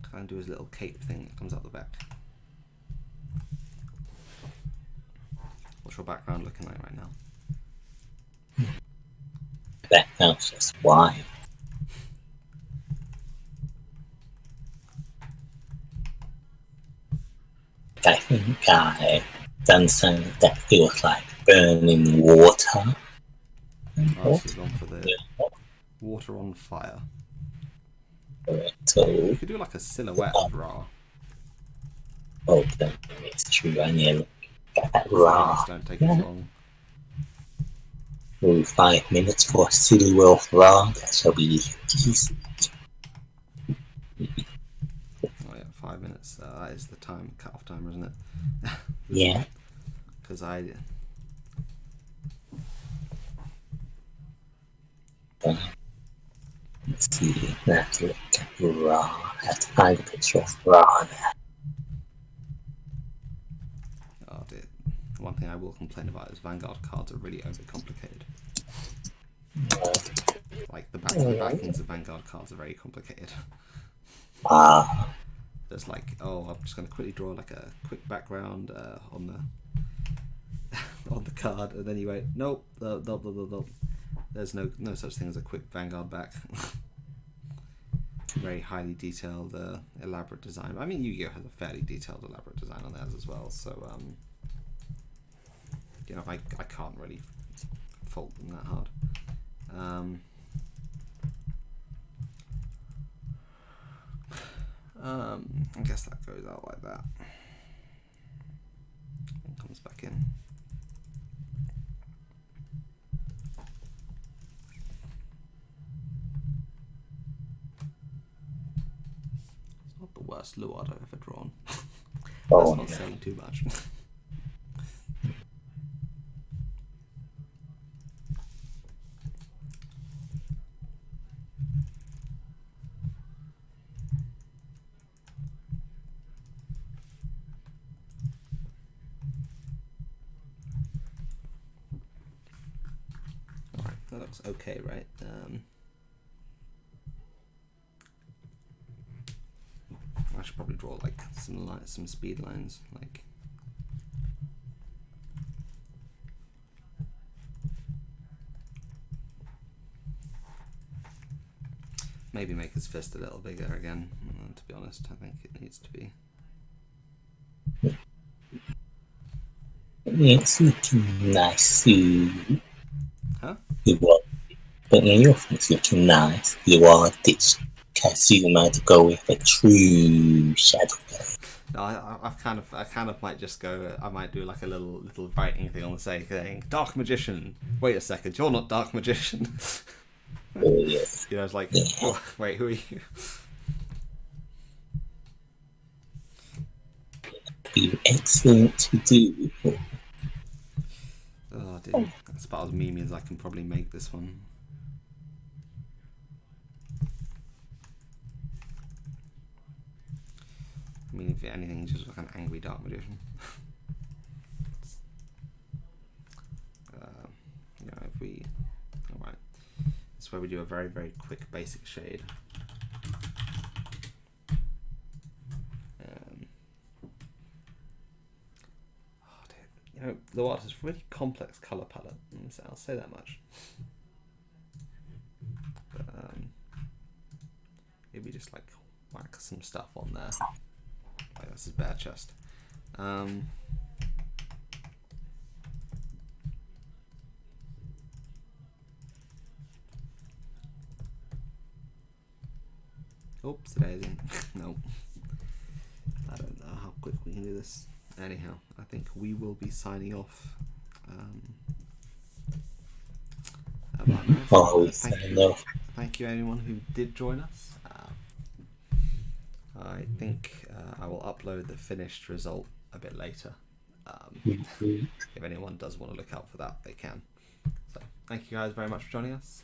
try and do his little cape thing that comes out the back. What's your background looking like right now? Background's just wild. I think I done something that feels like burning water. Oh, so you've gone for the water on fire. So, You could do like a silhouette of Ra. oh, it's true. I need to get that raw. Don't take as long. Maybe 5 minutes for a silly wolf raw. That shall be easy. Oh yeah, 5 minutes. That is the cut-off timer, isn't it? Yeah. Because I Let's see. I have to look at Ra. I have to find a picture of Ra now. Oh dear. One thing I will complain about is Vanguard cards are really overcomplicated. Like the backings of Vanguard cards are very complicated. Just like, oh, I'm just going to quickly draw like a quick background on the on the card, and then you wait. Nope, there's no such thing as a quick Vanguard back. Very highly detailed, elaborate design. I mean, Yu-Gi-Oh has a fairly detailed, elaborate design on theirs as well. So, you know, I can't really fault them that hard. I guess that goes out like that. And comes back in. It's not the worst Luard I've ever drawn. That's not saying too much. Alright, that looks okay, right? I should probably draw like some speed lines, like maybe make his fist a little bigger again. To be honest, I think it needs to be. It's looking nice. Huh? But in your thing's looking nice. You are ditched Kazuma to go with a true shadow player. No, I kind of might just go. I might do like a little writing thing on the side saying Dark Magician. Wait a second, you're not Dark Magician. Oh yes. You know, it's like, oh, wait, who are you? Be excellent to do. Oh dear, that's about as memey as I can probably make this one. I mean, if anything, just like an angry Dark Magician. You know, if we, all right, that's where we do a very, very quick basic shade. Oh dear, you know, the art is a really complex color palette. I'll say that much. But maybe just like whack some stuff on there. Like this is bare chest. Oops, daisy. No. I don't know how quick we can do this. Anyhow, I think we will be signing off. About now. Thank you everyone who did join us. I think I will upload the finished result a bit later. If anyone does want to look out for that, they can. So thank you guys very much for joining us,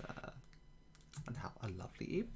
and have a lovely evening.